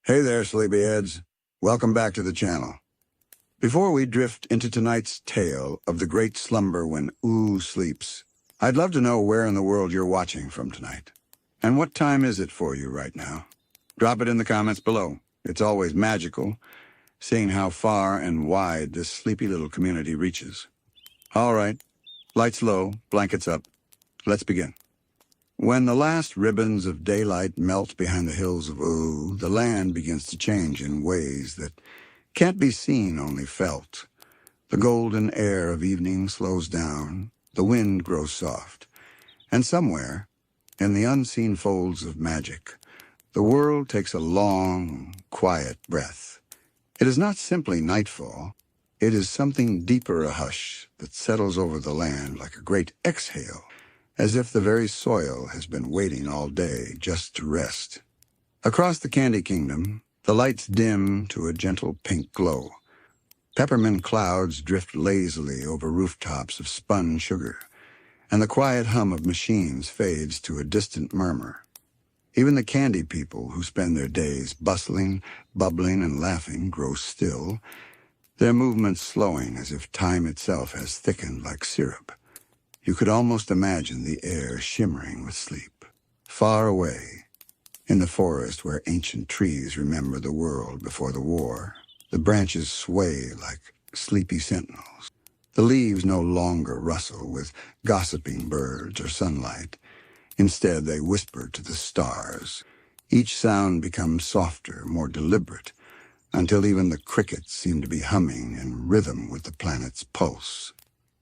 Hey there, sleepyheads. Welcome back to the channel. Before we drift into tonight's tale of the Great Slumber when Ooo sleeps, I'd love to know where in the world you're watching from tonight. And what time is it for you right now? Drop it in the comments below. It's always magical, seeing how far and wide this sleepy little community reaches. All right, lights low, blankets up. Let's begin. When the last ribbons of daylight melt behind the hills of Ooo, the land begins to change in ways that can't be seen, only felt. The golden air of evening slows down, the wind grows soft, and somewhere, in the unseen folds of magic, the world takes a long, quiet breath. It is not simply nightfall. It is something deeper, a hush that settles over the land like a great exhale, as if the very soil has been waiting all day just to rest. Across the Candy Kingdom, the lights dim to a gentle pink glow. Peppermint clouds drift lazily over rooftops of spun sugar, and the quiet hum of machines fades to a distant murmur. Even the candy people who spend their days bustling, bubbling, and laughing grow still, their movements slowing as if time itself has thickened like syrup. You could almost imagine the air shimmering with sleep. Far away, in the forest where ancient trees remember the world before the war, the branches sway like sleepy sentinels. The leaves no longer rustle with gossiping birds or sunlight. Instead, they whisper to the stars. Each sound becomes softer, more deliberate, until even the crickets seem to be humming in rhythm with the planet's pulse.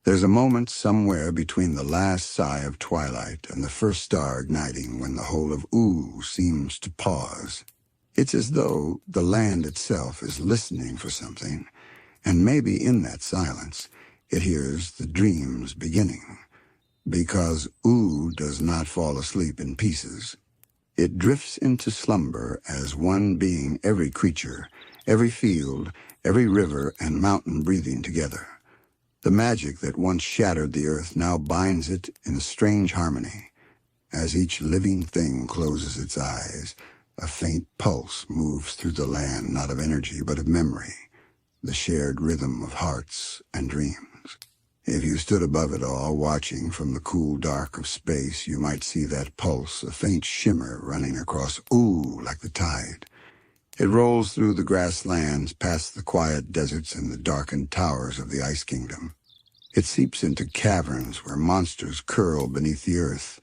There's a moment somewhere between the last sigh of twilight and the first star igniting when the whole of Ooo seems to pause. It's as though the land itself is listening for something, and maybe in that silence it hears the dreams beginning. Because Ooo does not fall asleep in pieces. It drifts into slumber as one being, every creature, every field, every river and mountain breathing together. The magic that once shattered the earth now binds it in a strange harmony. As each living thing closes its eyes, a faint pulse moves through the land, not of energy but of memory, the shared rhythm of hearts and dreams. If you stood above it all, watching from the cool dark of space, you might see that pulse, a faint shimmer running across Ooo like the tide. It rolls through the grasslands, past the quiet deserts and the darkened towers of the Ice Kingdom. It seeps into caverns where monsters curl beneath the earth,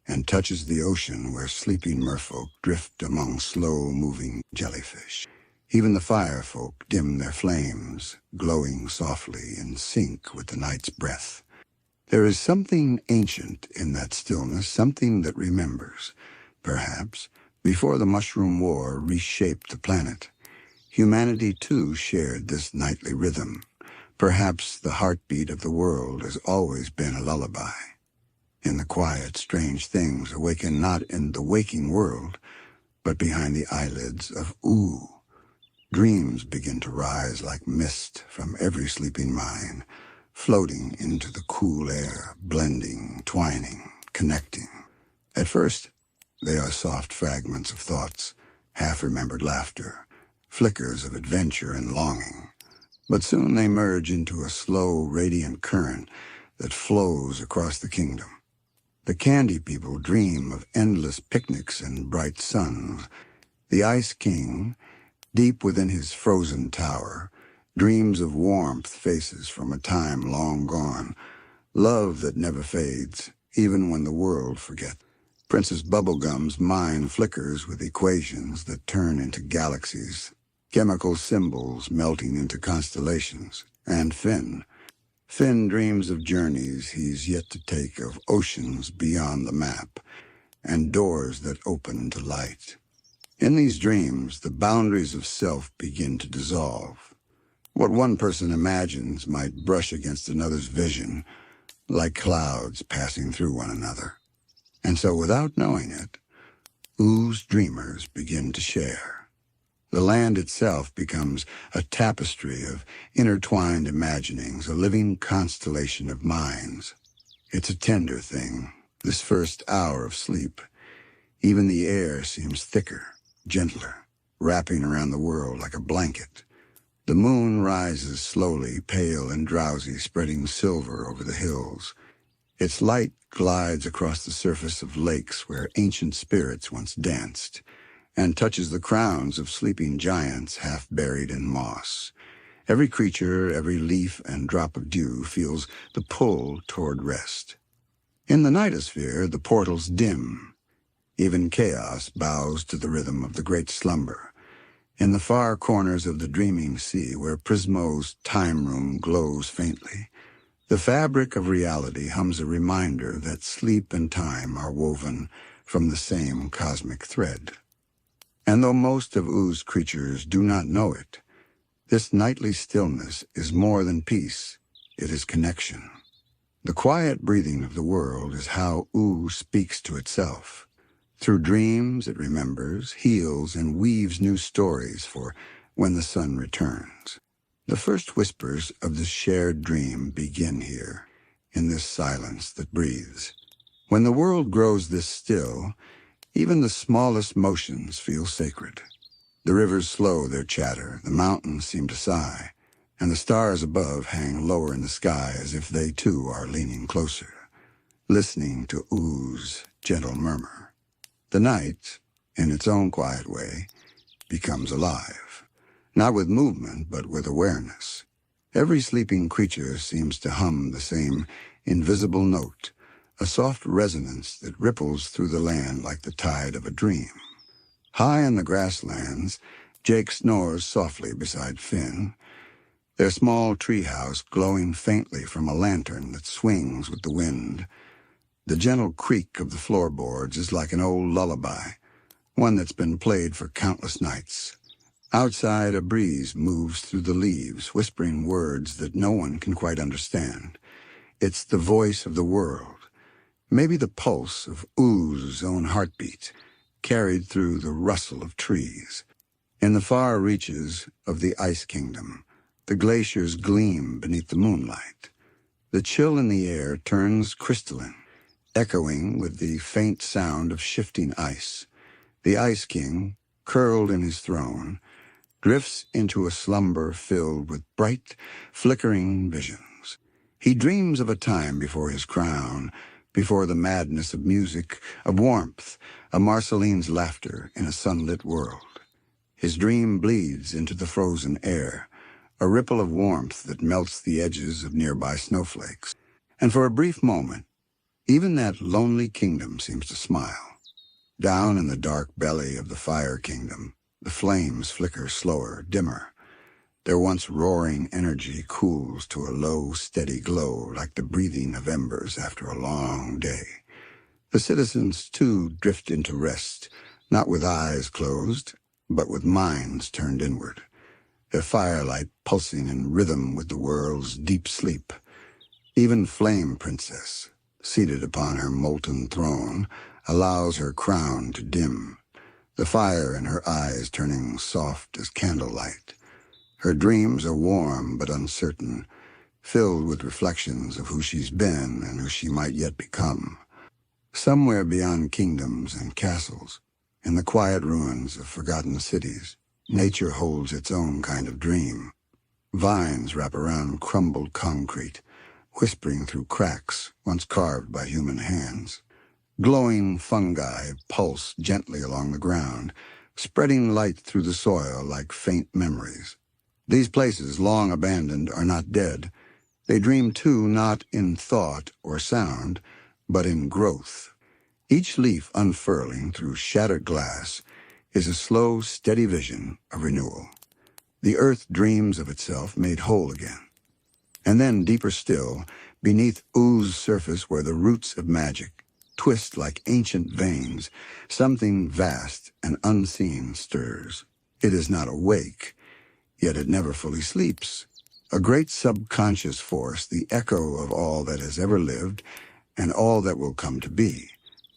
and touches the ocean where sleeping merfolk drift among slow-moving jellyfish. Even the fire folk dim their flames, glowing softly in sync with the night's breath. There is something ancient in that stillness, something that remembers, perhaps, before the Mushroom War reshaped the planet. Humanity, too, shared this nightly rhythm. Perhaps the heartbeat of the world has always been a lullaby. In the quiet, strange things awaken not in the waking world, but behind the eyelids of Ooo. Dreams begin to rise like mist from every sleeping mind, floating into the cool air, blending, twining, connecting. At first, they are soft fragments of thoughts, half-remembered laughter, flickers of adventure and longing. But soon they merge into a slow, radiant current that flows across the kingdom. The Candy People dream of endless picnics and bright suns. The Ice King, deep within his frozen tower, dreams of warmth faces from a time long gone, love that never fades, even when the world forgets. Princess Bubblegum's mind flickers with equations that turn into galaxies, chemical symbols melting into constellations. And Finn dreams of journeys he's yet to take, of oceans beyond the map, and doors that open to light. In these dreams, the boundaries of self begin to dissolve. What one person imagines might brush against another's vision, like clouds passing through one another. And so, without knowing it, Oo's dreamers begin to share. The land itself becomes a tapestry of intertwined imaginings, a living constellation of minds. It's a tender thing, this first hour of sleep. Even the air seems thicker, gentler. wrapping around the world like a blanket. The moon rises slowly, pale and drowsy, spreading silver over the hills. Its light glides across the surface of lakes where ancient spirits once danced, and touches the crowns of sleeping giants half buried in moss. Every creature, every leaf and drop of dew feels the pull toward rest. In the nightosphere, the portals dim. Even chaos bows to the rhythm of the Great Slumber. In the far corners of the dreaming sea, where Prismo's time room glows faintly, the fabric of reality hums a reminder that sleep and time are woven from the same cosmic thread. And though most of Oo's creatures do not know it, this nightly stillness is more than peace, it is connection. The quiet breathing of the world is how Ooo speaks to itself. Through dreams it remembers, heals, and weaves new stories for when the sun returns. The first whispers of this shared dream begin here, in this silence that breathes. When the world grows this still, even the smallest motions feel sacred. The rivers slow their chatter, the mountains seem to sigh, and the stars above hang lower in the sky as if they too are leaning closer, listening to Oo's gentle murmur. The night, in its own quiet way, becomes alive, not with movement but with awareness. Every sleeping creature seems to hum the same invisible note, a soft resonance that ripples through the land like the tide of a dream. High in the grasslands, Jake snores softly beside Finn, their small treehouse glowing faintly from a lantern that swings with the wind. The gentle creak of the floorboards is like an old lullaby, one that's been played for countless nights. Outside, a breeze moves through the leaves, whispering words that no one can quite understand. It's the voice of the world, maybe the pulse of Oo's own heartbeat, carried through the rustle of trees. In the far reaches of the Ice Kingdom, the glaciers gleam beneath the moonlight. The chill in the air turns crystalline, echoing with the faint sound of shifting ice. The Ice King, curled in his throne, drifts into a slumber filled with bright, flickering visions. He dreams of a time before his crown, before the madness of music, of warmth, of Marceline's laughter in a sunlit world. His dream bleeds into the frozen air, a ripple of warmth that melts the edges of nearby snowflakes. And for a brief moment, even that lonely kingdom seems to smile. Down in the dark belly of the Fire Kingdom, the flames flicker slower, dimmer. Their once roaring energy cools to a low, steady glow like the breathing of embers after a long day. The citizens, too, drift into rest, not with eyes closed, but with minds turned inward, their firelight pulsing in rhythm with the world's deep sleep. Even Flame Princess, seated upon her molten throne, allows her crown to dim, the fire in her eyes turning soft as candlelight. Her dreams are warm but uncertain, filled with reflections of who she's been and who she might yet become. Somewhere beyond kingdoms and castles, in the quiet ruins of forgotten cities, nature holds its own kind of dream. Vines wrap around crumbled concrete, whispering through cracks once carved by human hands. Glowing fungi pulse gently along the ground, spreading light through the soil like faint memories. These places, long abandoned, are not dead. They dream too, not in thought or sound, but in growth. Each leaf unfurling through shattered glass is a slow, steady vision of renewal. The earth dreams of itself made whole again. And then, deeper still, beneath Oo's surface where the roots of magic twist like ancient veins, something vast and unseen stirs. It is not awake, yet it never fully sleeps. A great subconscious force, the echo of all that has ever lived and all that will come to be.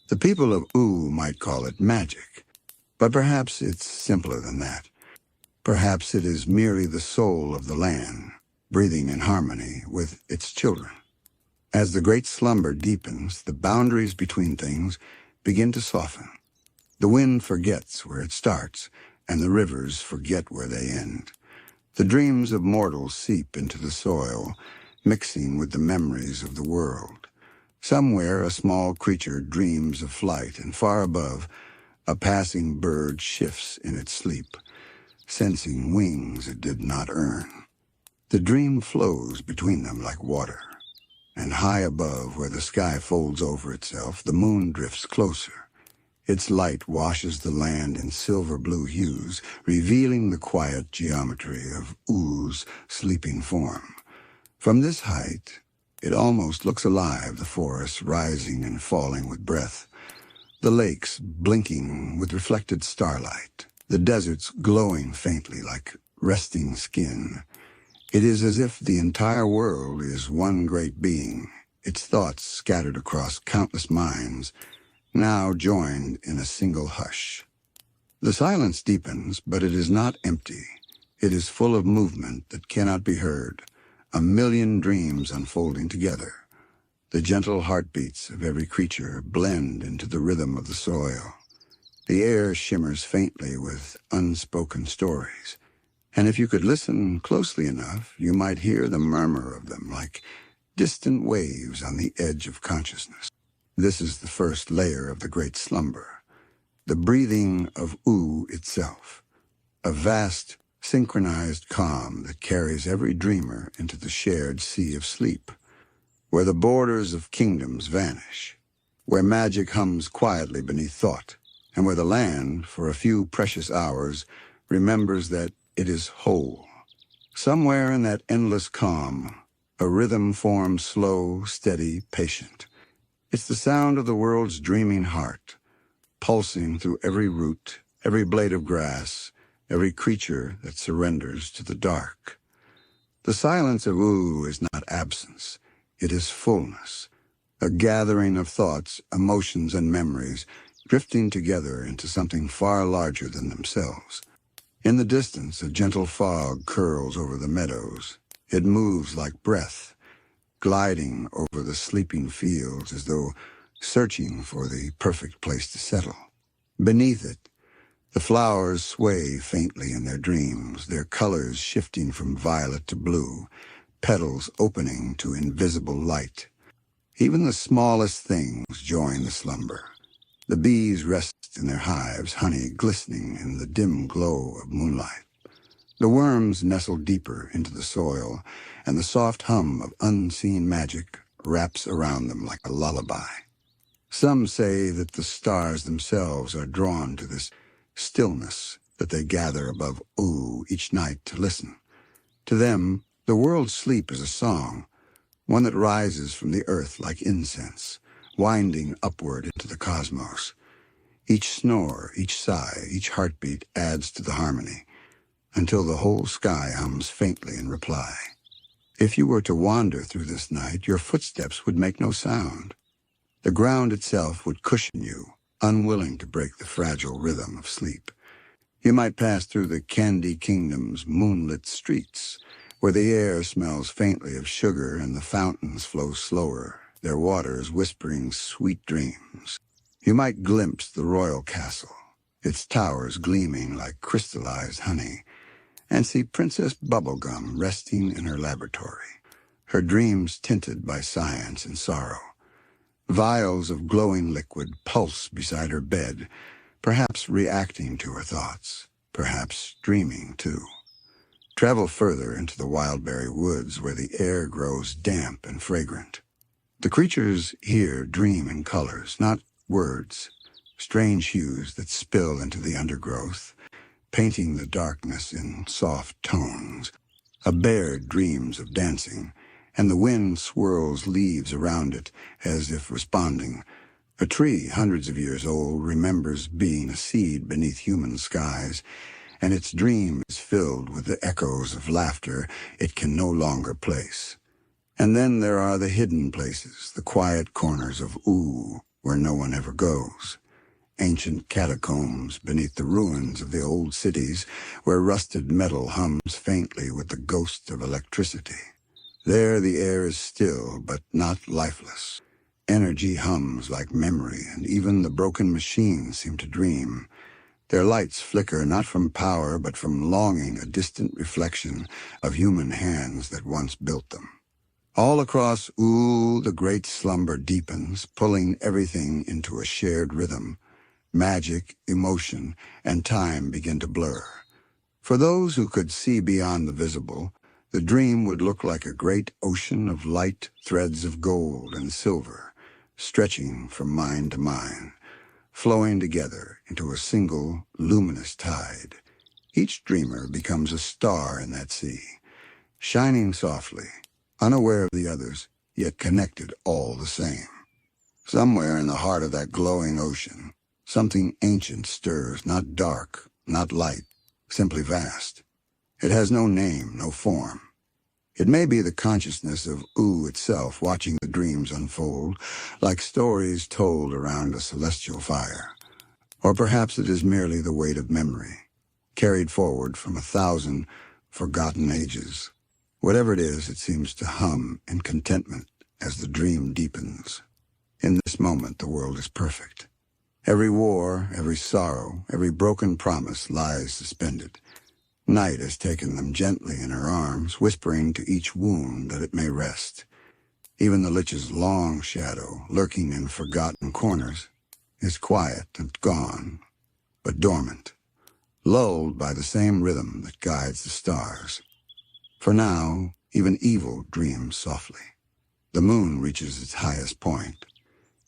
The people of Ooo might call it magic, but perhaps it's simpler than that. Perhaps it is merely the soul of the land, breathing in harmony with its children. As the great slumber deepens, the boundaries between things begin to soften. The wind forgets where it starts, and the rivers forget where they end. The dreams of mortals seep into the soil, mixing with the memories of the world. Somewhere a small creature dreams of flight, and far above, a passing bird shifts in its sleep, sensing wings it did not earn. The dream flows between them like water, and high above, where the sky folds over itself, the moon drifts closer. Its light washes the land in silver-blue hues, revealing the quiet geometry of Oo's sleeping form. From this height, it almost looks alive, the forests rising and falling with breath, the lakes blinking with reflected starlight, the deserts glowing faintly like resting skin. It is as if the entire world is one great being, its thoughts scattered across countless minds, now joined in a single hush. The silence deepens, but it is not empty. It is full of movement that cannot be heard, a million dreams unfolding together. The gentle heartbeats of every creature blend into the rhythm of the soil. The air shimmers faintly with unspoken stories, and if you could listen closely enough, you might hear the murmur of them like distant waves on the edge of consciousness. This is the first layer of the Great Slumber, the breathing of Ooo itself, a vast, synchronized calm that carries every dreamer into the shared sea of sleep, where the borders of kingdoms vanish, where magic hums quietly beneath thought, and where the land, for a few precious hours, remembers that it is whole. Somewhere in that endless calm, a rhythm forms slow, steady, patient. It's the sound of the world's dreaming heart, pulsing through every root, every blade of grass, every creature that surrenders to the dark. The silence of Ooo is not absence, it is fullness, a gathering of thoughts, emotions, and memories, drifting together into something far larger than themselves. In the distance, a gentle fog curls over the meadows. It moves like breath, gliding over the sleeping fields as though searching for the perfect place to settle. Beneath it, the flowers sway faintly in their dreams, their colors shifting from violet to blue, petals opening to invisible light. Even the smallest things join the slumber. The bees rest in their hives, honey glistening in the dim glow of moonlight. The worms nestle deeper into the soil, and the soft hum of unseen magic wraps around them like a lullaby. Some say that the stars themselves are drawn to this stillness, that they gather above Ooo each night to listen. To them, the world's sleep is a song, one that rises from the earth like incense, winding upward into the cosmos. Each snore, each sigh, each heartbeat adds to the harmony, until the whole sky hums faintly in reply. If you were to wander through this night, your footsteps would make no sound. The ground itself would cushion you, unwilling to break the fragile rhythm of sleep. You might pass through the Candy Kingdom's moonlit streets, where the air smells faintly of sugar and the fountains flow slower, their waters whispering sweet dreams. You might glimpse the royal castle, its towers gleaming like crystallized honey, and see Princess Bubblegum resting in her laboratory, her dreams tinted by science and sorrow. Vials of glowing liquid pulse beside her bed, perhaps reacting to her thoughts, perhaps dreaming too. Travel further into the wildberry woods where the air grows damp and fragrant. The creatures here dream in colors, not words, strange hues that spill into the undergrowth, painting the darkness in soft tones. A bear dreams of dancing, and the wind swirls leaves around it as if responding. A tree, hundreds of years old, remembers being a seed beneath human skies, and its dream is filled with the echoes of laughter it can no longer place. And then there are the hidden places, the quiet corners of Ooo, where no one ever goes. Ancient catacombs beneath the ruins of the old cities, where rusted metal hums faintly with the ghost of electricity. There the air is still, but not lifeless. Energy hums like memory, and even the broken machines seem to dream. Their lights flicker not from power but from longing, a distant reflection of human hands that once built them. All across Ooo, the great slumber deepens, pulling everything into a shared rhythm. Magic, emotion, and time begin to blur. For those who could see beyond the visible, the dream would look like a great ocean of light threads of gold and silver, stretching from mind to mind, flowing together into a single luminous tide. Each dreamer becomes a star in that sea, shining softly, unaware of the others, yet connected all the same. Somewhere in the heart of that glowing ocean, something ancient stirs, not dark, not light, simply vast. It has no name, no form. It may be the consciousness of Ooo itself watching the dreams unfold, like stories told around a celestial fire. Or perhaps it is merely the weight of memory, carried forward from 1,000 forgotten ages. Whatever it is, it seems to hum in contentment as the dream deepens. In this moment, the world is perfect. Every war, every sorrow, every broken promise lies suspended. Night has taken them gently in her arms, whispering to each wound that it may rest. Even the lich's long shadow, lurking in forgotten corners, is quiet and gone, but dormant, lulled by the same rhythm that guides the stars. For now, even evil dreams softly. The moon reaches its highest point.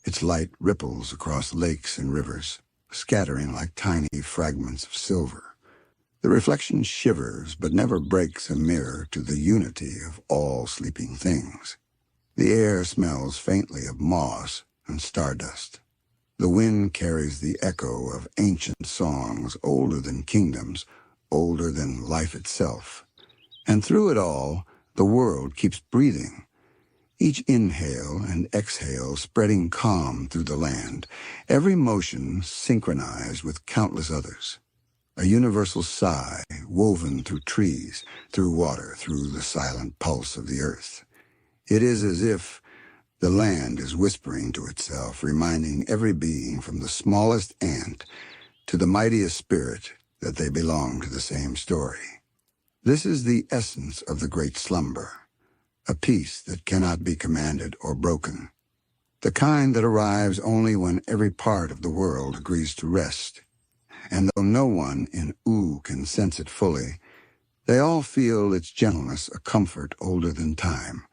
Its light ripples across lakes and rivers, scattering like tiny fragments of silver. The reflection shivers but never breaks a mirror to the unity of all sleeping things. The air smells faintly of moss and stardust. The wind carries the echo of ancient songs older than kingdoms, older than life itself. And through it all, the world keeps breathing. Each inhale and exhale spreading calm through the land, every motion synchronized with countless others. A universal sigh woven through trees, through water, through the silent pulse of the earth. It is as if the land is whispering to itself, reminding every being from the smallest ant to the mightiest spirit that they belong to the same story. This is the essence of the Great Slumber, a peace that cannot be commanded or broken, the kind that arrives only when every part of the world agrees to rest. And though no one in Ooo can sense it fully, they all feel its gentleness, a comfort older than time,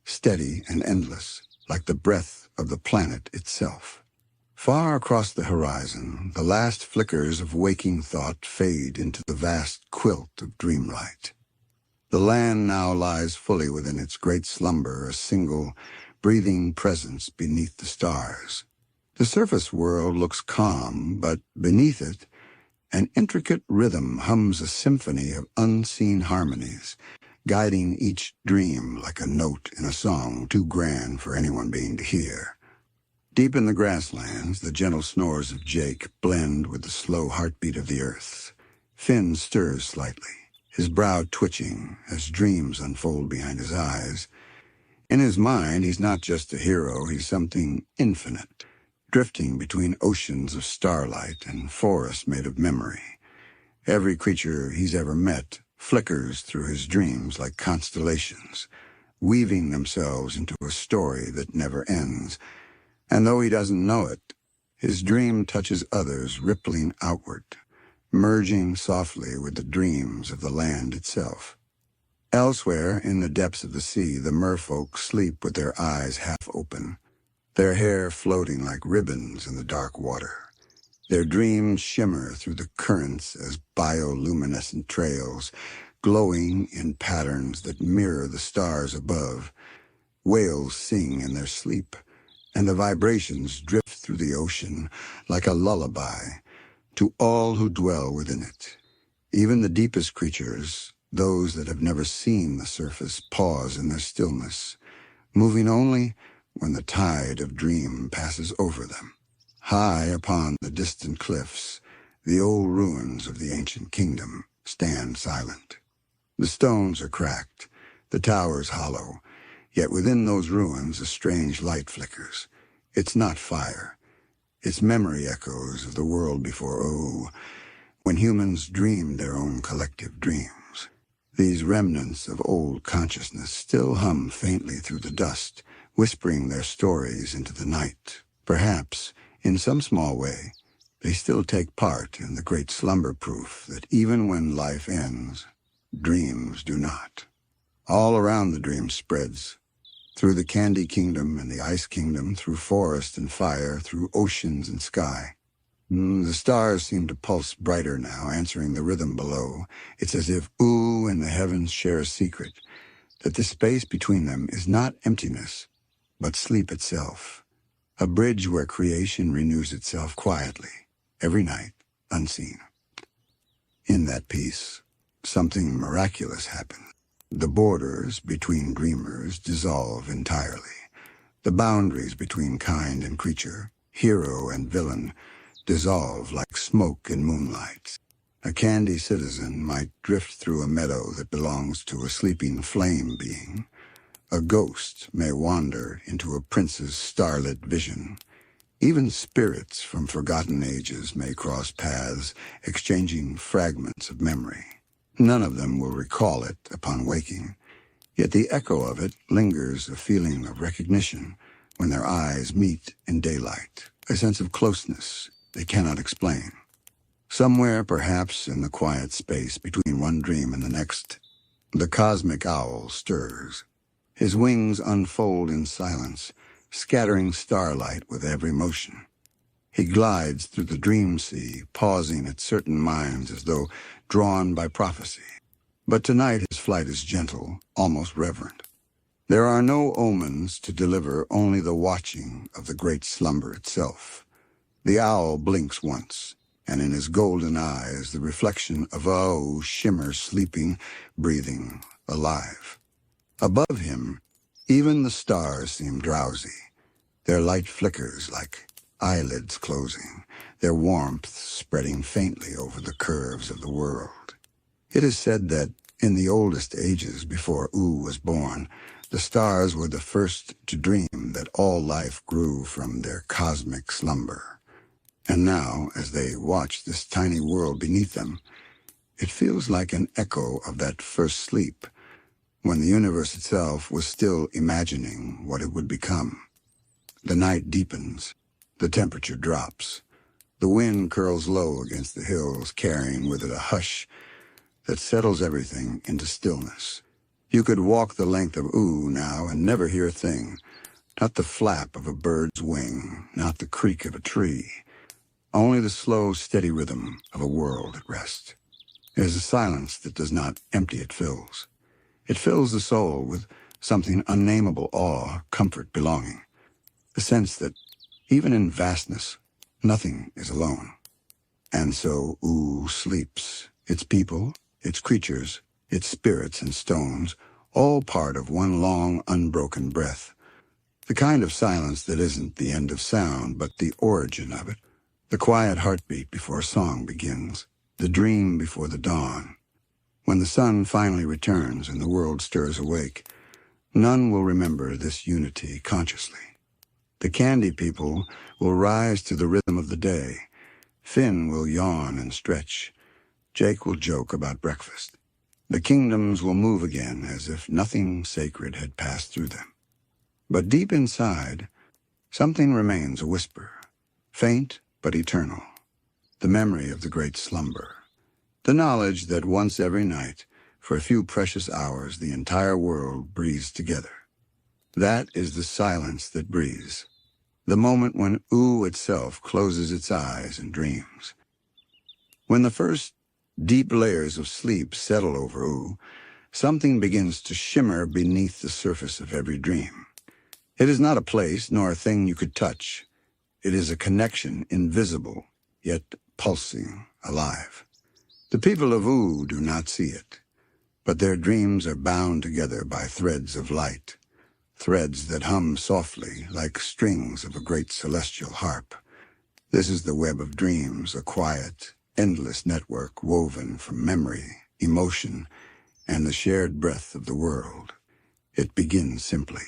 steady and endless, like the breath of the planet itself. Far across the horizon, the last flickers of waking thought fade into the vast quilt of dreamlight. The land now lies fully within its great slumber, a single, breathing presence beneath the stars. The surface world looks calm, but beneath it, an intricate rhythm hums a symphony of unseen harmonies, guiding each dream like a note in a song too grand for anyone being to hear. Deep in the grasslands, the gentle snores of Jake blend with the slow heartbeat of the earth. Finn stirs slightly, his brow twitching as dreams unfold behind his eyes. In his mind, he's not just a hero, he's something infinite, drifting between oceans of starlight and forests made of memory. Every creature he's ever met flickers through his dreams like constellations, weaving themselves into a story that never ends. And though he doesn't know it, his dream touches others, rippling outward, merging softly with the dreams of the land itself. Elsewhere, in the depths of the sea, the merfolk sleep with their eyes half open, their hair floating like ribbons in the dark water. Their dreams shimmer through the currents as bioluminescent trails, glowing in patterns that mirror the stars above. Whales sing in their sleep, and the vibrations drift through the ocean like a lullaby to all who dwell within it. Even the deepest creatures, those that have never seen the surface, pause in their stillness, moving only when the tide of dream passes over them. High upon the distant cliffs, the old ruins of the ancient kingdom stand silent. The stones are cracked, the towers hollow, yet within those ruins a strange light flickers. It's not fire. It's memory echoes of the world before Ooo, when humans dreamed their own collective dreams. These remnants of old consciousness still hum faintly through the dust, whispering their stories into the night. Perhaps, in some small way, they still take part in the great slumber proof that even when life ends, dreams do not. All around the dream spreads, through the candy kingdom and the ice kingdom, through forest and fire, through oceans and sky. The stars seem to pulse brighter now, answering the rhythm below. It's as if Ooo and the heavens share a secret, that the space between them is not emptiness, but sleep itself, a bridge where creation renews itself quietly, every night, unseen. In that peace, something miraculous happens. The borders between dreamers dissolve entirely. The boundaries between kind and creature, hero and villain, dissolve like smoke in moonlight. A candy citizen might drift through a meadow that belongs to a sleeping flame being. A ghost may wander into a prince's starlit vision. Even spirits from forgotten ages may cross paths, exchanging fragments of memory. None of them will recall it upon waking, yet the echo of it lingers, a feeling of recognition when their eyes meet in daylight, a sense of closeness they cannot explain. Somewhere, perhaps in the quiet space between one dream and the next, the cosmic owl stirs. His wings unfold in silence, scattering starlight with every motion. He glides through the dream sea, pausing at certain minds as though drawn by prophecy. But tonight his flight is gentle, almost reverent. There are no omens to deliver, only the watching of the great slumber itself. The owl blinks once, and in his golden eyes the reflection of Ooo shimmers, sleeping, breathing, alive. Above him, even the stars seem drowsy. Their light flickers like eyelids closing, their warmth spreading faintly over the curves of the world. It is said that in the oldest ages before Ooo was born, the stars were the first to dream that all life grew from their cosmic slumber. And now, as they watch this tiny world beneath them, it feels like an echo of that first sleep, when the universe itself was still imagining what it would become. The night deepens, the temperature drops, the wind curls low against the hills, carrying with it a hush that settles everything into stillness. You could walk the length of Ooo now and never hear a thing, not the flap of a bird's wing, not the creak of a tree, only the slow, steady rhythm of a world at rest. It is a silence that does not empty, it fills. It fills the soul with something unnameable, awe, comfort, belonging. The sense that, even in vastness, nothing is alone. And so Ooo sleeps, its people, its creatures, its spirits and stones, all part of one long, unbroken breath. The kind of silence that isn't the end of sound, but the origin of it. The quiet heartbeat before song begins, the dream before the dawn. When the sun finally returns and the world stirs awake, none will remember this unity consciously. The candy people will rise to the rhythm of the day. Finn will yawn and stretch. Jake will joke about breakfast. The kingdoms will move again as if nothing sacred had passed through them. But deep inside, something remains, a whisper, faint but eternal, the memory of the great slumber. The knowledge that once every night, for a few precious hours, the entire world breathes together. That is the silence that breathes, the moment when Ooo itself closes its eyes and dreams. When the first deep layers of sleep settle over Ooo, something begins to shimmer beneath the surface of every dream. It is not a place nor a thing you could touch. It is a connection, invisible, yet pulsing, alive. The people of Ooo do not see it, but their dreams are bound together by threads of light, threads that hum softly like strings of a great celestial harp. This is the web of dreams, a quiet, endless network woven from memory, emotion, and the shared breath of the world. It begins simply,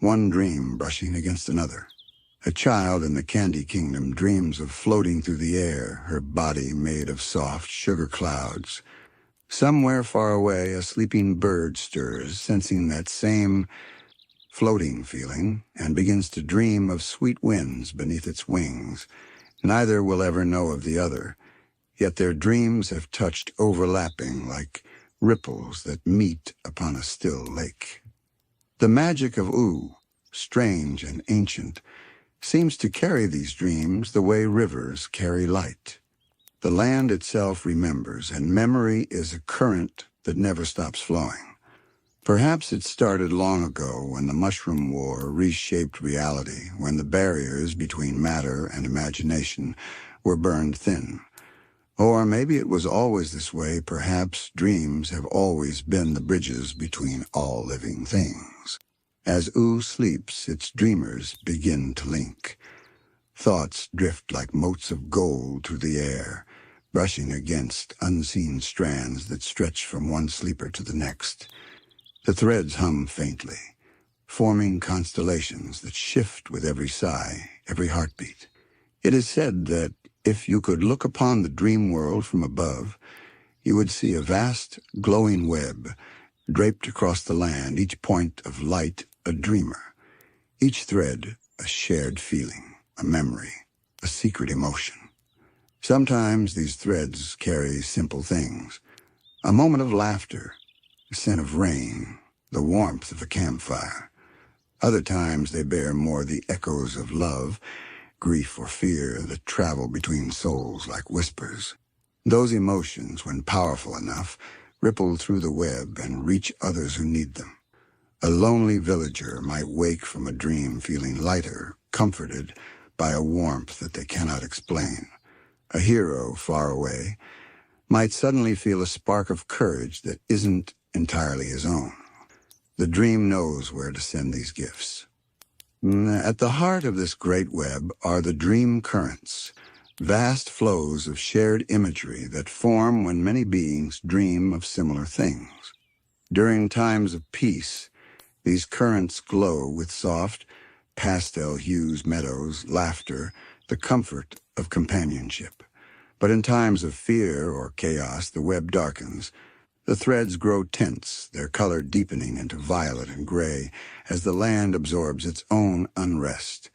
one dream brushing against another, A child in the Candy Kingdom dreams of floating through the air, her body made of soft sugar clouds. Somewhere far away, a sleeping bird stirs, sensing that same floating feeling, and begins to dream of sweet winds beneath its wings. Neither will ever know of the other, yet their dreams have touched overlapping like ripples that meet upon a still lake. The magic of Ooo, strange and ancient, seems to carry these dreams the way rivers carry light. The land itself remembers, and memory is a current that never stops flowing. Perhaps it started long ago when the Mushroom War reshaped reality, when the barriers between matter and imagination were burned thin. Or maybe it was always this way. Perhaps dreams have always been the bridges between all living things. As Ooo sleeps, its dreamers begin to link. Thoughts drift like motes of gold through the air, brushing against unseen strands that stretch from one sleeper to the next. The threads hum faintly, forming constellations that shift with every sigh, every heartbeat. It is said that if you could look upon the dream world from above, you would see a vast, glowing web draped across the land, each point of light a dreamer, each thread a shared feeling, a memory, a secret emotion. Sometimes these threads carry simple things: a moment of laughter, the scent of rain, the warmth of a campfire. Other times they bear more the echoes of love, grief, or fear that travel between souls like whispers. Those emotions, when powerful enough, ripple through the web and reach others who need them. A lonely villager might wake from a dream feeling lighter, comforted by a warmth that they cannot explain. A hero far away might suddenly feel a spark of courage that isn't entirely his own. The dream knows where to send these gifts. At the heart of this great web are the dream currents, vast flows of shared imagery that form when many beings dream of similar things. During times of peace, these currents glow with soft, pastel hues, meadows, laughter, the comfort of companionship. But in times of fear or chaos, the web darkens. The threads grow tense, their color deepening into violet and gray as the land absorbs its own unrest.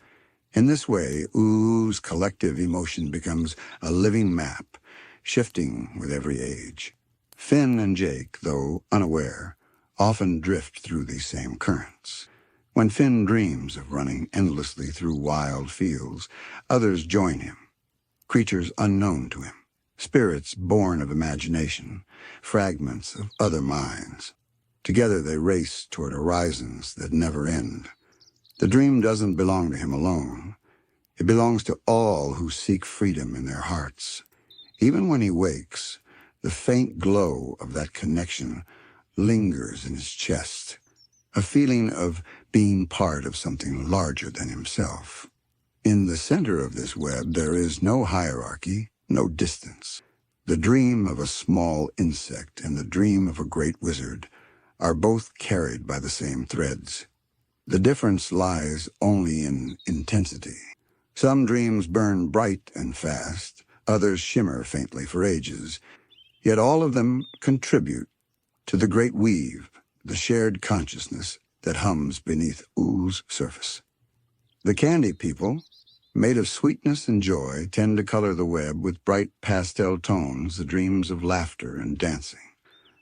In this way, Oo's collective emotion becomes a living map, shifting with every age. Finn and Jake, though unaware, often drift through these same currents. When Finn dreams of running endlessly through wild fields, others join him, creatures unknown to him, spirits born of imagination, fragments of other minds. Together they race toward horizons that never end. The dream doesn't belong to him alone. It belongs to all who seek freedom in their hearts. Even when he wakes, the faint glow of that connection lingers in his chest, a feeling of being part of something larger than himself. In the center of this web, there is no hierarchy, no distance. The dream of a small insect and the dream of a great wizard are both carried by the same threads. The difference lies only in intensity. Some dreams burn bright and fast, others shimmer faintly for ages, yet all of them contribute to the great weave, the shared consciousness that hums beneath Oo's surface. The Candy People, made of sweetness and joy, tend to color the web with bright pastel tones, the dreams of laughter and dancing.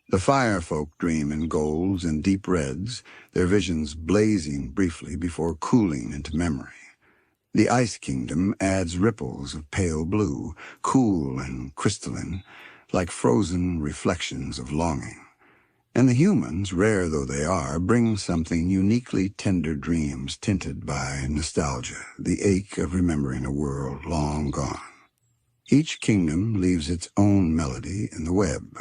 The Fire Folk dream in golds and deep reds, their visions blazing briefly before cooling into memory. The Ice Kingdom adds ripples of pale blue, cool and crystalline, like frozen reflections of longing. And the humans, rare though they are, bring something uniquely tender dreams tinted by nostalgia, the ache of remembering a world long gone. Each kingdom leaves its own melody in the web.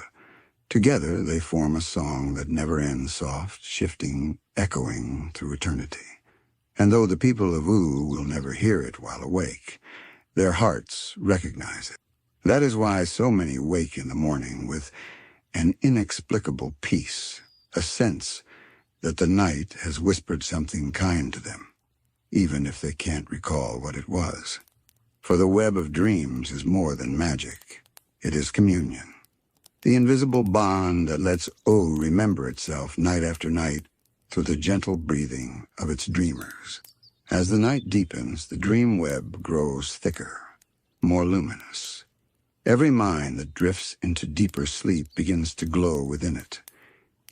Together they form a song that never ends, soft, shifting, echoing through eternity. And though the people of Ooo will never hear it while awake, their hearts recognize it. That is why so many wake in the morning with an inexplicable peace, a sense that the night has whispered something kind to them. even if they can't recall what it was. For the web of dreams is more than magic. It is communion. The invisible bond that lets Ooo remember itself night after night through the gentle breathing of its dreamers. As the night deepens, the dream web grows thicker, more luminous. Every mind that drifts into deeper sleep begins to glow within it,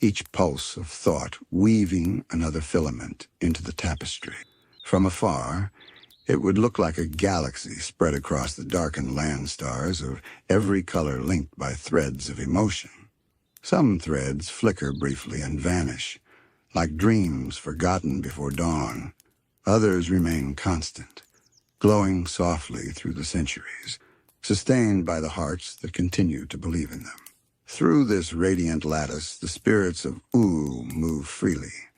each pulse of thought weaving another filament into the tapestry. From afar, it would look like a galaxy spread across the darkened land stars of every color linked by threads of emotion. Some threads flicker briefly and vanish, like dreams forgotten before dawn. Others remain constant, glowing softly through the centuries, sustained by the hearts that continue to believe in them. Through this radiant lattice, the spirits of Ooo move freely.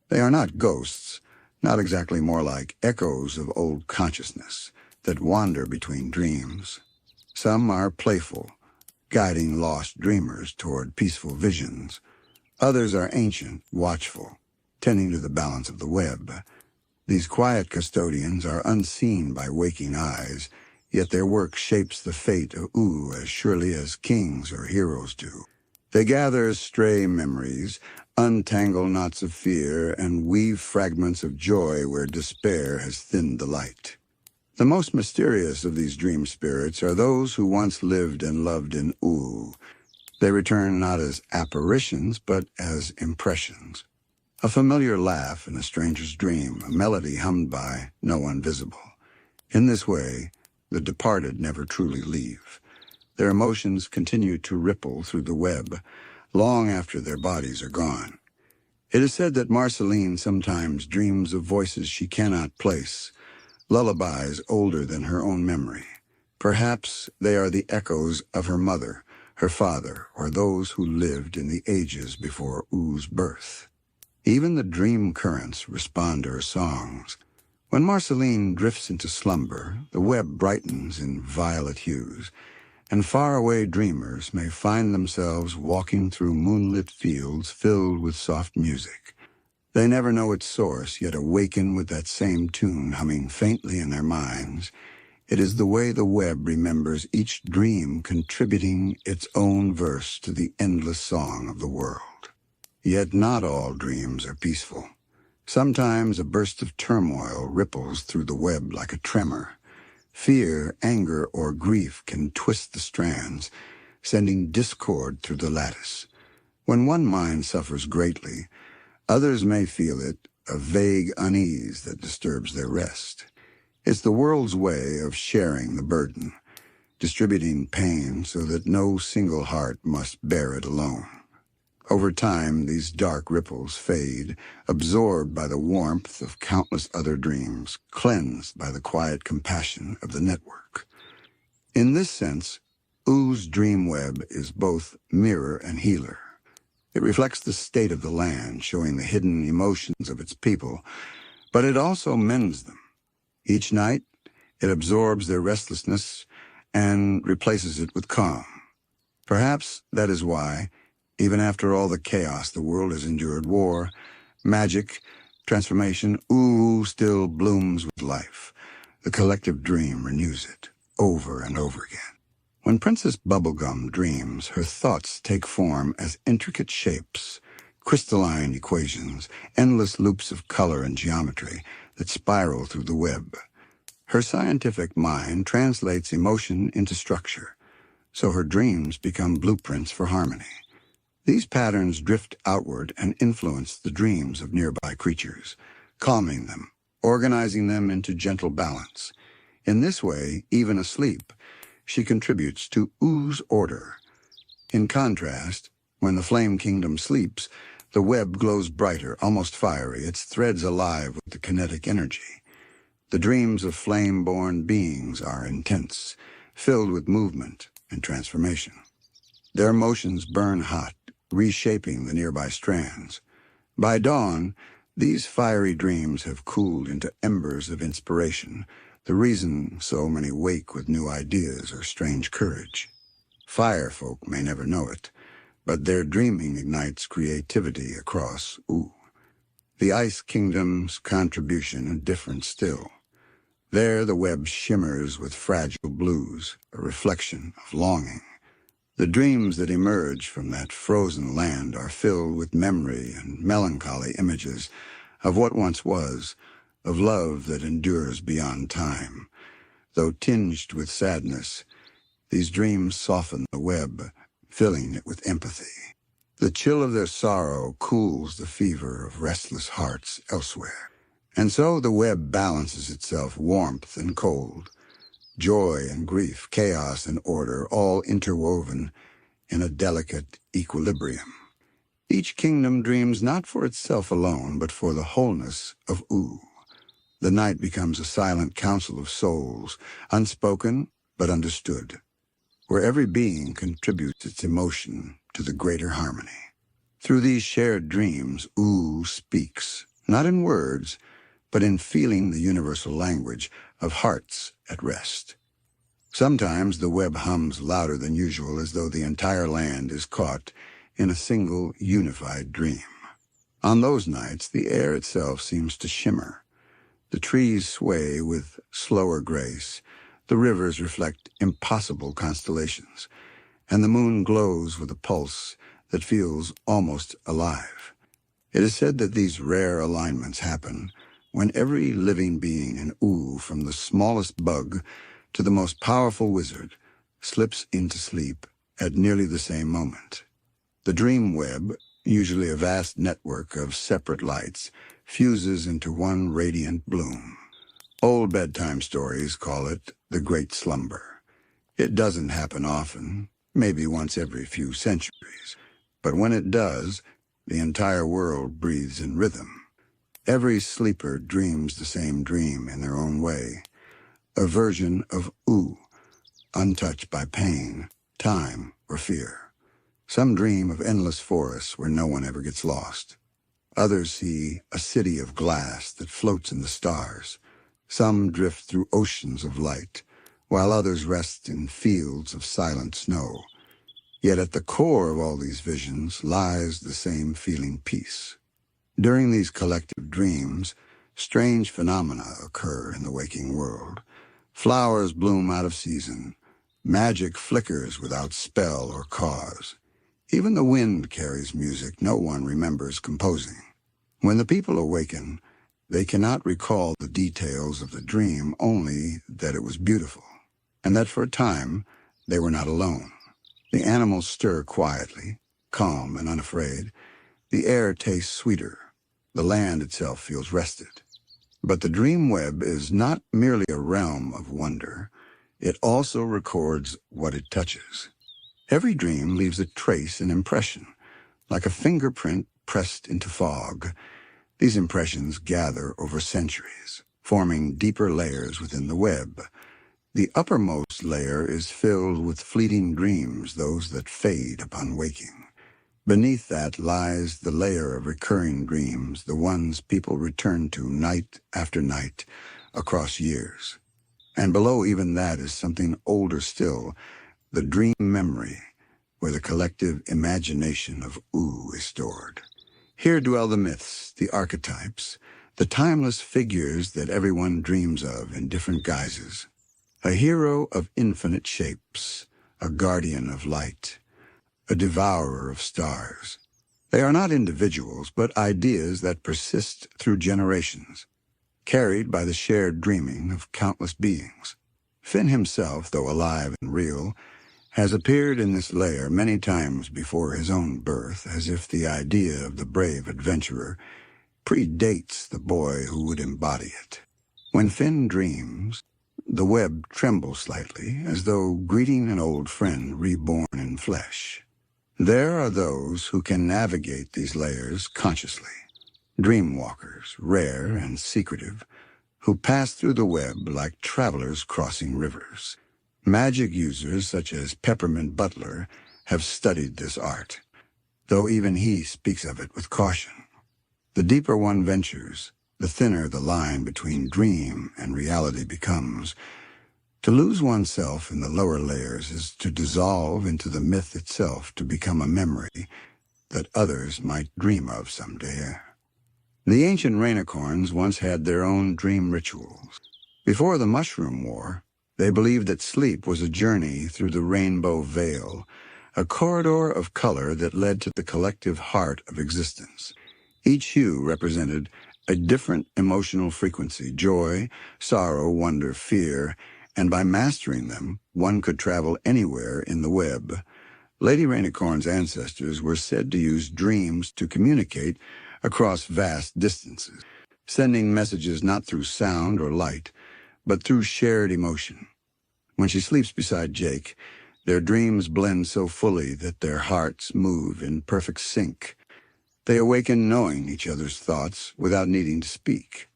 They are not ghosts, not exactly, more like echoes of old consciousness that wander between dreams. Some are playful, guiding lost dreamers toward peaceful visions. Others are ancient, watchful, tending to the balance of the web. These quiet custodians are unseen by waking eyes, yet their work shapes the fate of Ooo as surely as kings or heroes do. They gather stray memories, untangle knots of fear, and weave fragments of joy where despair has thinned the light. The most mysterious of these dream spirits are those who once lived and loved in Ooo. They return not as apparitions, but as impressions. A familiar laugh in a stranger's dream, a melody hummed by no one visible. In this way, the departed never truly leave. Their emotions continue to ripple through the web, long after their bodies are gone. It is said that Marceline sometimes dreams of voices she cannot place, lullabies older than her own memory. Perhaps they are the echoes of her mother, her father, or those who lived in the ages before Oo's birth. Even the dream currents respond to her songs. When Marceline drifts into slumber, the web brightens in violet hues, and faraway dreamers may find themselves walking through moonlit fields filled with soft music. They never know its source, yet awaken with that same tune humming faintly in their minds. It is the way the web remembers each dream, contributing its own verse to the endless song of the world. Yet not all dreams are peaceful. Sometimes a burst of turmoil ripples through the web like a tremor. Fear, anger, or grief can twist the strands, sending discord through the lattice. When one mind suffers greatly, others may feel it, a vague unease that disturbs their rest. It's the world's way of sharing the burden, distributing pain so that no single heart must bear it alone. Over time, these dark ripples fade, absorbed by the warmth of countless other dreams, cleansed by the quiet compassion of the network. In this sense, Oo's dream web is both mirror and healer. It reflects the state of the land, showing the hidden emotions of its people, but it also mends them. Each night, it absorbs their restlessness and replaces it with calm. Perhaps that is why, even after all the chaos the world has endured, war, magic, transformation, Ooo still blooms with life. The collective dream renews it, over and over again. When Princess Bubblegum dreams, her thoughts take form as intricate shapes, crystalline equations, endless loops of color and geometry that spiral through the web. Her scientific mind translates emotion into structure, so her dreams become blueprints for harmony. These patterns drift outward and influence the dreams of nearby creatures, calming them, organizing them into gentle balance. In this way, even asleep, she contributes to Oo's order. In contrast, when the Flame Kingdom sleeps, the web glows brighter, almost fiery, its threads alive with the kinetic energy. The dreams of flame-born beings are intense, filled with movement and transformation. Their emotions burn hot, reshaping the nearby strands. By dawn, these fiery dreams have cooled into embers of inspiration, the reason so many wake with new ideas or strange courage. Fire folk may never know it, but their dreaming ignites creativity across Ooo. The Ice Kingdom's contribution different still. There the web shimmers with fragile blues, a reflection of longing. The dreams that emerge from that frozen land are filled with memory and melancholy images of what once was, of love that endures beyond time. Though tinged with sadness, these dreams soften the web, filling it with empathy. The chill of their sorrow cools the fever of restless hearts elsewhere. And so the web balances itself, warmth and cold, joy and grief, chaos and order, all interwoven in a delicate equilibrium. Each kingdom dreams not for itself alone, but for the wholeness of Ooo. The night becomes a silent council of souls, unspoken but understood, where every being contributes its emotion to the greater harmony. Through these shared dreams, Ooo speaks, not in words, but in feeling the universal language of hearts at rest. Sometimes the web hums louder than usual, as though the entire land is caught in a single unified dream. On those nights, the air itself seems to shimmer. The trees sway with slower grace, the rivers reflect impossible constellations, and the moon glows with a pulse that feels almost alive. It is said that these rare alignments happen when every living being in Ooo, from the smallest bug to the most powerful wizard, slips into sleep at nearly the same moment. The dream web, usually a vast network of separate lights, fuses into one radiant bloom. Old bedtime stories call it the Great Slumber. It doesn't happen often, maybe once every few centuries, but when it does, the entire world breathes in rhythm. Every sleeper dreams the same dream in their own way, a version of Ooo, untouched by pain, time, or fear. Some dream of endless forests where no one ever gets lost. Others see a city of glass that floats in the stars. Some drift through oceans of light, while others rest in fields of silent snow. Yet at the core of all these visions lies the same feeling peace. During these collective dreams, strange phenomena occur in the waking world. Flowers bloom out of season. Magic flickers without spell or cause. Even the wind carries music no one remembers composing. When the people awaken, they cannot recall the details of the dream, only that it was beautiful, and that for a time they were not alone. The animals stir quietly, calm and unafraid. The air tastes sweeter. The land itself feels rested. But the dream web is not merely a realm of wonder. It also records what it touches. Every dream leaves a trace, an impression, like a fingerprint pressed into fog. These impressions gather over centuries, forming deeper layers within the web. The uppermost layer is filled with fleeting dreams, those that fade upon waking. Beneath that lies the layer of recurring dreams, the ones people return to night after night across years. And below even that is something older still, the dream memory, where the collective imagination of Ooo is stored. Here dwell the myths, the archetypes, the timeless figures that everyone dreams of in different guises. A hero of infinite shapes, a guardian of light, a devourer of stars. They are not individuals, but ideas that persist through generations, carried by the shared dreaming of countless beings. Finn himself, though alive and real, has appeared in this lair many times before his own birth, as if the idea of the brave adventurer predates the boy who would embody it. When Finn dreams, the web trembles slightly, as though greeting an old friend reborn in flesh. There are those who can navigate these layers consciously, dreamwalkers, rare and secretive, who pass through the web like travelers crossing rivers. Magic users such as Peppermint Butler have studied this art, though even he speaks of it with caution. The deeper one ventures, the thinner the line between dream and reality becomes. To lose oneself in the lower layers is to dissolve into the myth itself, to become a memory that others might dream of someday. The ancient rainicorns once had their own dream rituals. Before the Mushroom War, they believed that sleep was a journey through the rainbow veil, a corridor of color that led to the collective heart of existence. Each hue represented a different emotional frequency: joy, sorrow, wonder, fear, and by mastering them, one could travel anywhere in the web. Lady Rainicorn's ancestors were said to use dreams to communicate across vast distances, sending messages not through sound or light, but through shared emotion. When she sleeps beside Jake, their dreams blend so fully that their hearts move in perfect sync. They awaken knowing each other's thoughts without needing to speak.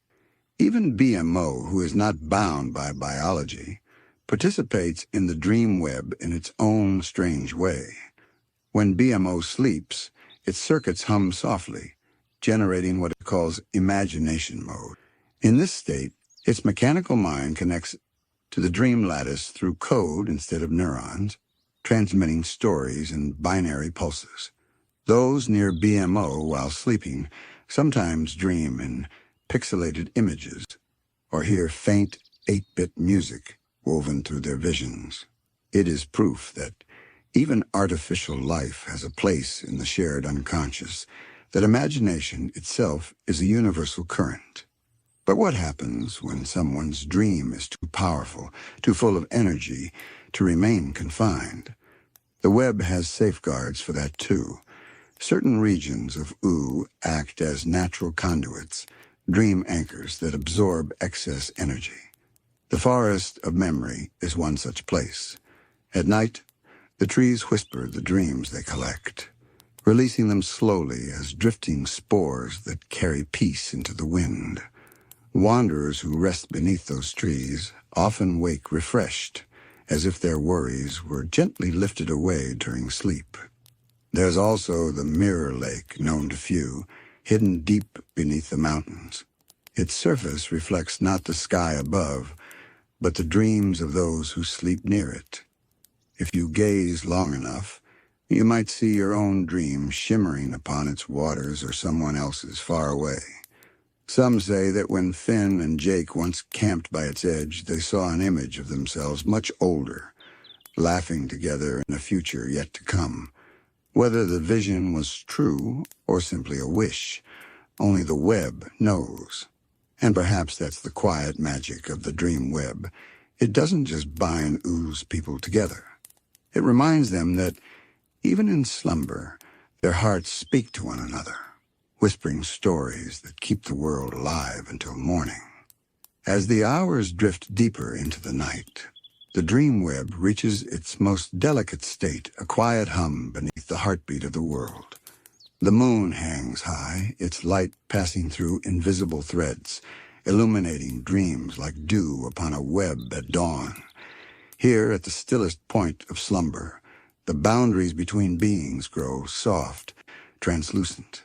Even BMO, who is not bound by biology, participates in the dream web in its own strange way. When BMO sleeps, its circuits hum softly, generating what it calls imagination mode. In this state, its mechanical mind connects to the dream lattice through code instead of neurons, transmitting stories in binary pulses. Those near BMO while sleeping sometimes dream in pixelated images or hear faint 8-bit music woven through their visions. It is proof that even artificial life has a place in the shared unconscious, that imagination itself is a universal current. But what happens when someone's dream is too powerful, too full of energy, to remain confined? The web has safeguards for that too. Certain regions of Ooo act as natural conduits, dream anchors that absorb excess energy. The forest of memory is one such place. At night, the trees whisper the dreams they collect, releasing them slowly as drifting spores that carry peace into the wind. Wanderers who rest beneath those trees often wake refreshed, as if their worries were gently lifted away during sleep. There's also the Mirror Lake, known to few, hidden deep beneath the mountains. Its surface reflects not the sky above, but the dreams of those who sleep near it. If you gaze long enough, you might see your own dream shimmering upon its waters or someone else's far away. Some say that when Finn and Jake once camped by its edge, they saw an image of themselves much older, laughing together in a future yet to come. Whether the vision was true or simply a wish, only the web knows. And perhaps that's the quiet magic of the dream web. It doesn't just bind Oo's people together. It reminds them that, even in slumber, their hearts speak to one another, whispering stories that keep the world alive until morning. As the hours drift deeper into the night, the dream web reaches its most delicate state, a quiet hum beneath the heartbeat of the world. The moon hangs high, its light passing through invisible threads, illuminating dreams like dew upon a web at dawn. Here, at the stillest point of slumber, the boundaries between beings grow soft, translucent.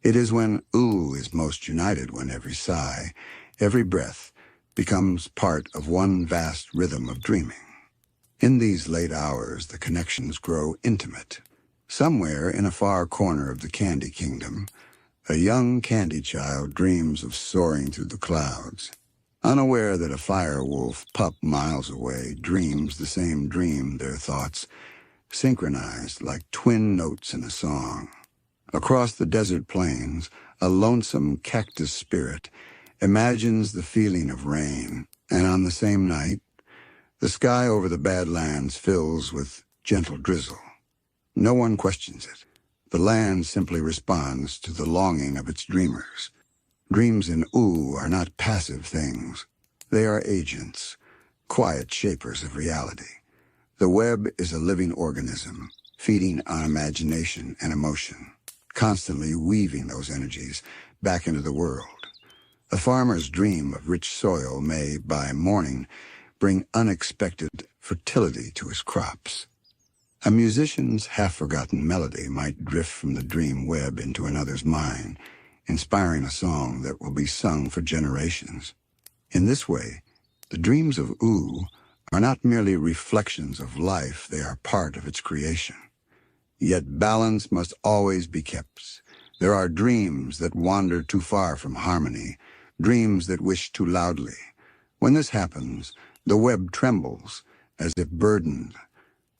It is when Ooo is most united when every sigh, every breath, becomes part of one vast rhythm of dreaming. In these late hours, the connections grow intimate. Somewhere in a far corner of the Candy Kingdom, a young candy child dreams of soaring through the clouds. Unaware that a fire wolf pup miles away dreams the same dream, their thoughts synchronized like twin notes in a song. Across the desert plains, a lonesome cactus spirit imagines the feeling of rain, and on the same night, the sky over the Badlands fills with gentle drizzle. No one questions it. The land simply responds to the longing of its dreamers. Dreams in Ooo are not passive things. They are agents, quiet shapers of reality. The web is a living organism, feeding on imagination and emotion, constantly weaving those energies back into the world. A farmer's dream of rich soil may, by morning, bring unexpected fertility to his crops. A musician's half-forgotten melody might drift from the dream web into another's mind, inspiring a song that will be sung for generations. In this way, the dreams of Ooo are not merely reflections of life, they are part of its creation. Yet balance must always be kept. There are dreams that wander too far from harmony, dreams that wish too loudly. When this happens, the web trembles, as if burdened.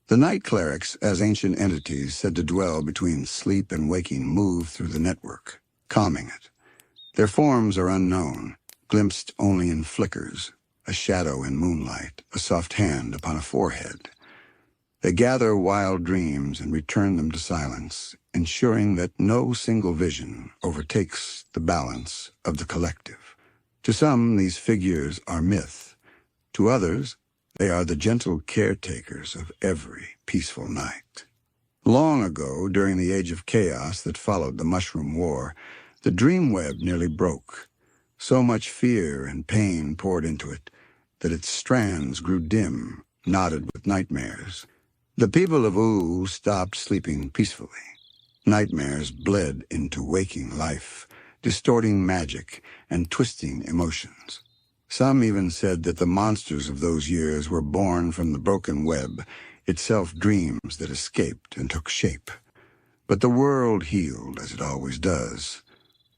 The night clerics, as ancient entities said to dwell between sleep and waking, move through the network, calming it. Their forms are unknown, glimpsed only in flickers, a shadow in moonlight, a soft hand upon a forehead. They gather wild dreams and return them to silence, ensuring that no single vision overtakes the balance of the collective. To some, these figures are myth. To others, they are the gentle caretakers of every peaceful night. Long ago, during the age of chaos that followed the Mushroom War, the dream web nearly broke. So much fear and pain poured into it that its strands grew dim, knotted with nightmares. The people of Ooo stopped sleeping peacefully. Nightmares bled into waking life, distorting magic and twisting emotions. Some even said that the monsters of those years were born from the broken web, itself dreams that escaped and took shape. But the world healed, as it always does.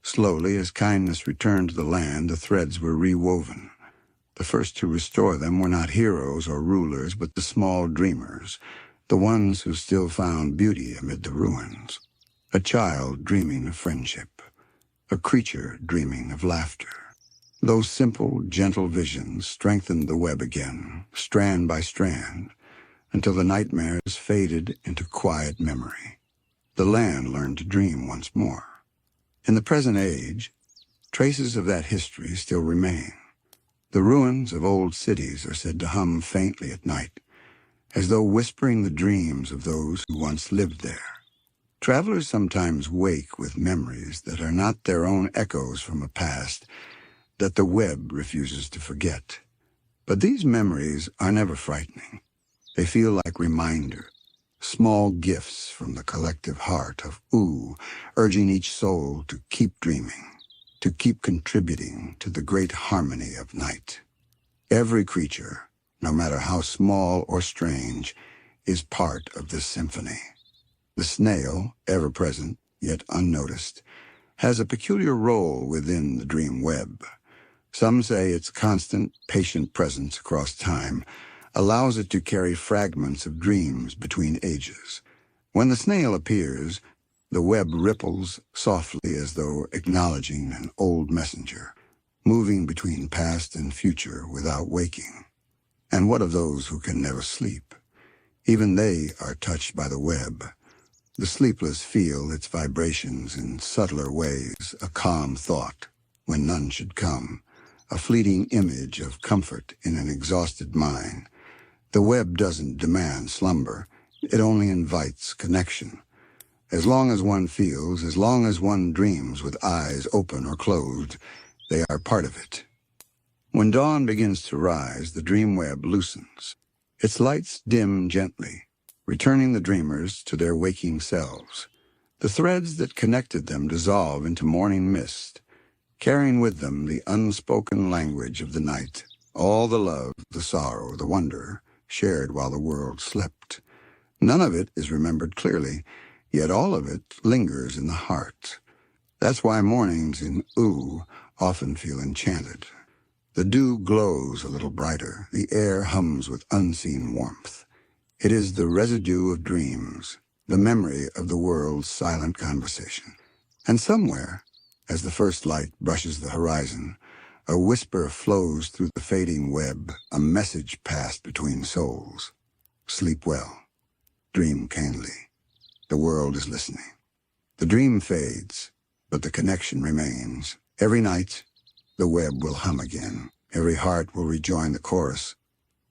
Slowly, as kindness returned to the land, the threads were rewoven. The first to restore them were not heroes or rulers, but the small dreamers, the ones who still found beauty amid the ruins. A child dreaming of friendship, a creature dreaming of laughter. Those simple, gentle visions strengthened the web again, strand by strand, until the nightmares faded into quiet memory. The land learned to dream once more. In the present age, traces of that history still remain. The ruins of old cities are said to hum faintly at night, as though whispering the dreams of those who once lived there. Travelers sometimes wake with memories that are not their own echoes from a past that the web refuses to forget. But these memories are never frightening. They feel like reminders, small gifts from the collective heart of Ooo, urging each soul to keep dreaming, to keep contributing to the great harmony of night. Every creature, no matter how small or strange, is part of this symphony. The snail, ever present, yet unnoticed, has a peculiar role within the dream web. Some say its constant, patient presence across time allows it to carry fragments of dreams between ages. When the snail appears, the web ripples softly as though acknowledging an old messenger, moving between past and future without waking. And what of those who can never sleep? Even they are touched by the web. The sleepless feel its vibrations in subtler ways, a calm thought when none should come, a fleeting image of comfort in an exhausted mind. The web doesn't demand slumber. It only invites connection. As long as one feels, as long as one dreams with eyes open or closed, they are part of it. When dawn begins to rise, the dream web loosens. Its lights dim gently, returning the dreamers to their waking selves. The threads that connected them dissolve into morning mist, carrying with them the unspoken language of the night, all the love, the sorrow, the wonder, shared while the world slept. None of it is remembered clearly, yet all of it lingers in the heart. That's why mornings in Ooo often feel enchanted. The dew glows a little brighter, the air hums with unseen warmth. It is the residue of dreams, the memory of the world's silent conversation. And somewhere, as the first light brushes the horizon, a whisper flows through the fading web, a message passed between souls. Sleep well. Dream kindly. The world is listening. The dream fades, but the connection remains. Every night, the web will hum again. Every heart will rejoin the chorus,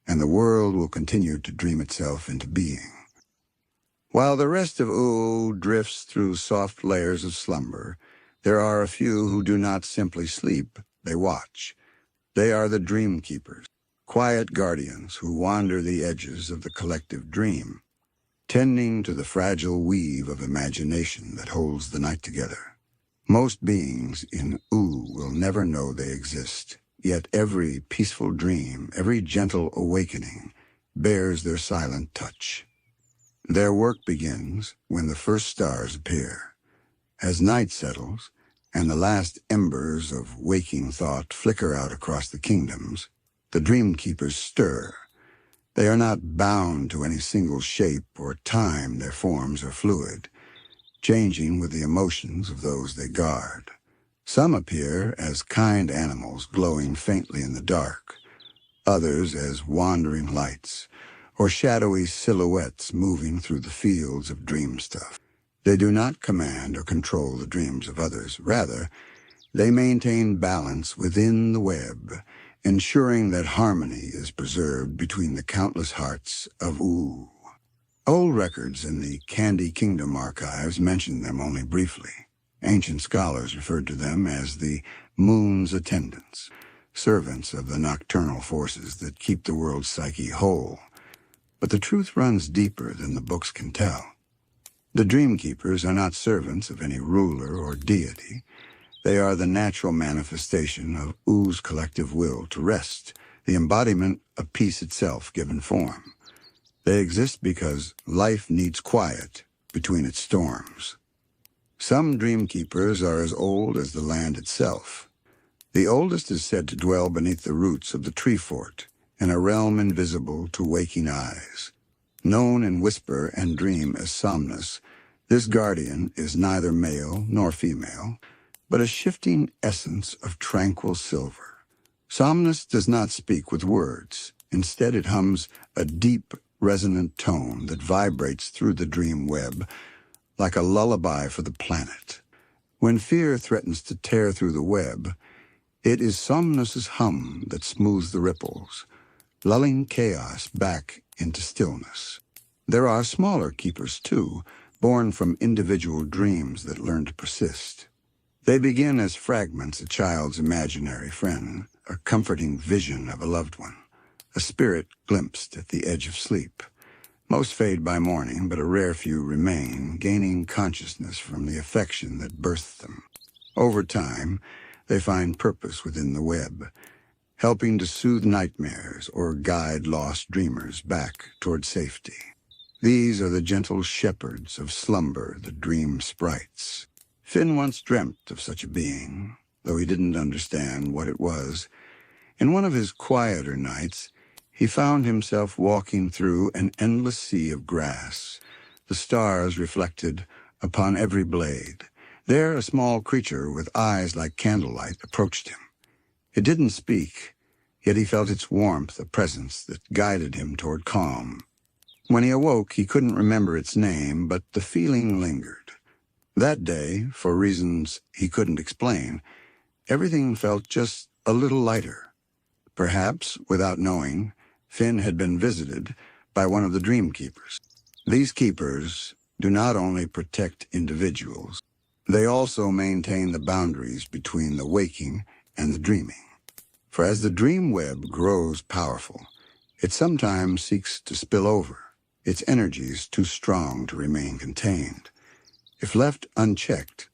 and the world will continue to dream itself into being. While the rest of Ooo drifts through soft layers of slumber, there are a few who do not simply sleep, they watch. They are the Dreamkeepers, quiet guardians who wander the edges of the collective dream, tending to the fragile weave of imagination that holds the night together. Most beings in Ooo will never know they exist, yet every peaceful dream, every gentle awakening, bears their silent touch. Their work begins when the first stars appear. As night settles, and the last embers of waking thought flicker out across the kingdoms, the Dreamkeepers stir. They are not bound to any single shape or time. Their forms are fluid, changing with the emotions of those they guard. Some appear as kind animals glowing faintly in the dark, others as wandering lights, or shadowy silhouettes moving through the fields of dream stuff. They do not command or control the dreams of others. Rather, they maintain balance within the web, ensuring that harmony is preserved between the countless hearts of Ooo. Old records in the Candy Kingdom archives mention them only briefly. Ancient scholars referred to them as the moon's attendants, servants of the nocturnal forces that keep the world's psyche whole. But the truth runs deeper than the books can tell. The Dreamkeepers are not servants of any ruler or deity. They are the natural manifestation of Oo's collective will to rest, the embodiment of peace itself given form. They exist because life needs quiet between its storms. Some Dreamkeepers are as old as the land itself. The oldest is said to dwell beneath the roots of the tree fort, in a realm invisible to waking eyes. Known in whisper and dream as Somnus, this guardian is neither male nor female, but a shifting essence of tranquil silver. Somnus does not speak with words. Instead, it hums a deep, resonant tone that vibrates through the dream web like a lullaby for the planet. When fear threatens to tear through the web, it is Somnus's hum that smooths the ripples, lulling chaos back into stillness. There are smaller keepers, too, born from individual dreams that learn to persist. They begin as fragments a child's imaginary friend, a comforting vision of a loved one, a spirit glimpsed at the edge of sleep. Most fade by morning, but a rare few remain, gaining consciousness from the affection that birthed them. Over time, they find purpose within the web, helping to soothe nightmares or guide lost dreamers back toward safety. These are the gentle shepherds of slumber, the dream sprites. Finn once dreamt of such a being, though he didn't understand what it was. In one of his quieter nights, he found himself walking through an endless sea of grass, the stars reflected upon every blade. There, a small creature with eyes like candlelight approached him. It didn't speak, yet he felt its warmth, a presence that guided him toward calm. When he awoke, he couldn't remember its name, but the feeling lingered. That day, for reasons he couldn't explain, everything felt just a little lighter. Perhaps, without knowing, Finn had been visited by one of the Dreamkeepers. These keepers do not only protect individuals, they also maintain the boundaries between the waking and the dreaming. For as the dream web grows powerful, it sometimes seeks to spill over, its energies too strong to remain contained. If left unchecked,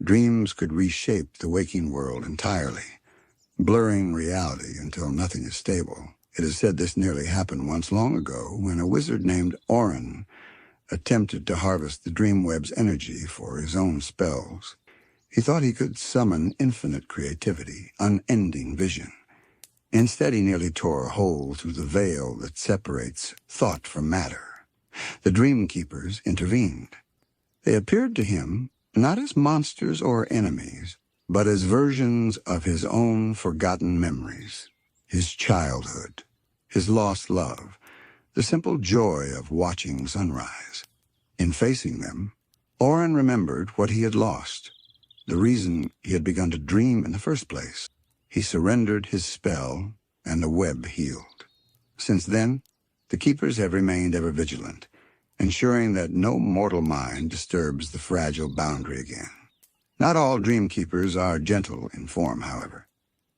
dreams could reshape the waking world entirely, blurring reality until nothing is stable. It is said this nearly happened once long ago when a wizard named Orin attempted to harvest the dream web's energy for his own spells. He thought he could summon infinite creativity, unending vision. Instead, he nearly tore a hole through the veil that separates thought from matter. The Dreamkeepers intervened. They appeared to him not as monsters or enemies, but as versions of his own forgotten memories, his childhood, his lost love, the simple joy of watching sunrise. In facing them, Orin remembered what he had lost, the reason he had begun to dream in the first place. He surrendered his spell, and the web healed. Since then, the keepers have remained ever vigilant, ensuring that no mortal mind disturbs the fragile boundary again. Not all Dreamkeepers are gentle in form, however.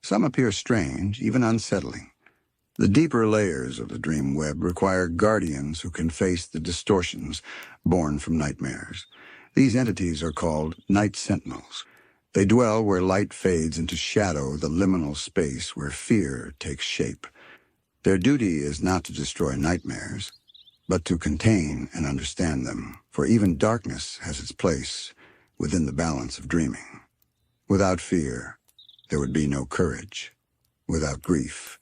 Some appear strange, even unsettling. The deeper layers of the dream web require guardians who can face the distortions born from nightmares. These entities are called night sentinels. They dwell where light fades into shadow, the liminal space where fear takes shape. Their duty is not to destroy nightmares, but to contain and understand them, for even darkness has its place, within the balance of dreaming. Without fear, there would be no courage. Without grief,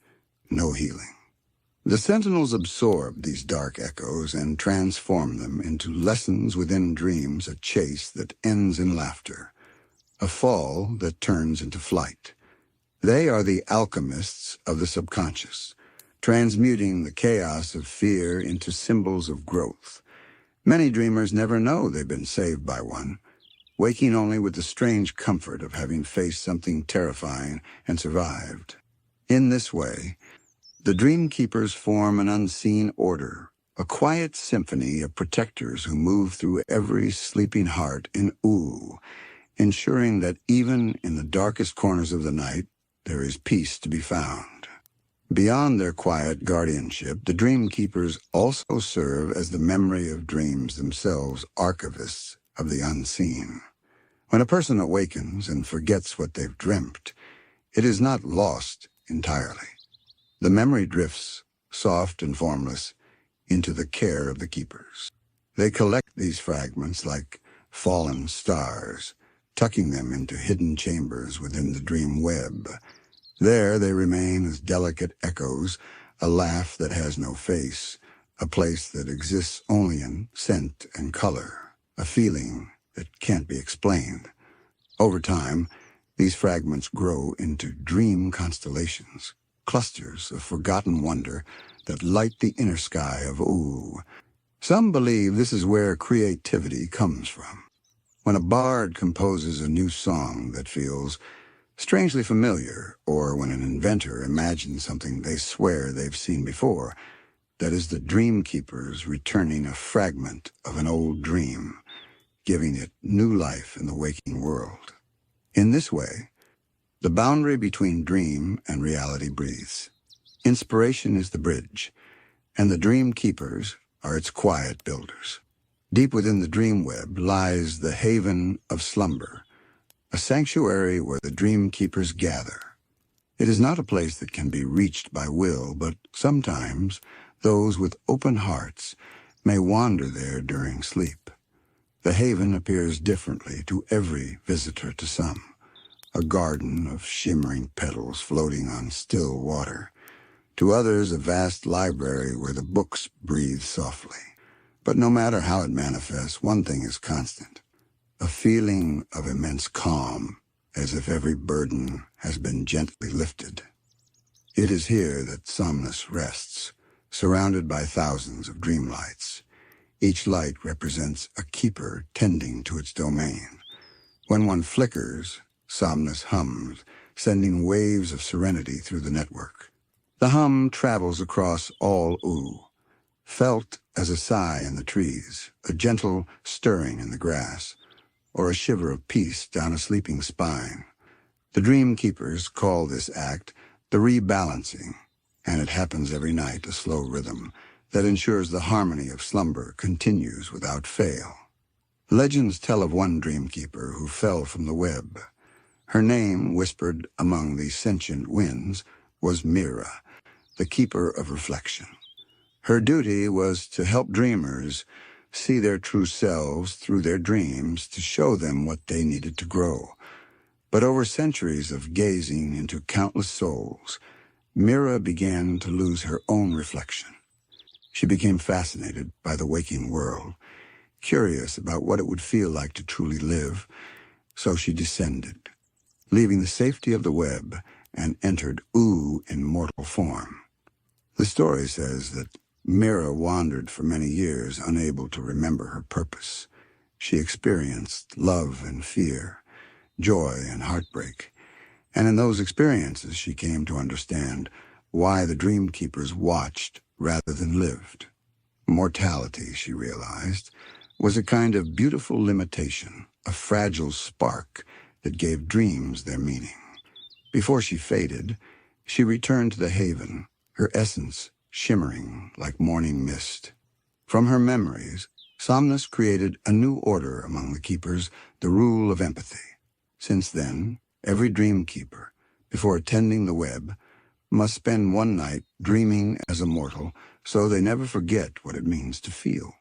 no healing. The sentinels absorb these dark echoes and transform them into lessons within dreams, a chase that ends in laughter, a fall that turns into flight. They are the alchemists of the subconscious, transmuting the chaos of fear into symbols of growth. Many dreamers never know they've been saved by one, waking only with the strange comfort of having faced something terrifying and survived. In this way, the Dreamkeepers form an unseen order, a quiet symphony of protectors who move through every sleeping heart in Ooo, ensuring that even in the darkest corners of the night, there is peace to be found. Beyond their quiet guardianship, the Dreamkeepers also serve as the memory of dreams themselves, archivists of the unseen. When a person awakens and forgets what they've dreamt, it is not lost entirely. The memory drifts, soft and formless, into the care of the keepers. They collect these fragments like fallen stars, tucking them into hidden chambers within the dream web. There they remain as delicate echoes, a laugh that has no face, a place that exists only in scent and color, a feeling that can't be explained. Over time, these fragments grow into dream constellations, clusters of forgotten wonder that light the inner sky of Ooo. Some believe this is where creativity comes from. When a bard composes a new song that feels strangely familiar, or when an inventor imagines something they swear they've seen before, that is the Dreamkeepers returning a fragment of an old dream, giving it new life in the waking world. In this way, the boundary between dream and reality breathes. Inspiration is the bridge, and the Dreamkeepers are its quiet builders. Deep within the dream web lies the haven of slumber, a sanctuary where the Dreamkeepers gather. It is not a place that can be reached by will, but sometimes those with open hearts may wander there during sleep. The haven appears differently to every visitor to some, a garden of shimmering petals floating on still water. To others, a vast library where the books breathe softly. But no matter how it manifests, one thing is constant: a feeling of immense calm, as if every burden has been gently lifted. It is here that Somnus rests, surrounded by thousands of dream lights. Each light represents a keeper tending to its domain. When one flickers, Somnus hums, sending waves of serenity through the network. The hum travels across all Ooo, felt as a sigh in the trees, a gentle stirring in the grass, or a shiver of peace down a sleeping spine. The Dreamkeepers call this act the rebalancing, and it happens every night, a slow rhythm that ensures the harmony of slumber continues without fail. Legends tell of one Dreamkeeper who fell from the web. Her name, whispered among the sentient winds, was Mira, the keeper of reflection. Her duty was to help dreamers see their true selves through their dreams, to show them what they needed to grow. But over centuries of gazing into countless souls, Mira began to lose her own reflection. She became fascinated by the waking world, curious about what it would feel like to truly live, so she descended, leaving the safety of the web, and entered Ooo in mortal form. The story says that Mira wandered for many years, unable to remember her purpose. She experienced love and fear, joy and heartbreak, and in those experiences she came to understand why the Dreamkeepers watched rather than lived. Mortality, she realized, was a kind of beautiful limitation, a fragile spark that gave dreams their meaning. Before she faded, she returned to the haven, her essence shimmering like morning mist. From her memories, Somnus created a new order among the keepers, the rule of empathy. Since then, every Dreamkeeper, before attending the web, must spend one night dreaming as a mortal, so they never forget what it means to feel.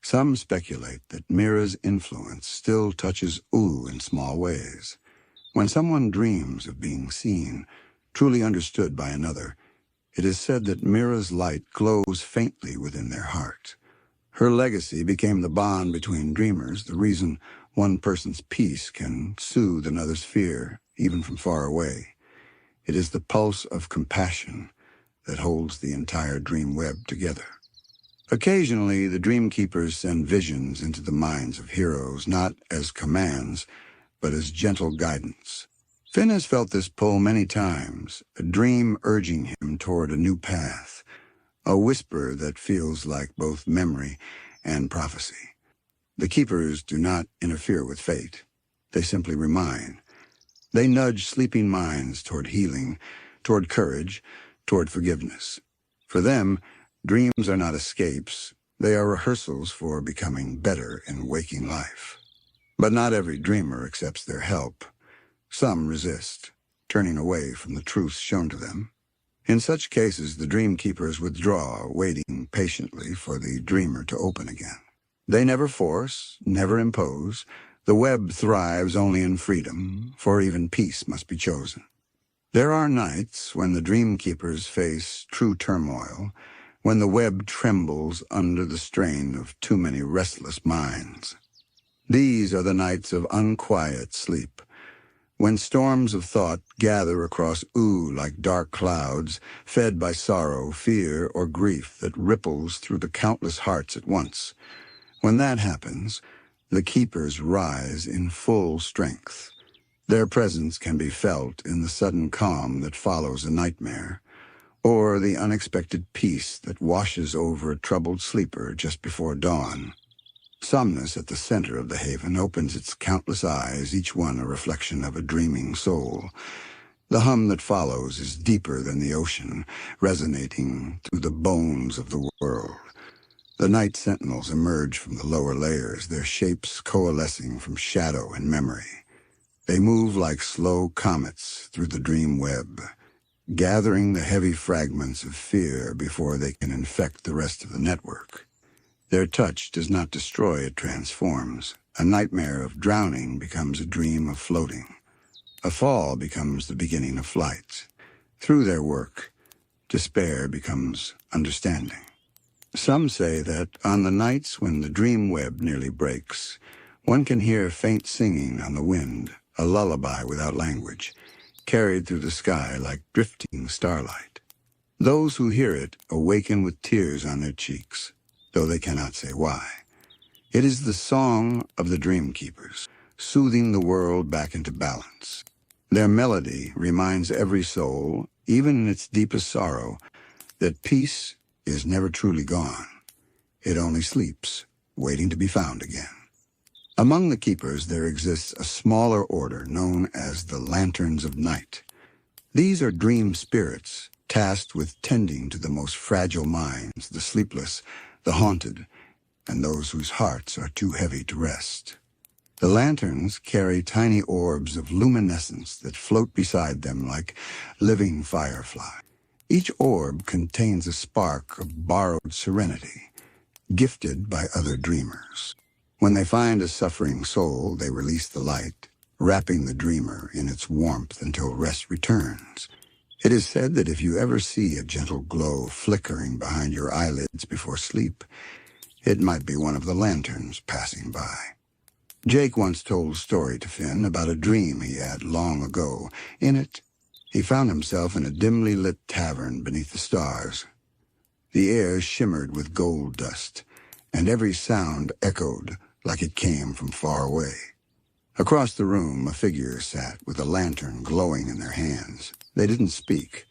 Some speculate that Mira's influence still touches Ooo in small ways. When someone dreams of being seen, truly understood by another, it is said that Mira's light glows faintly within their heart. Her legacy became the bond between dreamers, the reason one person's peace can soothe another's fear, even from far away. It is the pulse of compassion that holds the entire dream web together. Occasionally, the Dreamkeepers send visions into the minds of heroes, not as commands, but as gentle guidance. Finn has felt this pull many times, a dream urging him toward a new path, a whisper that feels like both memory and prophecy. The Keepers do not interfere with fate. They simply remind. They nudge sleeping minds toward healing, toward courage, toward forgiveness. For them, dreams are not escapes. They are rehearsals for becoming better in waking life. But not every dreamer accepts their help. Some resist, turning away from the truths shown to them. In such cases, the Dreamkeepers withdraw, waiting patiently for the dreamer to open again. They never force, never impose. The web thrives only in freedom, for even peace must be chosen. There are nights when the Dreamkeepers face true turmoil, when the web trembles under the strain of too many restless minds. These are the nights of unquiet sleep, when storms of thought gather across Ooo like dark clouds, fed by sorrow, fear, or grief that ripples through the countless hearts at once. When that happens, the Keepers rise in full strength. Their presence can be felt in the sudden calm that follows a nightmare, or the unexpected peace that washes over a troubled sleeper just before dawn. Somnus at the center of the haven opens its countless eyes, each one a reflection of a dreaming soul. The hum that follows is deeper than the ocean, resonating through the bones of the world. The night sentinels emerge from the lower layers, their shapes coalescing from shadow and memory. They move like slow comets through the dream web, gathering the heavy fragments of fear before they can infect the rest of the network. Their touch does not destroy, it transforms. A nightmare of drowning becomes a dream of floating. A fall becomes the beginning of flight. Through their work, despair becomes understanding. Some say that on the nights when the dream web nearly breaks, one can hear faint singing on the wind, a lullaby without language, carried through the sky like drifting starlight. Those who hear it awaken with tears on their cheeks, though they cannot say why. It is the song of the Dreamkeepers, soothing the world back into balance. Their melody reminds every soul, even in its deepest sorrow, that peace is never truly gone. It only sleeps, waiting to be found again. Among the Keepers there exists a smaller order known as the Lanterns of Night. These are dream spirits, tasked with tending to the most fragile minds, the sleepless, the haunted, and those whose hearts are too heavy to rest. The lanterns carry tiny orbs of luminescence that float beside them like living fireflies. Each orb contains a spark of borrowed serenity, gifted by other dreamers. When they find a suffering soul, they release the light, wrapping the dreamer in its warmth until rest returns. It is said that if you ever see a gentle glow flickering behind your eyelids before sleep, it might be one of the lanterns passing by. Jake once told a story to Finn about a dream he had long ago. In it, he found himself in a dimly lit tavern beneath the stars. The air shimmered with gold dust, and every sound echoed like it came from far away. Across the room, a figure sat with a lantern glowing in their hands. They didn't speak,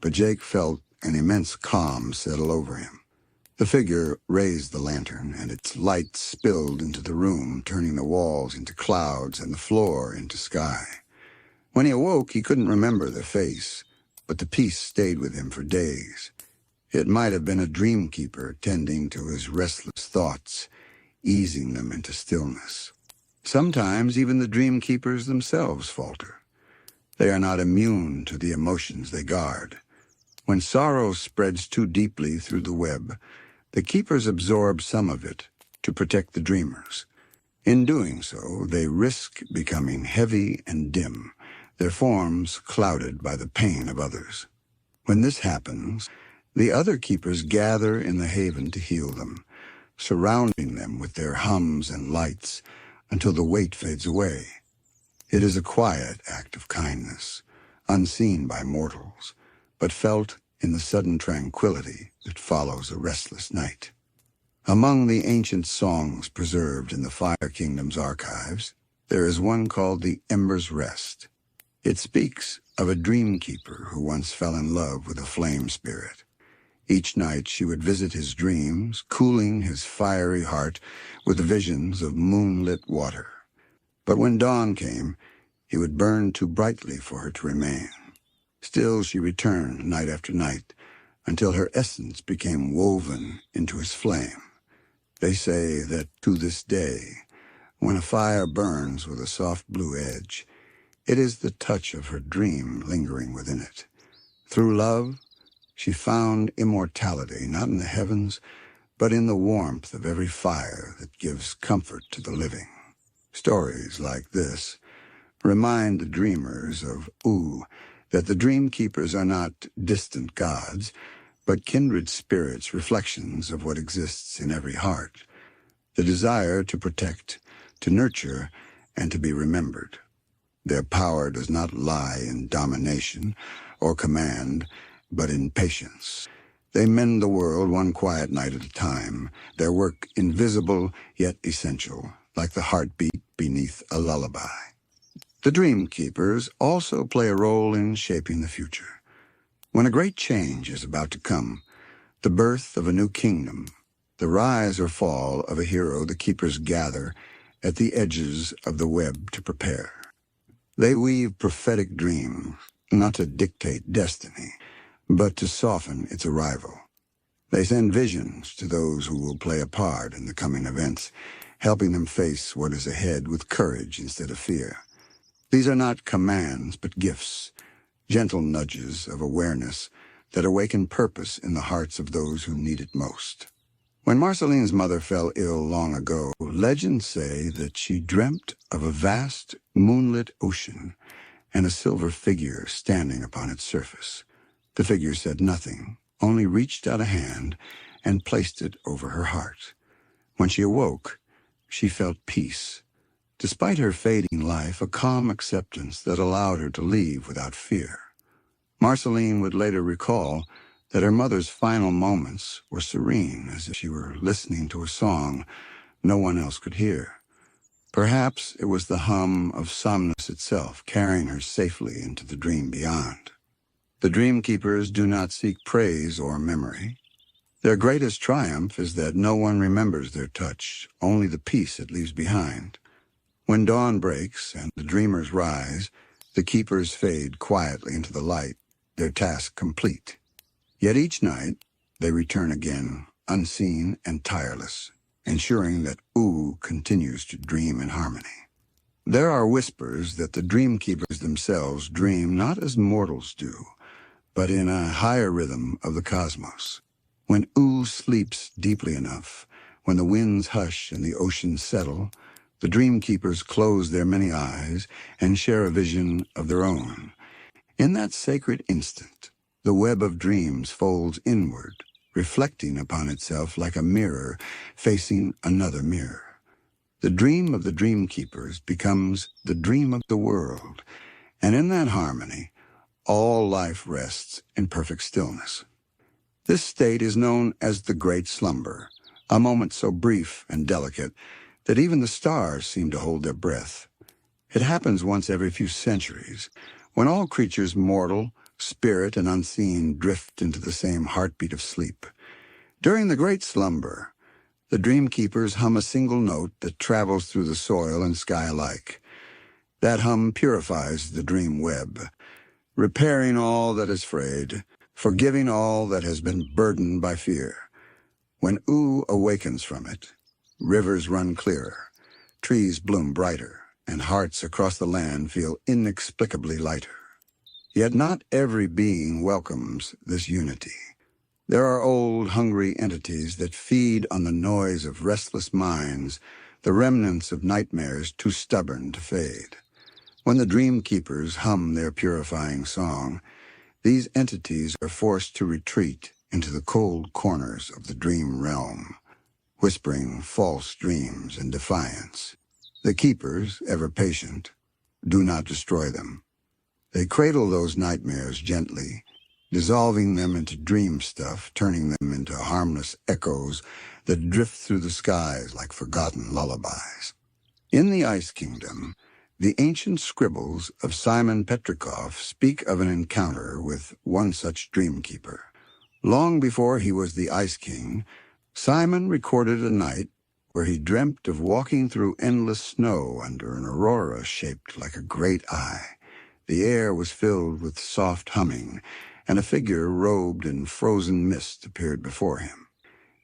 but Jake felt an immense calm settle over him. The figure raised the lantern, and its light spilled into the room, turning the walls into clouds and the floor into sky. When he awoke, he couldn't remember the face, but the peace stayed with him for days. It might have been a dreamkeeper tending to his restless thoughts, easing them into stillness. Sometimes even the dreamkeepers themselves falter. They are not immune to the emotions they guard. When sorrow spreads too deeply through the web, the keepers absorb some of it, to protect the dreamers. In doing so, they risk becoming heavy and dim, their forms clouded by the pain of others. When this happens, the other keepers gather in the haven to heal them, surrounding them with their hums and lights until the weight fades away. It is a quiet act of kindness, unseen by mortals, but felt in the sudden tranquility that follows a restless night. Among the ancient songs preserved in the Fire Kingdom's archives, there is one called the Ember's Rest. It speaks of a dreamkeeper who once fell in love with a flame spirit. Each night she would visit his dreams, cooling his fiery heart with visions of moonlit water. But when dawn came, he would burn too brightly for her to remain. Still she returned night after night, until her essence became woven into his flame. They say that to this day, when a fire burns with a soft blue edge, it is the touch of her dream lingering within it. Through love, she found immortality not in the heavens, but in the warmth of every fire that gives comfort to the living. Stories like this remind the dreamers of Ooo that the Dreamkeepers are not distant gods, but kindred spirits, reflections of what exists in every heart, the desire to protect, to nurture, and to be remembered. Their power does not lie in domination or command, but in patience. They mend the world one quiet night at a time, their work invisible yet essential, like the heartbeat beneath a lullaby. The Dreamkeepers also play a role in shaping the future. When a great change is about to come, the birth of a new kingdom, the rise or fall of a hero, the keepers gather at the edges of the web to prepare. They weave prophetic dreams, not to dictate destiny, but to soften its arrival. They send visions to those who will play a part in the coming events, helping them face what is ahead with courage instead of fear. These are not commands, but gifts, gentle nudges of awareness that awaken purpose in the hearts of those who need it most. When Marceline's mother fell ill long ago, legends say that she dreamt of a vast, moonlit ocean and a silver figure standing upon its surface. The figure said nothing, only reached out a hand and placed it over her heart. When she awoke, she felt peace. Despite her fading life, a calm acceptance that allowed her to leave without fear. Marceline would later recall that her mother's final moments were serene, as if she were listening to a song no one else could hear. Perhaps it was the hum of somnus itself carrying her safely into the dream beyond. The Dreamkeepers do not seek praise or memory. Their greatest triumph is that no one remembers their touch, only the peace it leaves behind. When dawn breaks and the dreamers rise, the keepers fade quietly into the light, their task complete. Yet each night, they return again, unseen and tireless, ensuring that Ooo continues to dream in harmony. There are whispers that the Dreamkeepers themselves dream not as mortals do, but in a higher rhythm of the cosmos. When Ooo sleeps deeply enough, when the winds hush and the oceans settle, the Dreamkeepers close their many eyes and share a vision of their own. In that sacred instant, the web of dreams folds inward, reflecting upon itself like a mirror facing another mirror. The dream of the Dreamkeepers becomes the dream of the world, and in that harmony, all life rests in perfect stillness. This state is known as the Great Slumber, a moment so brief and delicate that even the stars seem to hold their breath. It happens once every few centuries, when all creatures mortal, spirit, and unseen drift into the same heartbeat of sleep. During the Great Slumber, the Dreamkeepers hum a single note that travels through the soil and sky alike. That hum purifies the dream web, repairing all that is frayed, forgiving all that has been burdened by fear. When Ooo awakens from it, rivers run clearer, trees bloom brighter, and hearts across the land feel inexplicably lighter. Yet not every being welcomes this unity. There are old, hungry entities that feed on the noise of restless minds, the remnants of nightmares too stubborn to fade. When the Dreamkeepers hum their purifying song, these entities are forced to retreat into the cold corners of the dream realm, whispering false dreams and defiance. The keepers, ever patient, do not destroy them. They cradle those nightmares gently, dissolving them into dream stuff, turning them into harmless echoes that drift through the skies like forgotten lullabies. In the Ice Kingdom, the ancient scribbles of Simon Petrikov speak of an encounter with one such dreamkeeper. Long before he was the Ice King, Simon recorded a night where he dreamt of walking through endless snow under an aurora shaped like a great eye. The air was filled with soft humming, and a figure robed in frozen mist appeared before him.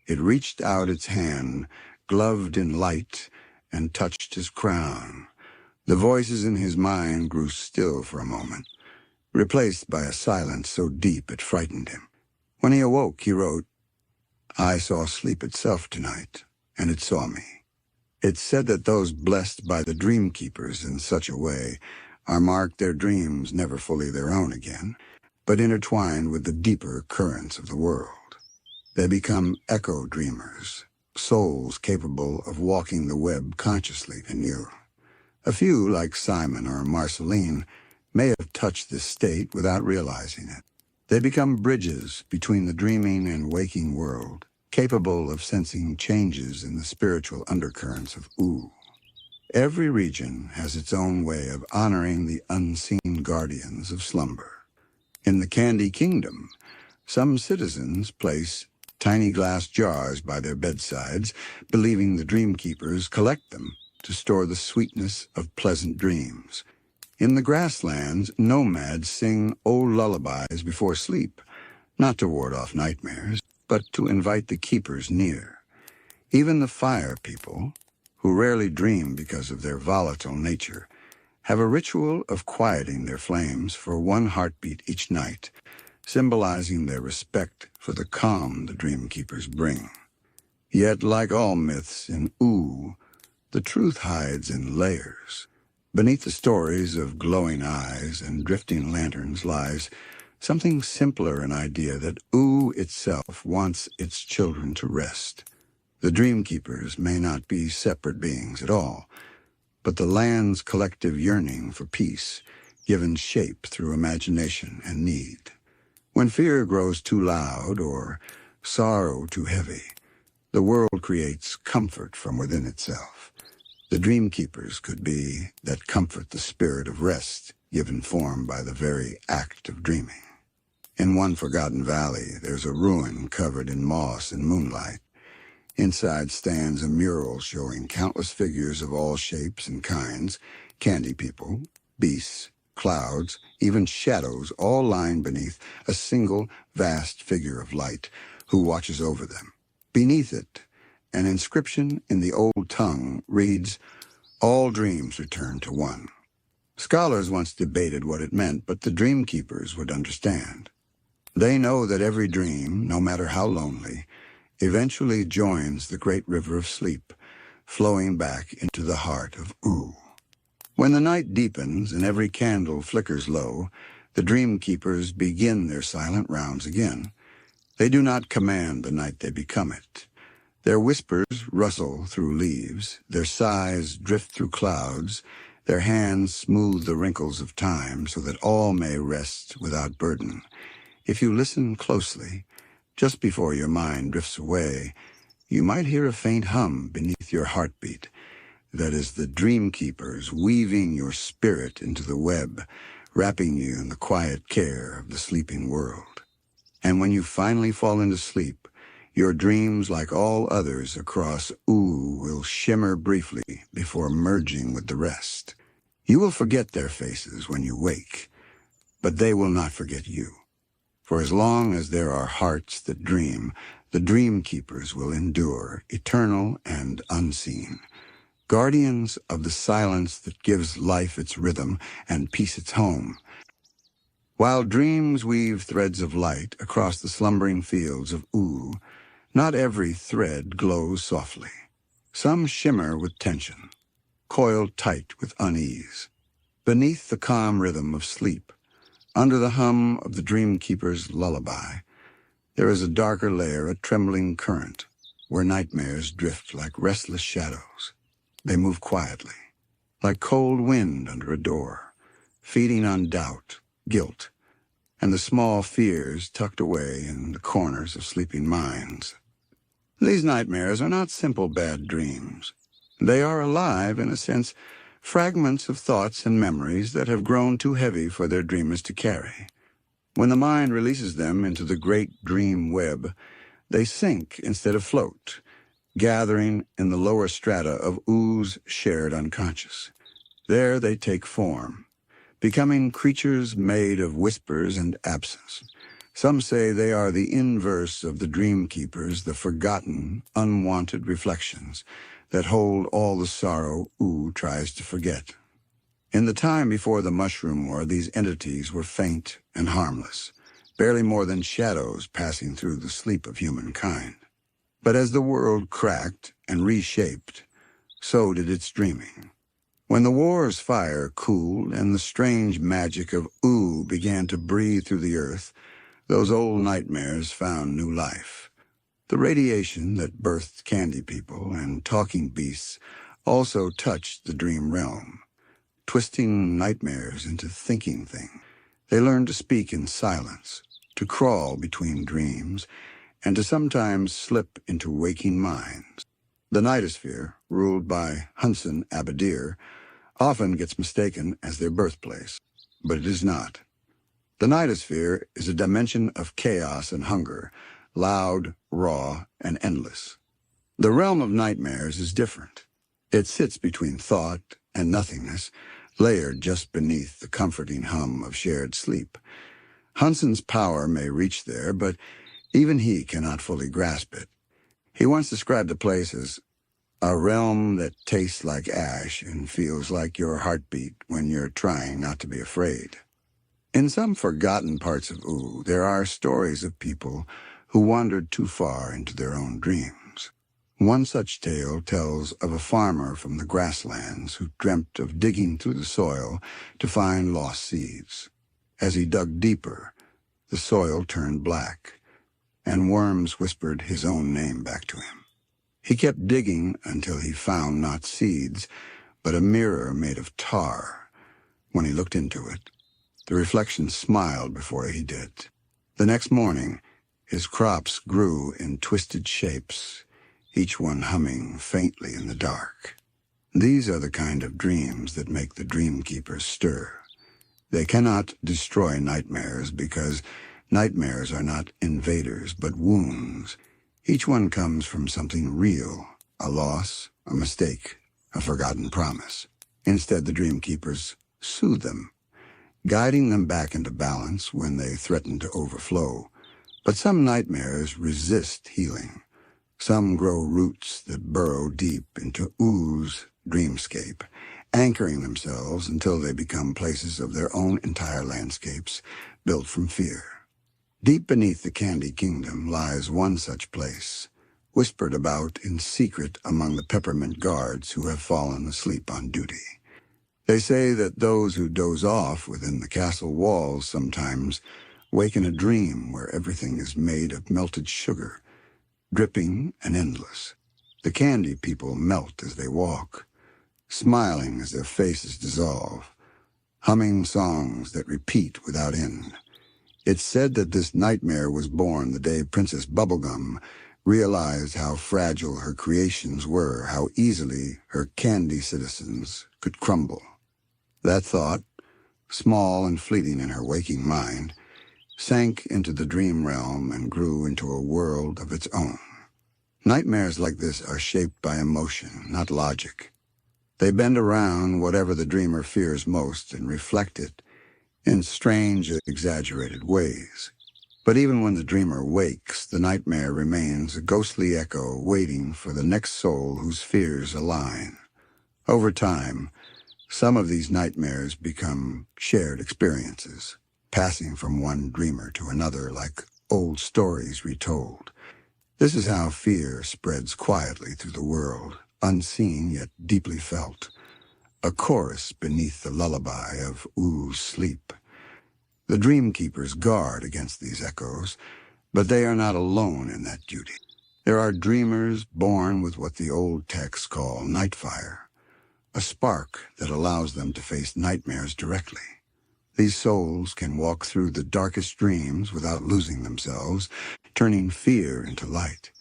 It reached out its hand, gloved in light, and touched his crown. The voices in his mind grew still for a moment, replaced by a silence so deep it frightened him. When he awoke, he wrote, "I saw sleep itself tonight, and it saw me." It said that those blessed by the Dreamkeepers in such a way are marked their dreams never fully their own again, but intertwined with the deeper currents of the world. They become echo dreamers, souls capable of walking the web consciously anew. A few, like Simon or Marceline, may have touched this state without realizing it. They become bridges between the dreaming and waking world, capable of sensing changes in the spiritual undercurrents of Ooo. Every region has its own way of honoring the unseen guardians of slumber. In the Candy Kingdom, some citizens place tiny glass jars by their bedsides, believing the Dreamkeepers collect them to store the sweetness of pleasant dreams. In the grasslands, nomads sing old lullabies before sleep, not to ward off nightmares, but to invite the keepers near. Even the fire people, who rarely dream because of their volatile nature, have a ritual of quieting their flames for one heartbeat each night, symbolizing their respect for the calm the Dreamkeepers bring. Yet, like all myths in Ooo, the truth hides in layers. Beneath the stories of glowing eyes and drifting lanterns lies something simpler, an idea that Ooo itself wants its children to rest. The Dreamkeepers may not be separate beings at all, but the land's collective yearning for peace, given shape through imagination and need. When fear grows too loud or sorrow too heavy, the world creates comfort from within itself. The Dreamkeepers could be that comfort, the spirit of rest, given form by the very act of dreaming. In one forgotten valley, there's a ruin covered in moss and moonlight. Inside stands a mural showing countless figures of all shapes and kinds, candy people, beasts, clouds, even shadows, all lying beneath a single vast figure of light who watches over them. Beneath it, an inscription in the old tongue reads, "All dreams return to one." Scholars once debated what it meant, but the Dreamkeepers would understand. They know that every dream, no matter how lonely, eventually joins the great river of sleep, flowing back into the heart of Ooo. When the night deepens and every candle flickers low, the Dreamkeepers begin their silent rounds again. They do not command the night, they become it. Their whispers rustle through leaves, their sighs drift through clouds, their hands smooth the wrinkles of time so that all may rest without burden. If you listen closely, just before your mind drifts away, you might hear a faint hum beneath your heartbeat. That is the Dreamkeepers weaving your spirit into the web, wrapping you in the quiet care of the sleeping world. And when you finally fall into sleep, your dreams, like all others across Ooo, will shimmer briefly before merging with the rest. You will forget their faces when you wake, but they will not forget you. For as long as there are hearts that dream, the Dreamkeepers will endure, eternal and unseen. Guardians of the silence that gives life its rhythm and peace its home. While dreams weave threads of light across the slumbering fields of Ooo, not every thread glows softly. Some shimmer with tension, coiled tight with unease. Beneath the calm rhythm of sleep, under the hum of the Dreamkeeper's lullaby, there is a darker layer, a trembling current, where nightmares drift like restless shadows. They move quietly, like cold wind under a door, feeding on doubt, guilt, and the small fears tucked away in the corners of sleeping minds. These nightmares are not simple bad dreams. They are alive, in a sense, fragments of thoughts and memories that have grown too heavy for their dreamers to carry. When the mind releases them into the great dream web, they sink instead of float, gathering in the lower strata of Oo's shared unconscious. There they take form, becoming creatures made of whispers and absence. Some say they are the inverse of the Dreamkeepers, the forgotten, unwanted reflections that hold all the sorrow Ooo tries to forget. In the time before the Mushroom War, these entities were faint and harmless, barely more than shadows passing through the sleep of humankind. But as the world cracked and reshaped, so did its dreaming. When the war's fire cooled and the strange magic of Ooo began to breathe through the earth, those old nightmares found new life. The radiation that birthed candy people and talking beasts also touched the dream realm, twisting nightmares into thinking things. They learned to speak in silence, to crawl between dreams, and to sometimes slip into waking minds. The Nightosphere, ruled by Hunson Abadir, often gets mistaken as their birthplace, but it is not. The Nightosphere is a dimension of chaos and hunger, loud, raw, and endless. The realm of nightmares is different. It sits between thought and nothingness, layered just beneath the comforting hum of shared sleep. Hunson's power may reach there, but even he cannot fully grasp it. He once described the place as a realm that tastes like ash and feels like your heartbeat when you're trying not to be afraid. In some forgotten parts of Ooo, there are stories of people who wandered too far into their own dreams. One such tale tells of a farmer from the grasslands who dreamt of digging through the soil to find lost seeds. As he dug deeper, the soil turned black, and worms whispered his own name back to him. He kept digging until he found not seeds, but a mirror made of tar. When he looked into it, the reflection smiled before he did. The next morning, his crops grew in twisted shapes, each one humming faintly in the dark. These are the kind of dreams that make the Dreamkeepers stir. They cannot destroy nightmares because nightmares are not invaders but wounds. Each one comes from something real, a loss, a mistake, a forgotten promise. Instead, the Dreamkeepers soothe them, guiding them back into balance when they threaten to overflow. But some nightmares resist healing. Some grow roots that burrow deep into Oo's dreamscape, anchoring themselves until they become places of their own entire landscapes, built from fear. Deep beneath the Candy Kingdom lies one such place, whispered about in secret among the peppermint guards who have fallen asleep on duty. They say that those who doze off within the castle walls sometimes wake in a dream where everything is made of melted sugar, dripping and endless. The candy people melt as they walk, smiling as their faces dissolve, humming songs that repeat without end. It's said that this nightmare was born the day Princess Bubblegum realized how fragile her creations were, how easily her candy citizens could crumble. That thought, small and fleeting in her waking mind, sank into the dream realm and grew into a world of its own. Nightmares like this are shaped by emotion, not logic. They bend around whatever the dreamer fears most and reflect it in strange, exaggerated ways. But even when the dreamer wakes, the nightmare remains a ghostly echo waiting for the next soul whose fears align. Over time, some of these nightmares become shared experiences. passing from one dreamer to another like old stories retold. This is how fear spreads quietly through the world, unseen yet deeply felt. A chorus beneath the lullaby of Oo's sleep. The Dreamkeepers guard against these echoes, but they are not alone in that duty. There are dreamers born with what the old texts call night fire, a spark that allows them to face nightmares directly. These souls can walk through the darkest dreams without losing themselves, turning fear into light.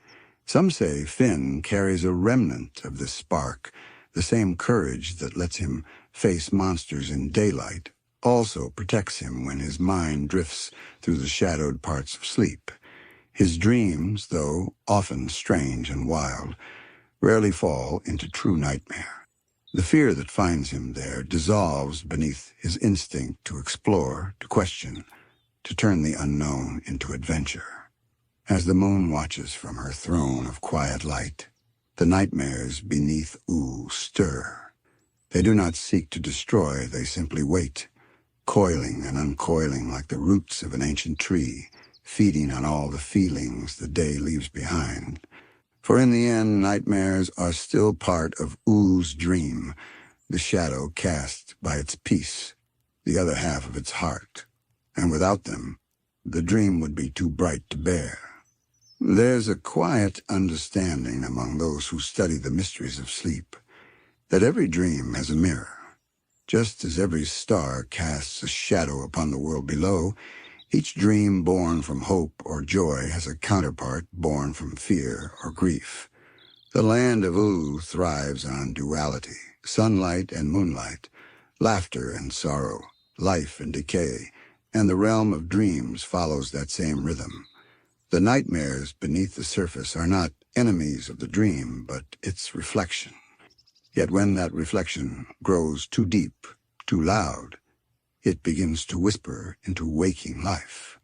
Some say Finn carries a remnant of this spark, the same courage that lets him face monsters in daylight also protects him when his mind drifts through the shadowed parts of sleep. His dreams, though often strange and wild, rarely fall into true nightmare. The fear that finds him there dissolves beneath his instinct to explore, to question, to turn the unknown into adventure. As the moon watches from her throne of quiet light, the nightmares beneath Ooo stir. They do not seek to destroy, they simply wait, coiling and uncoiling like the roots of an ancient tree, feeding on all the feelings the day leaves behind. For in the end, nightmares are still part of Oo's dream, the shadow cast by its peace, the other half of its heart. And without them, the dream would be too bright to bear. There's a quiet understanding among those who study the mysteries of sleep, that every dream has a mirror. Just as every star casts a shadow upon the world below, each dream born from hope or joy has a counterpart born from fear or grief. The Land of Ooo thrives on duality, sunlight and moonlight, laughter and sorrow, life and decay, and the realm of dreams follows that same rhythm. The nightmares beneath the surface are not enemies of the dream, but its reflection. Yet when that reflection grows too deep, too loud, it begins to whisper into waking life.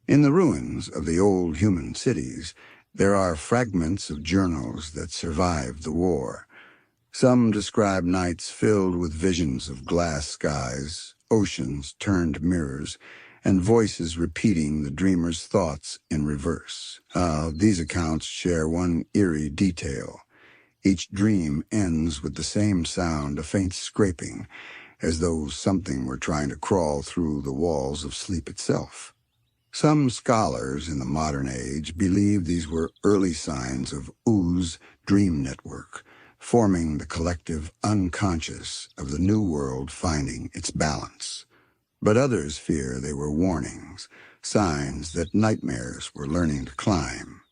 In the ruins of the old human cities, there are fragments of journals that survived the war. Some describe nights filled with visions of glass skies, oceans turned mirrors, and voices repeating the dreamer's thoughts in reverse. These accounts share one eerie detail. Each dream ends with the same sound, a faint scraping, as though something were trying to crawl through the walls of sleep itself. Some scholars in the modern age believe these were early signs of Oo's dream network, forming the collective unconscious of the new world finding its balance. But others fear they were warnings, signs that nightmares were learning to climb.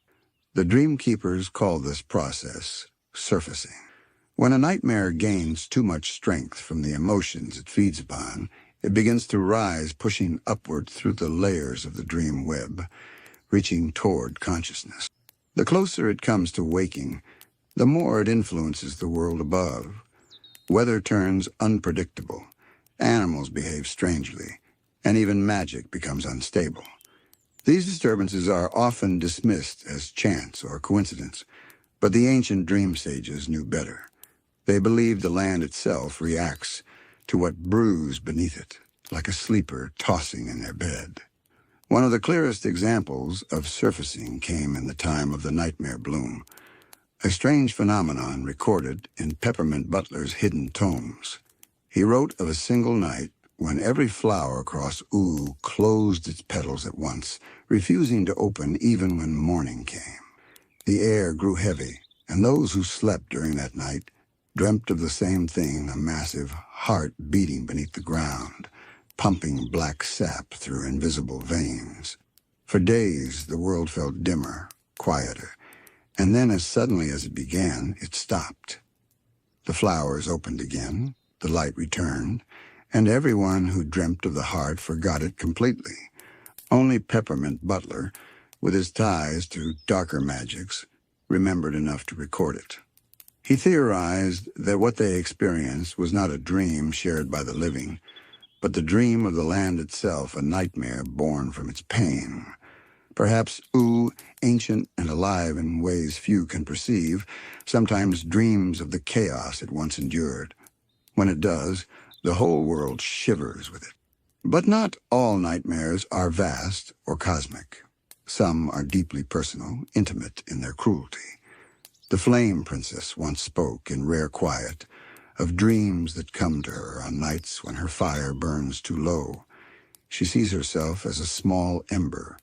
The Dreamkeepers call this process surfacing. When a nightmare gains too much strength from the emotions it feeds upon, it begins to rise, pushing upward through the layers of the dream web, reaching toward consciousness. The closer it comes to waking, the more it influences the world above. Weather turns unpredictable, animals behave strangely, and even magic becomes unstable. These disturbances are often dismissed as chance or coincidence, but the ancient dream sages knew better. They believed the land itself reacts to what brews beneath it, like a sleeper tossing in their bed. One of the clearest examples of surfacing came in the time of the nightmare bloom, a strange phenomenon recorded in Peppermint Butler's hidden tomes. He wrote of a single night when every flower across Ooo closed its petals at once, refusing to open even when morning came. The air grew heavy, and those who slept during that night dreamt of the same thing, a massive heart beating beneath the ground, pumping black sap through invisible veins. For days, the world felt dimmer, quieter, and then as suddenly as it began, it stopped. The flowers opened again, the light returned, and everyone who dreamt of the heart forgot it completely. Only Peppermint Butler, with his ties to darker magics, remembered enough to record it. He theorized that what they experienced was not a dream shared by the living, but the dream of the land itself, a nightmare born from its pain. Perhaps Ooo, ancient and alive in ways few can perceive, sometimes dreams of the chaos it once endured. When it does, the whole world shivers with it. But not all nightmares are vast or cosmic. Some are deeply personal, intimate in their cruelty. The Flame Princess once spoke in rare quiet of dreams that come to her on nights when her fire burns too low. She sees herself as a small ember,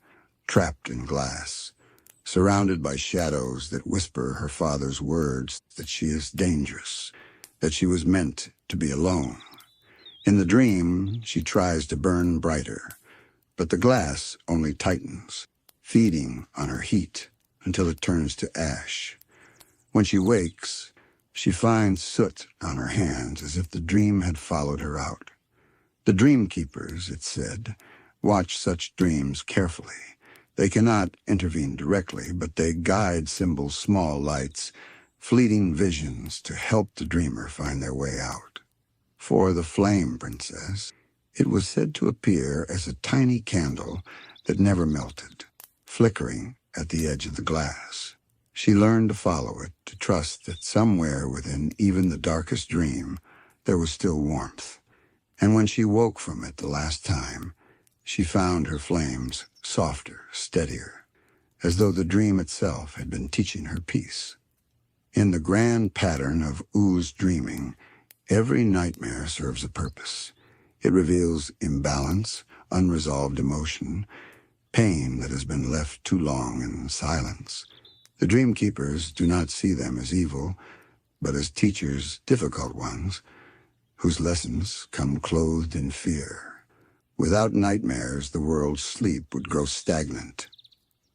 trapped in glass, surrounded by shadows that whisper her father's words that she is dangerous, that she was meant to be alone. In the dream, she tries to burn brighter, but the glass only tightens, feeding on her heat until it turns to ash. When she wakes, she finds soot on her hands as if the dream had followed her out. The Dreamkeepers, it said, watch such dreams carefully. They cannot intervene directly, but they guide Symbol's small lights, fleeting visions to help the dreamer find their way out. For the Flame Princess, it was said to appear as a tiny candle that never melted, flickering at the edge of the glass. She learned to follow it, to trust that somewhere within even the darkest dream, there was still warmth. And when she woke from it the last time, she found her flames softer, steadier, as though the dream itself had been teaching her peace. In the grand pattern of Oo's dreaming, every nightmare serves a purpose. It reveals imbalance, unresolved emotion, pain that has been left too long in silence. The Dreamkeepers do not see them as evil, but as teachers, difficult ones, whose lessons come clothed in fear. Without nightmares, the world's sleep would grow stagnant.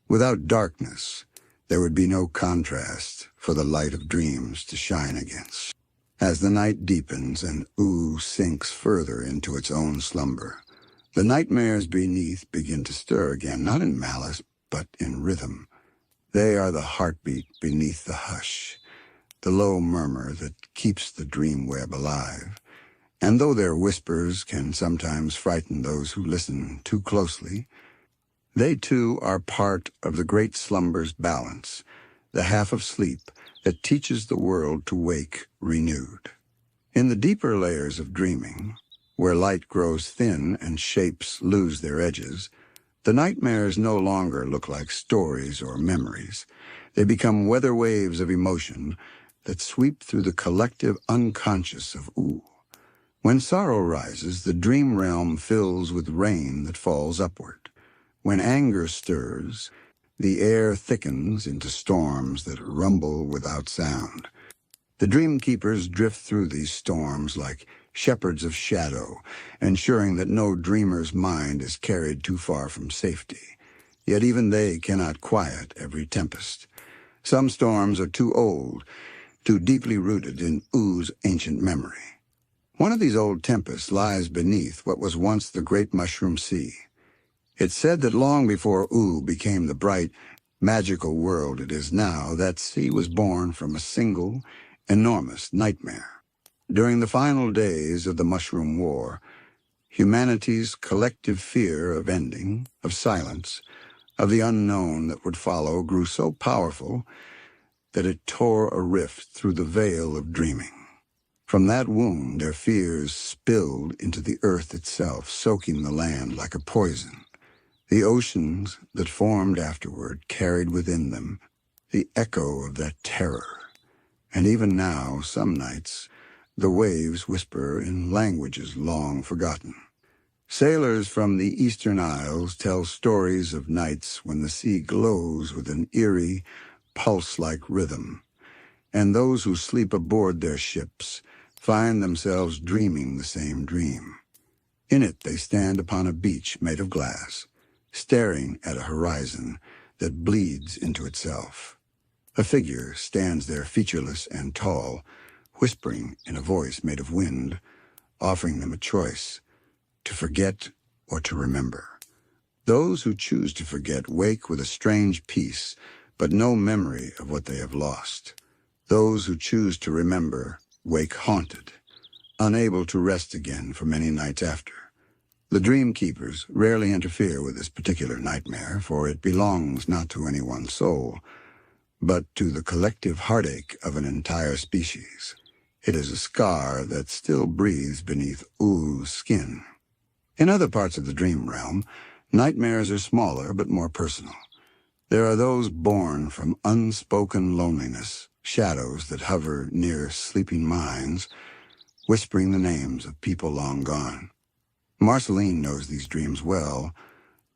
Without darkness, there would be no contrast for the light of dreams to shine against. As the night deepens and Ooo sinks further into its own slumber, the nightmares beneath begin to stir again, not in malice, but in rhythm. They are the heartbeat beneath the hush, the low murmur that keeps the dream web alive. And though their whispers can sometimes frighten those who listen too closely, they too are part of the Great Slumber's balance, the half of sleep that teaches the world to wake renewed. In the deeper layers of dreaming, where light grows thin and shapes lose their edges, the nightmares no longer look like stories or memories. They become weather waves of emotion that sweep through the collective unconscious of Ooo. When sorrow rises, the dream realm fills with rain that falls upward. When anger stirs, the air thickens into storms that rumble without sound. The Dreamkeepers drift through these storms like shepherds of shadow, ensuring that no dreamer's mind is carried too far from safety. Yet even they cannot quiet every tempest. Some storms are too old, too deeply rooted in Oo's ancient memory. One of these old tempests lies beneath what was once the Great Mushroom Sea. It's said that long before Ooo became the bright, magical world it is now, that sea was born from a single, enormous nightmare. During the final days of the Mushroom War, humanity's collective fear of ending, of silence, of the unknown that would follow grew so powerful that it tore a rift through the veil of dreaming. From that wound, their fears spilled into the earth itself, soaking the land like a poison. The oceans that formed afterward carried within them the echo of that terror. And even now, some nights, the waves whisper in languages long forgotten. Sailors from the Eastern Isles tell stories of nights when the sea glows with an eerie, pulse-like rhythm, and those who sleep aboard their ships find themselves dreaming the same dream. In it they stand upon a beach made of glass, staring at a horizon that bleeds into itself. A figure stands there featureless and tall, whispering in a voice made of wind, offering them a choice, to forget or to remember. Those who choose to forget wake with a strange peace, but no memory of what they have lost. Those who choose to remember wake haunted, unable to rest again for many nights after. The Dreamkeepers rarely interfere with this particular nightmare, for it belongs not to any one soul, but to the collective heartache of an entire species. It is a scar that still breathes beneath Oo's skin. In other parts of the dream realm, nightmares are smaller but more personal. There are those born from unspoken loneliness, shadows that hover near sleeping minds, whispering the names of people long gone. Marceline knows these dreams well.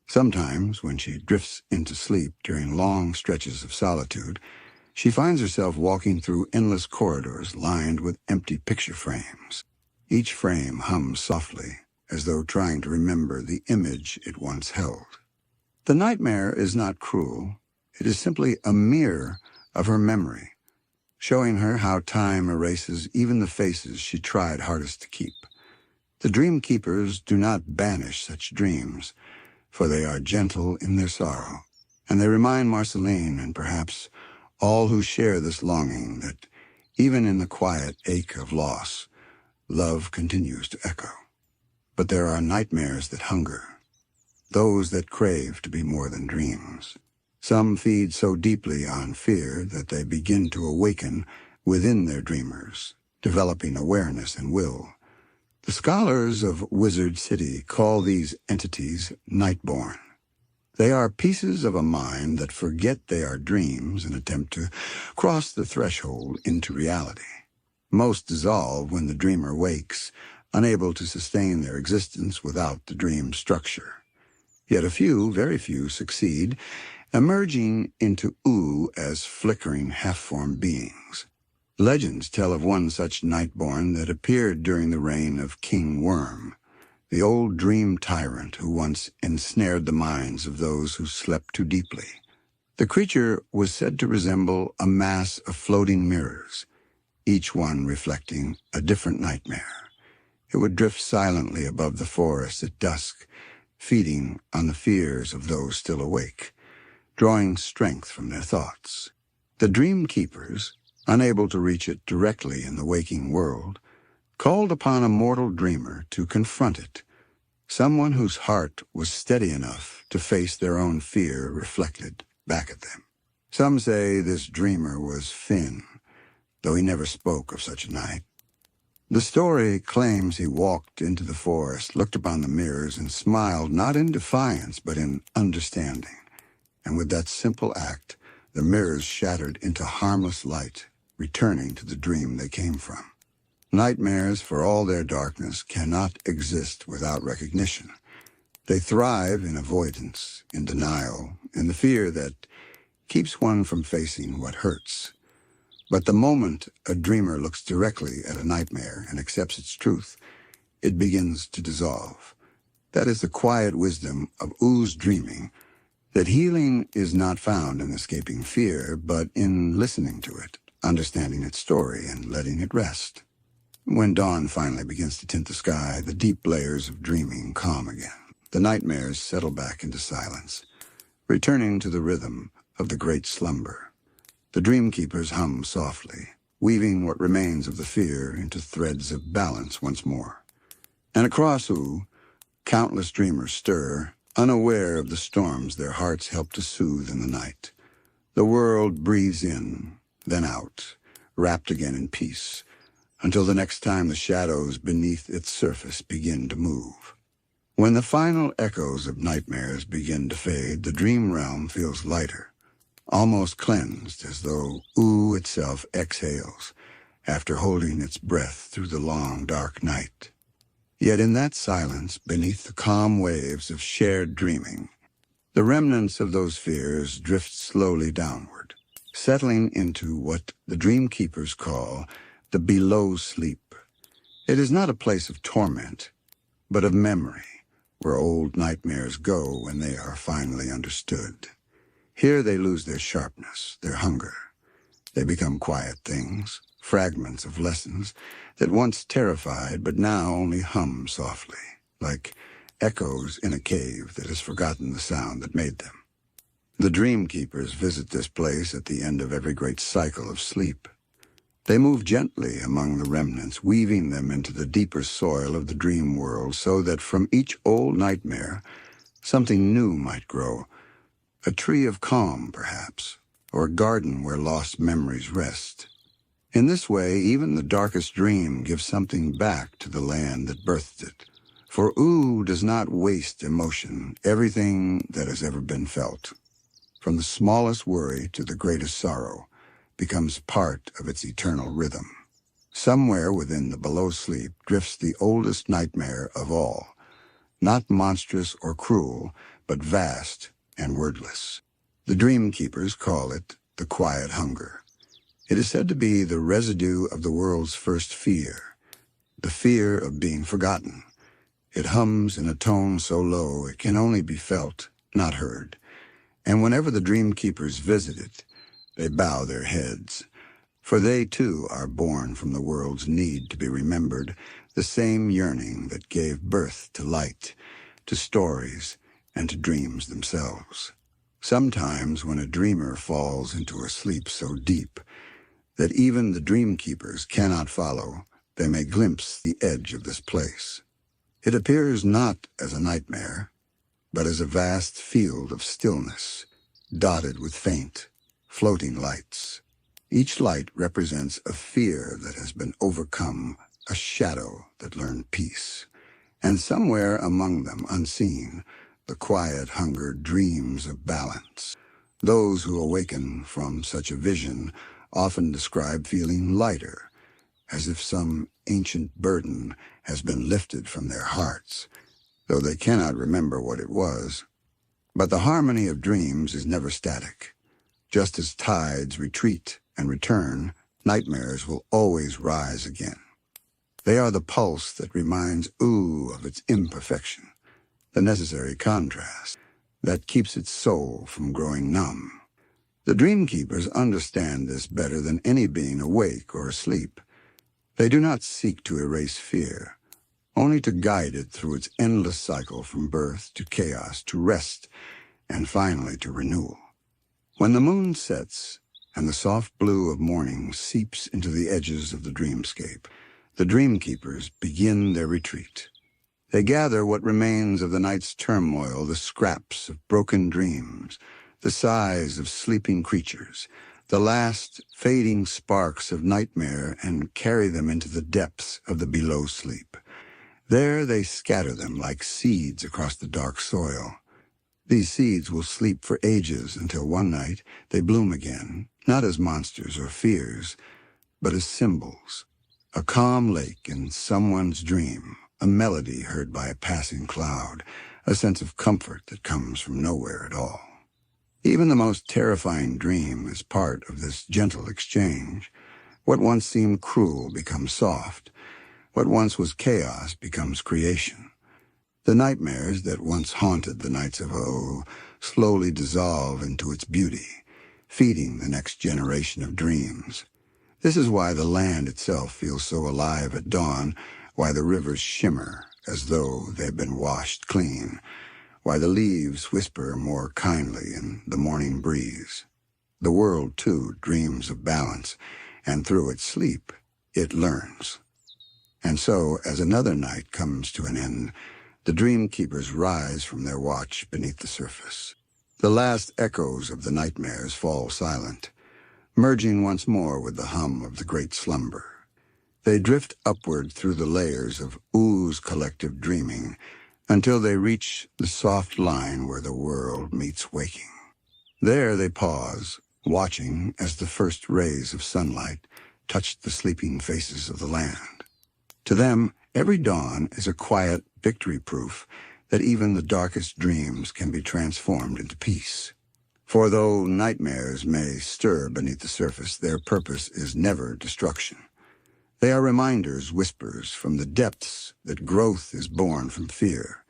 Sometimes, when she drifts into sleep during long stretches of solitude, she finds herself walking through endless corridors lined with empty picture frames. Each frame hums softly, as though trying to remember the image it once held. The nightmare is not cruel. It is simply a mirror of her memory, showing her how time erases even the faces she tried hardest to keep. The Dreamkeepers do not banish such dreams, for they are gentle in their sorrow, and they remind Marceline, and perhaps all who share this longing, that even in the quiet ache of loss, love continues to echo. But there are nightmares that hunger, those that crave to be more than dreams. Some feed so deeply on fear that they begin to awaken within their dreamers, developing awareness and will. The scholars of Wizard City call these entities nightborn. They are pieces of a mind that forget they are dreams and attempt to cross the threshold into reality. Most dissolve when the dreamer wakes, unable to sustain their existence without the dream structure. Yet a few, very few, succeed, emerging into Ooo as flickering, half-formed beings. Legends tell of one such nightborn that appeared during the reign of King Worm, the old dream tyrant who once ensnared the minds of those who slept too deeply. The creature was said to resemble a mass of floating mirrors, each one reflecting a different nightmare. It would drift silently above the forest at dusk, feeding on the fears of those still awake, drawing strength from their thoughts. The Dreamkeepers, unable to reach it directly in the waking world, called upon a mortal dreamer to confront it, someone whose heart was steady enough to face their own fear reflected back at them. Some say this dreamer was Finn, though he never spoke of such a night. The story claims he walked into the forest, looked upon the mirrors, and smiled not in defiance but in understanding. And with that simple act, the mirrors shattered into harmless light, returning to the dream they came from. Nightmares, for all their darkness, cannot exist without recognition. They thrive in avoidance, in denial, in the fear that keeps one from facing what hurts. But the moment a dreamer looks directly at a nightmare and accepts its truth, it begins to dissolve. That is the quiet wisdom of Oo's dreaming, that healing is not found in escaping fear, but in listening to it, understanding its story, and letting it rest. When dawn finally begins to tint the sky, the deep layers of dreaming calm again. The nightmares settle back into silence, returning to the rhythm of the Great Slumber. The Dreamkeepers hum softly, weaving what remains of the fear into threads of balance once more. And across Ooo, countless dreamers stir, unaware of the storms their hearts help to soothe in the night. The world breathes in, then out, wrapped again in peace, until the next time the shadows beneath its surface begin to move. When the final echoes of nightmares begin to fade, the dream realm feels lighter, almost cleansed, as though Ooo itself exhales after holding its breath through the long, dark night. Yet in that silence, beneath the calm waves of shared dreaming, the remnants of those fears drift slowly downward, settling into what the Dreamkeepers call the below sleep. It is not a place of torment, but of memory, where old nightmares go when they are finally understood. Here they lose their sharpness, their hunger. They become quiet things, fragments of lessons that once terrified but now only hum softly, like echoes in a cave that has forgotten the sound that made them. The Dreamkeepers visit this place at the end of every great cycle of sleep. They move gently among the remnants, weaving them into the deeper soil of the dream world so that from each old nightmare, something new might grow. A tree of calm, perhaps, or a garden where lost memories rest. In this way, even the darkest dream gives something back to the land that birthed it, For Ooo does not waste emotion, everything that has ever been felt, from the smallest worry to the greatest sorrow, becomes part of its eternal rhythm. Somewhere within the below sleep drifts the oldest nightmare of all, not monstrous or cruel, but vast and wordless. The Dreamkeepers call it the quiet hunger. It is said to be the residue of the world's first fear, the fear of being forgotten. It hums in a tone so low it can only be felt, not heard. And whenever the Dreamkeepers visit it, they bow their heads. For they, too, are born from the world's need to be remembered, the same yearning that gave birth to light, to stories, and to dreams themselves. Sometimes when a dreamer falls into a sleep so deep that even the Dreamkeepers cannot follow, they may glimpse the edge of this place. It appears not as a nightmare, but as a vast field of stillness, dotted with faint, floating lights. Each light represents a fear that has been overcome, a shadow that learned peace. And somewhere among them, unseen, the quiet hunger dreams of balance. Those who awaken from such a vision often describe feeling lighter, as if some ancient burden has been lifted from their hearts, though they cannot remember what it was. But the harmony of dreams is never static. Just as tides retreat and return, nightmares will always rise again. They are the pulse that reminds Ooo of its imperfection, the necessary contrast that keeps its soul from growing numb. The Dreamkeepers understand this better than any being awake or asleep. They do not seek to erase fear, only to guide it through its endless cycle from birth to chaos to rest and finally to renewal. When the moon sets and the soft blue of morning seeps into the edges of the dreamscape, the Dreamkeepers begin their retreat. They gather what remains of the night's turmoil, the scraps of broken dreams, the sighs of sleeping creatures, the last fading sparks of nightmare, and carry them into the depths of the below sleep. There they scatter them like seeds across the dark soil. These seeds will sleep for ages until one night they bloom again, not as monsters or fears, but as symbols. A calm lake in someone's dream, a melody heard by a passing cloud, a sense of comfort that comes from nowhere at all. Even the most terrifying dream is part of this gentle exchange. What once seemed cruel becomes soft. What once was chaos becomes creation. The nightmares that once haunted the nights of Ooo slowly dissolve into its beauty, feeding the next generation of dreams. This is why the land itself feels so alive at dawn, why the rivers shimmer as though they've been washed clean, why the leaves whisper more kindly in the morning breeze. The world, too, dreams of balance, and through its sleep, it learns. And so, as another night comes to an end, the Dreamkeepers rise from their watch beneath the surface. The last echoes of the nightmares fall silent, merging once more with the hum of the Great Slumber. They drift upward through the layers of Oo's collective dreaming until they reach the soft line where the world meets waking. There they pause, watching as the first rays of sunlight touch the sleeping faces of the land. To them, every dawn is a quiet victory proof that even the darkest dreams can be transformed into peace. For though nightmares may stir beneath the surface, their purpose is never destruction. They are reminders, whispers from the depths that growth is born from fear,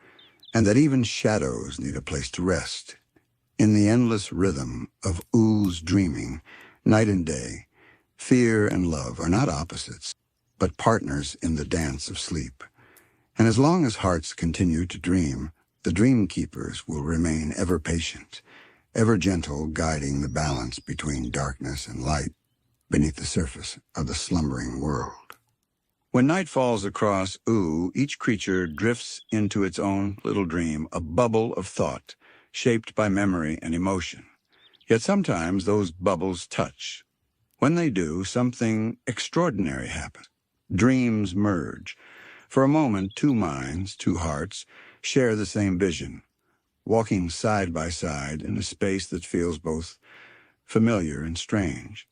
and that even shadows need a place to rest. In the endless rhythm of Oo's dreaming, night and day, fear and love are not opposites, but partners in the dance of sleep. And as long as hearts continue to dream, the Dreamkeepers will remain ever patient, ever gentle, guiding the balance between darkness and light beneath the surface of the slumbering world. When night falls across Ooo, each creature drifts into its own little dream, a bubble of thought, shaped by memory and emotion. Yet sometimes those bubbles touch. When they do, something extraordinary happens. Dreams merge, For a moment, two minds, two hearts, share the same vision, walking side by side in a space that feels both familiar and strange.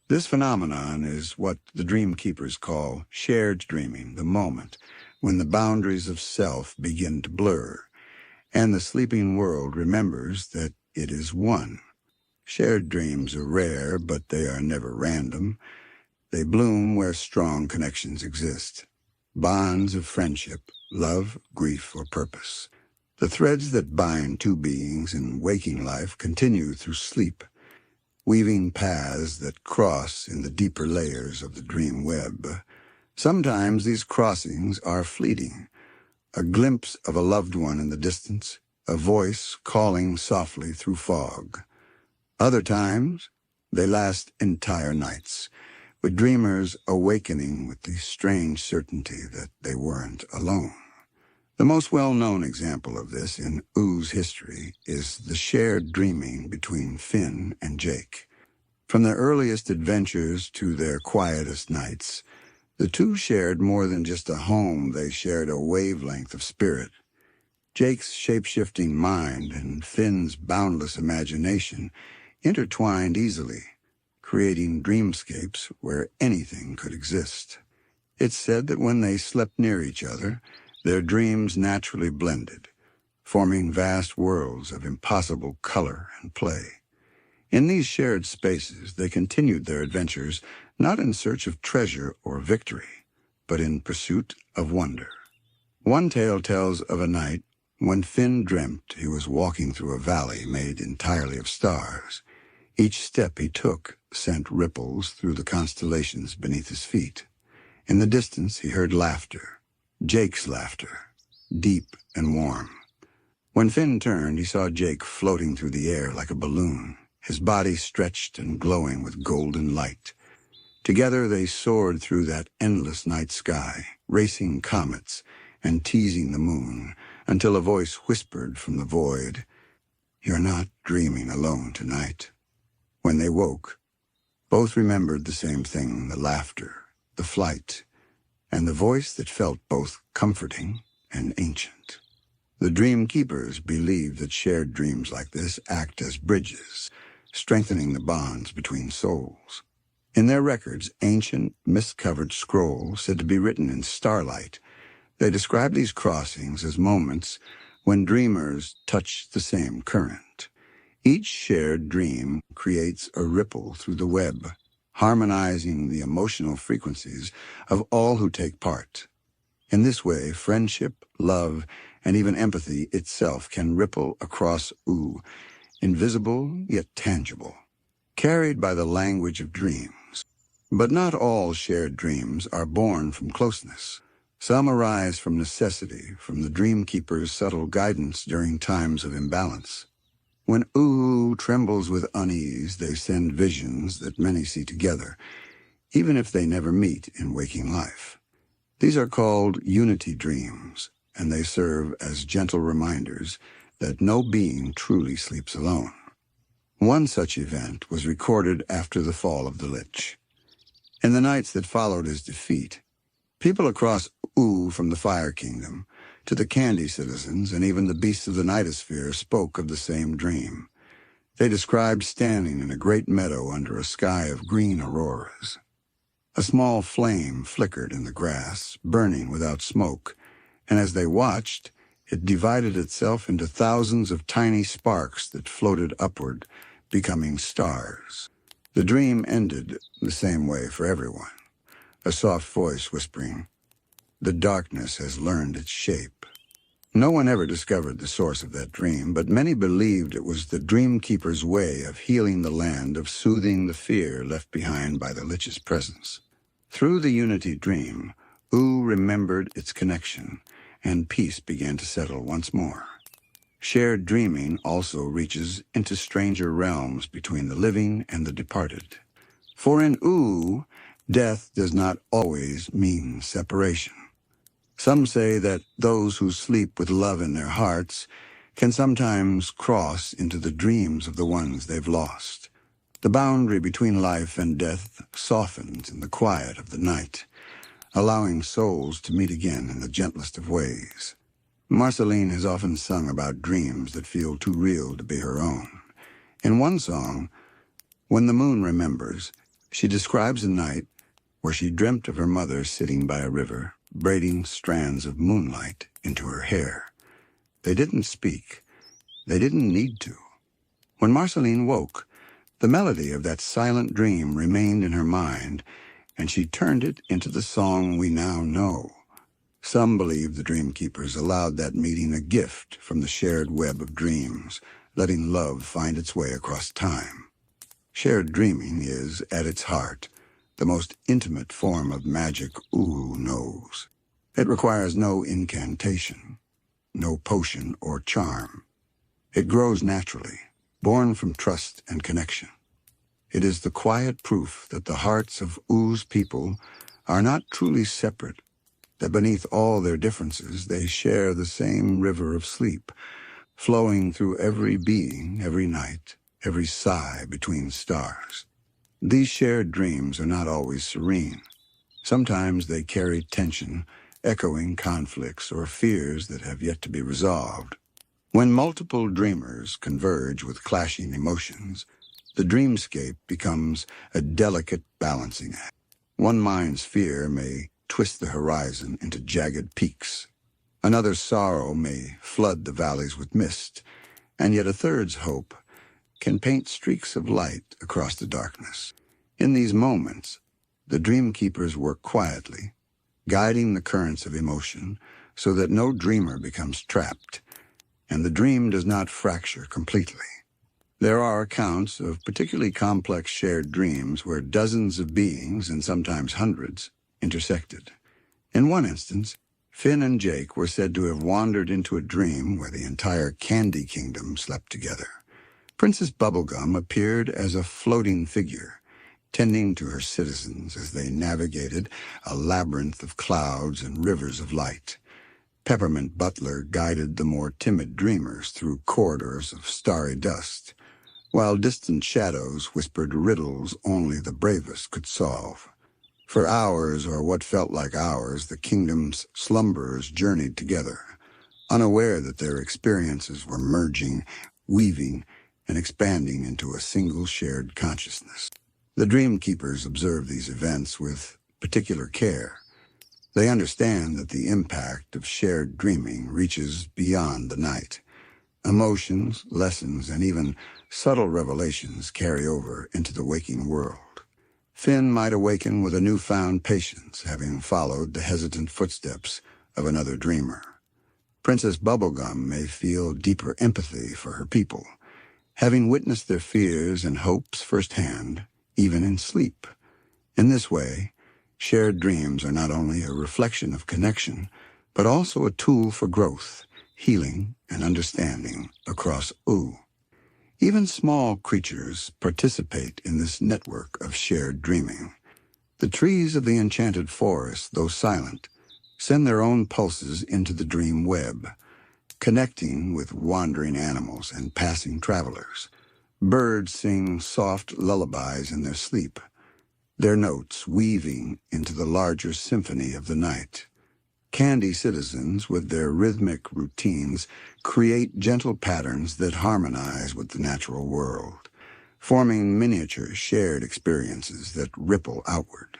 This phenomenon is what the Dreamkeepers call shared dreaming, the moment when the boundaries of self begin to blur, and the sleeping world remembers that it is one. Shared dreams are rare, but they are never random. They bloom where strong connections exist. Bonds of friendship, love, grief, or purpose. The threads that bind two beings in waking life continue through sleep, weaving paths that cross in the deeper layers of the dream web. Sometimes these crossings are fleeting, a glimpse of a loved one in the distance, a voice calling softly through fog. Other times, they last entire nights, with dreamers awakening with the strange certainty that they weren't alone. The most well-known example of this in Oo's history is the shared dreaming between Finn and Jake. From their earliest adventures to their quietest nights, the two shared more than just a home, they shared a wavelength of spirit. Jake's shape-shifting mind and Finn's boundless imagination intertwined easily, creating dreamscapes where anything could exist. It's said that when they slept near each other, their dreams naturally blended, forming vast worlds of impossible color and play. In these shared spaces, they continued their adventures not in search of treasure or victory, but in pursuit of wonder. One tale tells of a night when Finn dreamt he was walking through a valley made entirely of stars. Each step he took sent ripples through the constellations beneath his feet. In the distance, he heard laughter, Jake's laughter, deep and warm. When Finn turned, he saw Jake floating through the air like a balloon, his body stretched and glowing with golden light. Together they soared through that endless night sky, racing comets and teasing the moon, until a voice whispered from the void, "You're not dreaming alone tonight." When they woke, both remembered the same thing, the laughter, the flight, and the voice that felt both comforting and ancient. The Dreamkeepers believed that shared dreams like this act as bridges, strengthening the bonds between souls. In their records, ancient, mist-covered scrolls said to be written in starlight, they describe these crossings as moments when dreamers touch the same current. Each shared dream creates a ripple through the web, harmonizing the emotional frequencies of all who take part. In this way, friendship, love, and even empathy itself can ripple across Ooo, invisible yet tangible, carried by the language of dreams. But not all shared dreams are born from closeness. Some arise from necessity, from the Dreamkeeper's subtle guidance during times of imbalance. When Ooo trembles with unease, they send visions that many see together, even if they never meet in waking life. These are called unity dreams, and they serve as gentle reminders that no being truly sleeps alone. One such event was recorded after the fall of the Lich. In the nights that followed his defeat, people across Ooo, from the Fire Kingdom to the Candy Citizens and even the beasts of the Nightosphere, spoke of the same dream. They described standing in a great meadow under a sky of green auroras. A small flame flickered in the grass, burning without smoke, and as they watched, it divided itself into thousands of tiny sparks that floated upward, becoming stars. The dream ended the same way for everyone, a soft voice whispering, "The darkness has learned its shape." No one ever discovered the source of that dream, but many believed it was the Dreamkeeper's way of healing the land, of soothing the fear left behind by the Lich's presence. Through the Unity dream, Ooo remembered its connection, and peace began to settle once more. Shared dreaming also reaches into stranger realms between the living and the departed. For in Ooo, death does not always mean separation. Some say that those who sleep with love in their hearts can sometimes cross into the dreams of the ones they've lost. The boundary between life and death softens in the quiet of the night, allowing souls to meet again in the gentlest of ways. Marceline has often sung about dreams that feel too real to be her own. In one song, When the Moon Remembers, she describes a night where she dreamt of her mother sitting by a river, braiding strands of moonlight into her hair. They didn't speak. They didn't need to. When Marceline woke, the melody of that silent dream remained in her mind, and she turned it into the song we now know. Some believe the Dreamkeepers allowed that meeting a gift from the shared web of dreams, letting love find its way across time. Shared dreaming is, at its heart, the most intimate form of magic Ooo knows. It requires no incantation, no potion or charm. It grows naturally, born from trust and connection. It is the quiet proof that the hearts of Oo's people are not truly separate, that beneath all their differences they share the same river of sleep, flowing through every being, every night, every sigh between stars. These shared dreams are not always serene. Sometimes they carry tension, echoing conflicts or fears that have yet to be resolved. When multiple dreamers converge with clashing emotions, the dreamscape becomes a delicate balancing act. One mind's fear may twist the horizon into jagged peaks. Another's sorrow may flood the valleys with mist, and yet a third's hope can paint streaks of light across the darkness. In these moments, the Dreamkeepers work quietly, guiding the currents of emotion so that no dreamer becomes trapped, and the dream does not fracture completely. There are accounts of particularly complex shared dreams where dozens of beings, and sometimes hundreds, intersected. In one instance, Finn and Jake were said to have wandered into a dream where the entire Candy Kingdom slept together. Princess Bubblegum appeared as a floating figure, tending to her citizens as they navigated a labyrinth of clouds and rivers of light. Peppermint Butler guided the more timid dreamers through corridors of starry dust, while distant shadows whispered riddles only the bravest could solve. For hours, or what felt like hours, the kingdom's slumberers journeyed together, unaware that their experiences were merging, weaving, and expanding into a single shared consciousness. The Dreamkeepers observe these events with particular care. They understand that the impact of shared dreaming reaches beyond the night. Emotions, lessons, and even subtle revelations carry over into the waking world. Finn might awaken with a newfound patience, having followed the hesitant footsteps of another dreamer. Princess Bubblegum may feel deeper empathy for her people, having witnessed their fears and hopes firsthand, even in sleep. In this way, shared dreams are not only a reflection of connection, but also a tool for growth, healing, and understanding across Ooo. Even small creatures participate in this network of shared dreaming. The trees of the enchanted forest, though silent, send their own pulses into the dream web, connecting with wandering animals and passing travelers. Birds sing soft lullabies in their sleep, their notes weaving into the larger symphony of the night. Candy citizens, with their rhythmic routines, create gentle patterns that harmonize with the natural world, forming miniature shared experiences that ripple outward.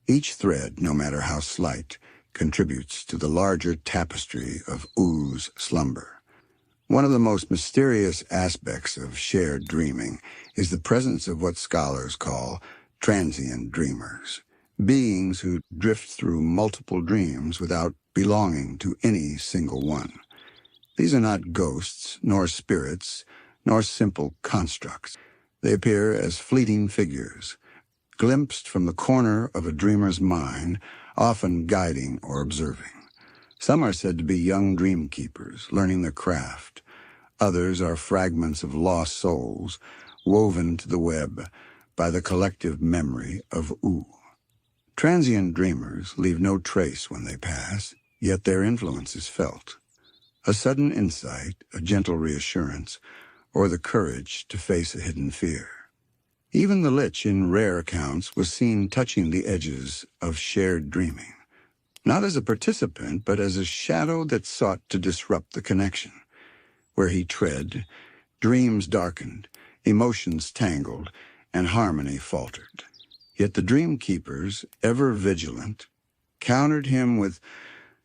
Each thread, no matter how slight, contributes to the larger tapestry of Oo's slumber. One of the most mysterious aspects of shared dreaming is the presence of what scholars call transient dreamers, beings who drift through multiple dreams without belonging to any single one. These are not ghosts, nor spirits, nor simple constructs. They appear as fleeting figures, glimpsed from the corner of a dreamer's mind, often guiding or observing. Some are said to be young dreamkeepers, learning their craft. Others are fragments of lost souls, woven to the web by the collective memory of Ooo. Transient dreamers leave no trace when they pass, yet their influence is felt. A sudden insight, a gentle reassurance, or the courage to face a hidden fear. Even the Lich, in rare accounts, was seen touching the edges of shared dreaming, not as a participant, but as a shadow that sought to disrupt the connection. Where he tread, dreams darkened, emotions tangled, and harmony faltered. Yet the Dreamkeepers, ever vigilant, countered him with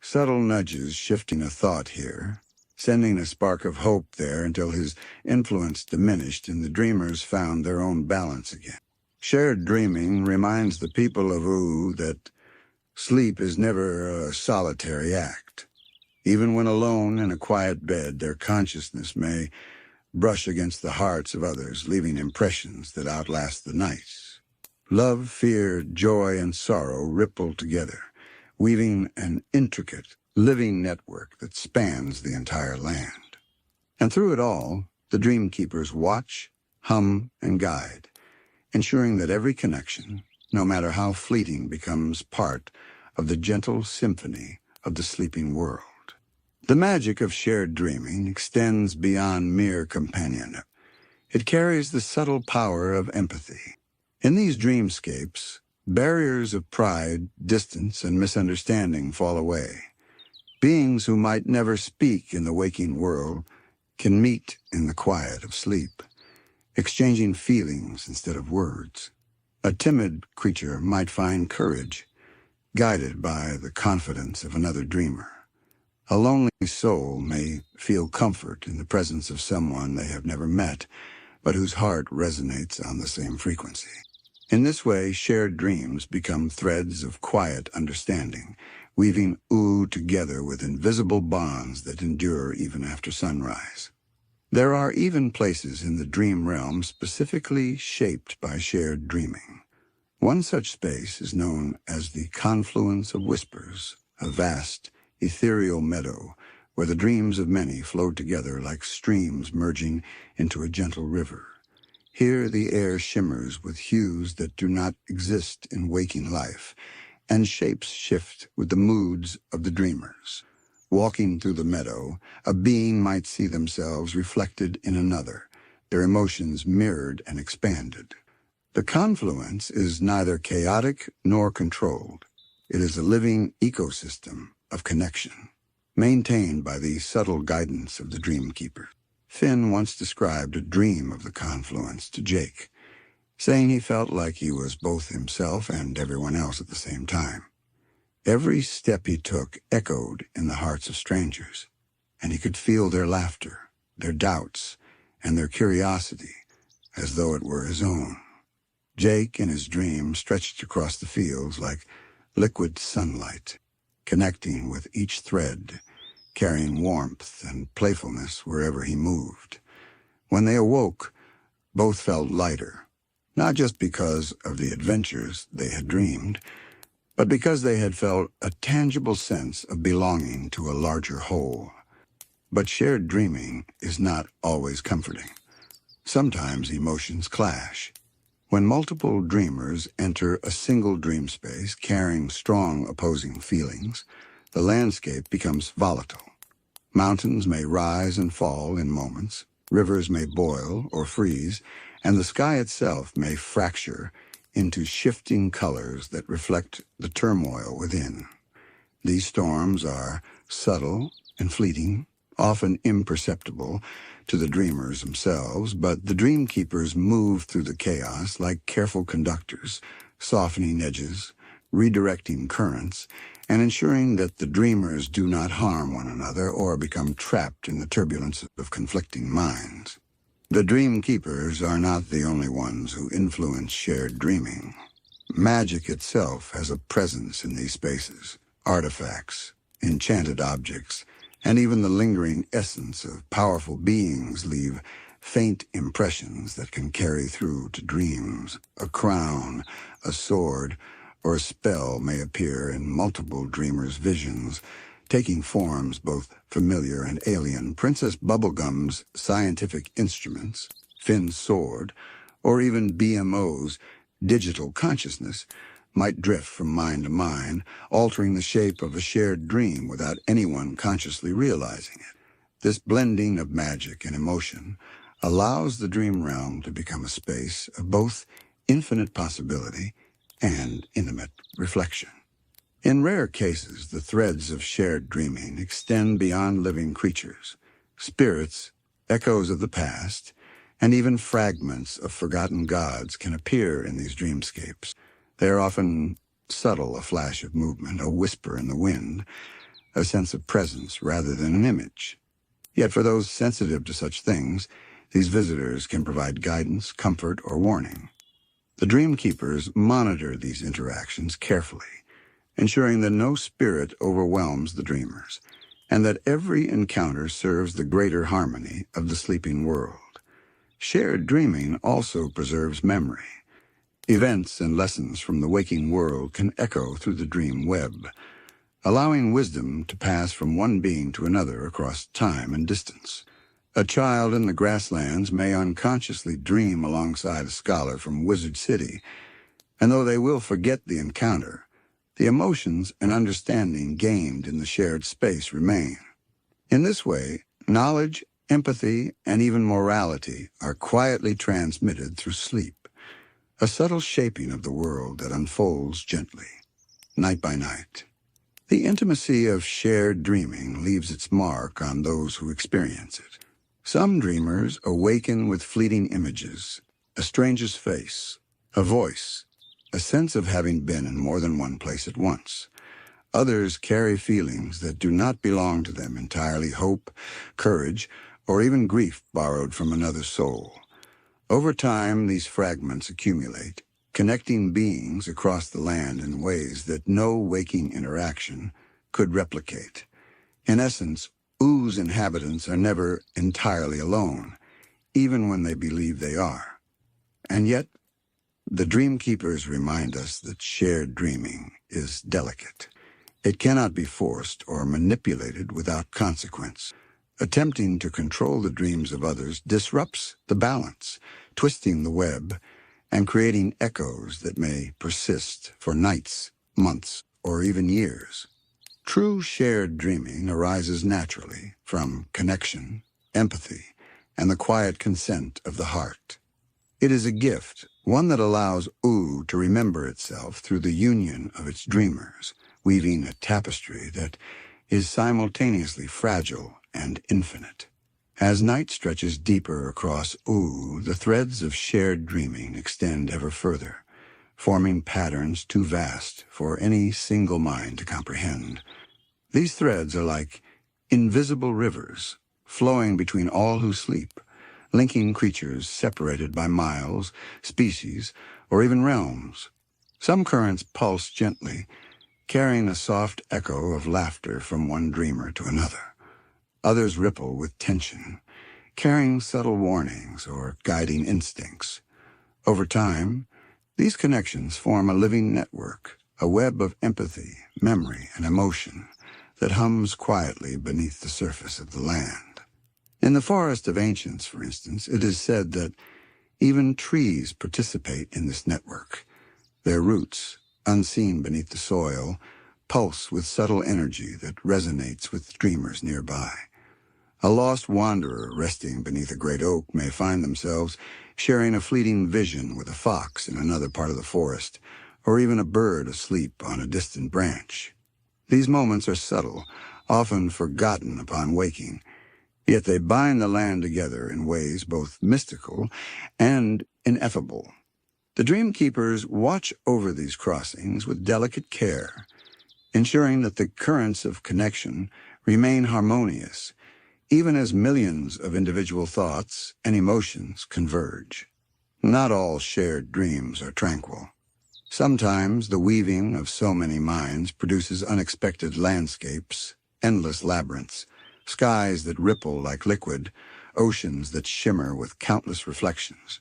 subtle nudges, shifting a thought here, sending a spark of hope there until his influence diminished and the dreamers found their own balance again. Shared dreaming reminds the people of Ooo that sleep is never a solitary act. Even when alone in a quiet bed, their consciousness may brush against the hearts of others, leaving impressions that outlast the nights. Love, fear, joy, and sorrow ripple together, weaving an intricate, living network that spans the entire land. And through it all, the Dreamkeepers watch, hum, and guide, ensuring that every connection, no matter how fleeting, becomes part of the gentle symphony of the sleeping world. The magic of shared dreaming extends beyond mere companionship. It carries the subtle power of empathy. In these dreamscapes, barriers of pride, distance, and misunderstanding fall away. Beings who might never speak in the waking world can meet in the quiet of sleep, exchanging feelings instead of words. A timid creature might find courage, guided by the confidence of another dreamer. A lonely soul may feel comfort in the presence of someone they have never met, but whose heart resonates on the same frequency. In this way, shared dreams become threads of quiet understanding, weaving Ooo together with invisible bonds that endure even after sunrise. There are even places in the dream realm specifically shaped by shared dreaming. One such space is known as the Confluence of Whispers, a vast, ethereal meadow where the dreams of many flow together like streams merging into a gentle river. Here the air shimmers with hues that do not exist in waking life, and shapes shift with the moods of the dreamers. Walking through the meadow, a being might see themselves reflected in another, their emotions mirrored and expanded. The confluence is neither chaotic nor controlled. It is a living ecosystem of connection, maintained by the subtle guidance of the Dreamkeeper. Finn once described a dream of the confluence to Jake, saying he felt like he was both himself and everyone else at the same time. Every step he took echoed in the hearts of strangers, and he could feel their laughter, their doubts, and their curiosity, as though it were his own. Jake, in his dream, stretched across the fields like liquid sunlight, connecting with each thread, carrying warmth and playfulness wherever he moved. When they awoke, both felt lighter, not just because of the adventures they had dreamed, but because they had felt a tangible sense of belonging to a larger whole. But shared dreaming is not always comforting. Sometimes emotions clash. When multiple dreamers enter a single dream space carrying strong opposing feelings, the landscape becomes volatile. Mountains may rise and fall in moments, rivers may boil or freeze, and the sky itself may fracture into shifting colors that reflect the turmoil within. These storms are subtle and fleeting, often imperceptible to the dreamers themselves, but the Dreamkeepers move through the chaos like careful conductors, softening edges, redirecting currents, and ensuring that the dreamers do not harm one another or become trapped in the turbulence of conflicting minds. The Dreamkeepers are not the only ones who influence shared dreaming. Magic itself has a presence in these spaces. Artifacts, enchanted objects, and even the lingering essence of powerful beings leave faint impressions that can carry through to dreams. A crown, a sword, or a spell may appear in multiple dreamers' visions, taking forms both familiar and alien. Princess Bubblegum's scientific instruments, Finn's sword, or even BMO's digital consciousness might drift from mind to mind, altering the shape of a shared dream without anyone consciously realizing it. This blending of magic and emotion allows the dream realm to become a space of both infinite possibility and intimate reflection. In rare cases, the threads of shared dreaming extend beyond living creatures. Spirits, echoes of the past, and even fragments of forgotten gods can appear in these dreamscapes. They are often subtle, a flash of movement, a whisper in the wind, a sense of presence rather than an image. Yet for those sensitive to such things, these visitors can provide guidance, comfort, or warning. The Dreamkeepers monitor these interactions carefully, ensuring that no spirit overwhelms the dreamers, and that every encounter serves the greater harmony of the sleeping world. Shared dreaming also preserves memory. Events and lessons from the waking world can echo through the dream web, allowing wisdom to pass from one being to another across time and distance. A child in the grasslands may unconsciously dream alongside a scholar from Wizard City, and though they will forget the encounter, the emotions and understanding gained in the shared space remain. In this way, knowledge, empathy, and even morality are quietly transmitted through sleep, a subtle shaping of the world that unfolds gently, night by night. The intimacy of shared dreaming leaves its mark on those who experience it. Some dreamers awaken with fleeting images, a stranger's face, a voice, a sense of having been in more than one place at once. Others carry feelings that do not belong to them entirely: hope, courage, or even grief borrowed from another soul. Over time, these fragments accumulate, connecting beings across the land in ways that no waking interaction could replicate. In essence, Oo's inhabitants are never entirely alone, even when they believe they are. And yet, the Dreamkeepers remind us that shared dreaming is delicate. It cannot be forced or manipulated without consequence. Attempting to control the dreams of others disrupts the balance, twisting the web and creating echoes that may persist for nights, months, or even years. True shared dreaming arises naturally from connection, empathy, and the quiet consent of the heart. It is a gift, one that allows Ooo to remember itself through the union of its dreamers, weaving a tapestry that is simultaneously fragile and infinite. As night stretches deeper across Ooo, the threads of shared dreaming extend ever further, forming patterns too vast for any single mind to comprehend. These threads are like invisible rivers, flowing between all who sleep, linking creatures separated by miles, species, or even realms. Some currents pulse gently, carrying a soft echo of laughter from one dreamer to another. Others ripple with tension, carrying subtle warnings or guiding instincts. Over time, these connections form a living network, a web of empathy, memory, and emotion that hums quietly beneath the surface of the land. In the Forest of Ancients, for instance, it is said that even trees participate in this network. Their roots, unseen beneath the soil, pulse with subtle energy that resonates with dreamers nearby. A lost wanderer resting beneath a great oak may find themselves sharing a fleeting vision with a fox in another part of the forest, or even a bird asleep on a distant branch. These moments are subtle, often forgotten upon waking, yet they bind the land together in ways both mystical and ineffable. The Dreamkeepers watch over these crossings with delicate care, ensuring that the currents of connection remain harmonious, even as millions of individual thoughts and emotions converge. Not all shared dreams are tranquil. Sometimes the weaving of so many minds produces unexpected landscapes, endless labyrinths, skies that ripple like liquid, oceans that shimmer with countless reflections.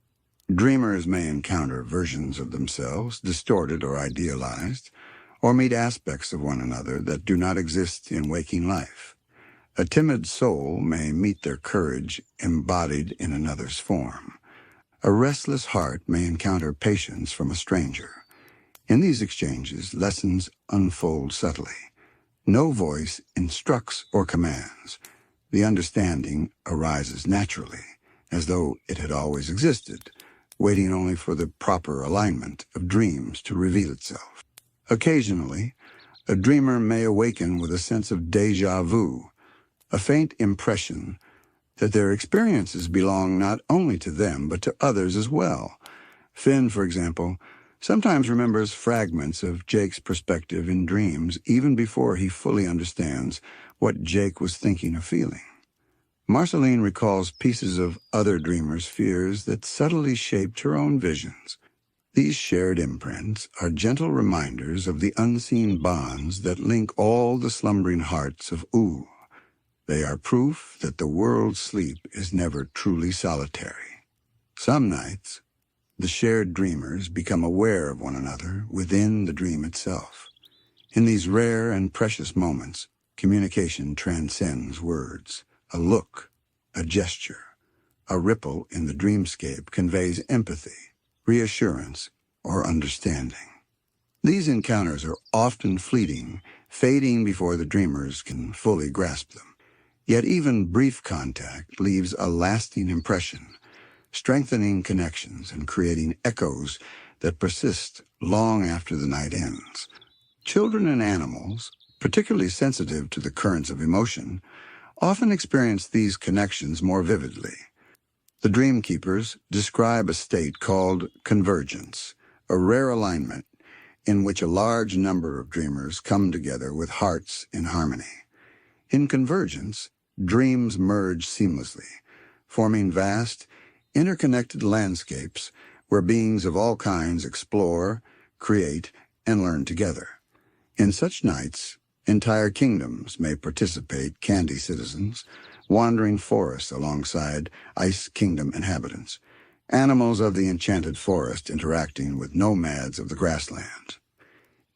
Dreamers may encounter versions of themselves, distorted or idealized, or meet aspects of one another that do not exist in waking life. A timid soul may meet their courage embodied in another's form. A restless heart may encounter patience from a stranger. In these exchanges, lessons unfold subtly. No voice instructs or commands. The understanding arises naturally, as though it had always existed, waiting only for the proper alignment of dreams to reveal itself. Occasionally, A dreamer may awaken with a sense of déjà vu, a faint impression that their experiences belong not only to them but to others as well. Finn, for example, sometimes remembers fragments of Jake's perspective in dreams even before he fully understands what Jake was thinking or feeling. Marceline recalls pieces of other dreamers' fears that subtly shaped her own visions. These shared imprints are gentle reminders of the unseen bonds that link all the slumbering hearts of Ooo. They are proof that the world's sleep is never truly solitary. Some nights, the shared dreamers become aware of one another within the dream itself. In these rare and precious moments, communication transcends words. A look, a gesture, a ripple in the dreamscape conveys empathy, reassurance, or understanding. These encounters are often fleeting, fading before the dreamers can fully grasp them. Yet even brief contact leaves a lasting impression, strengthening connections and creating echoes that persist long after the night ends. Children and animals, particularly sensitive to the currents of emotion, often experience these connections more vividly. The Dreamkeepers describe a state called convergence, a rare alignment in which a large number of dreamers come together with hearts in harmony. In convergence, dreams merge seamlessly, forming vast, interconnected landscapes where beings of all kinds explore, create, and learn together. In such nights, entire kingdoms may participate, candy citizens, wandering forests alongside Ice Kingdom inhabitants, animals of the enchanted forest interacting with nomads of the grasslands.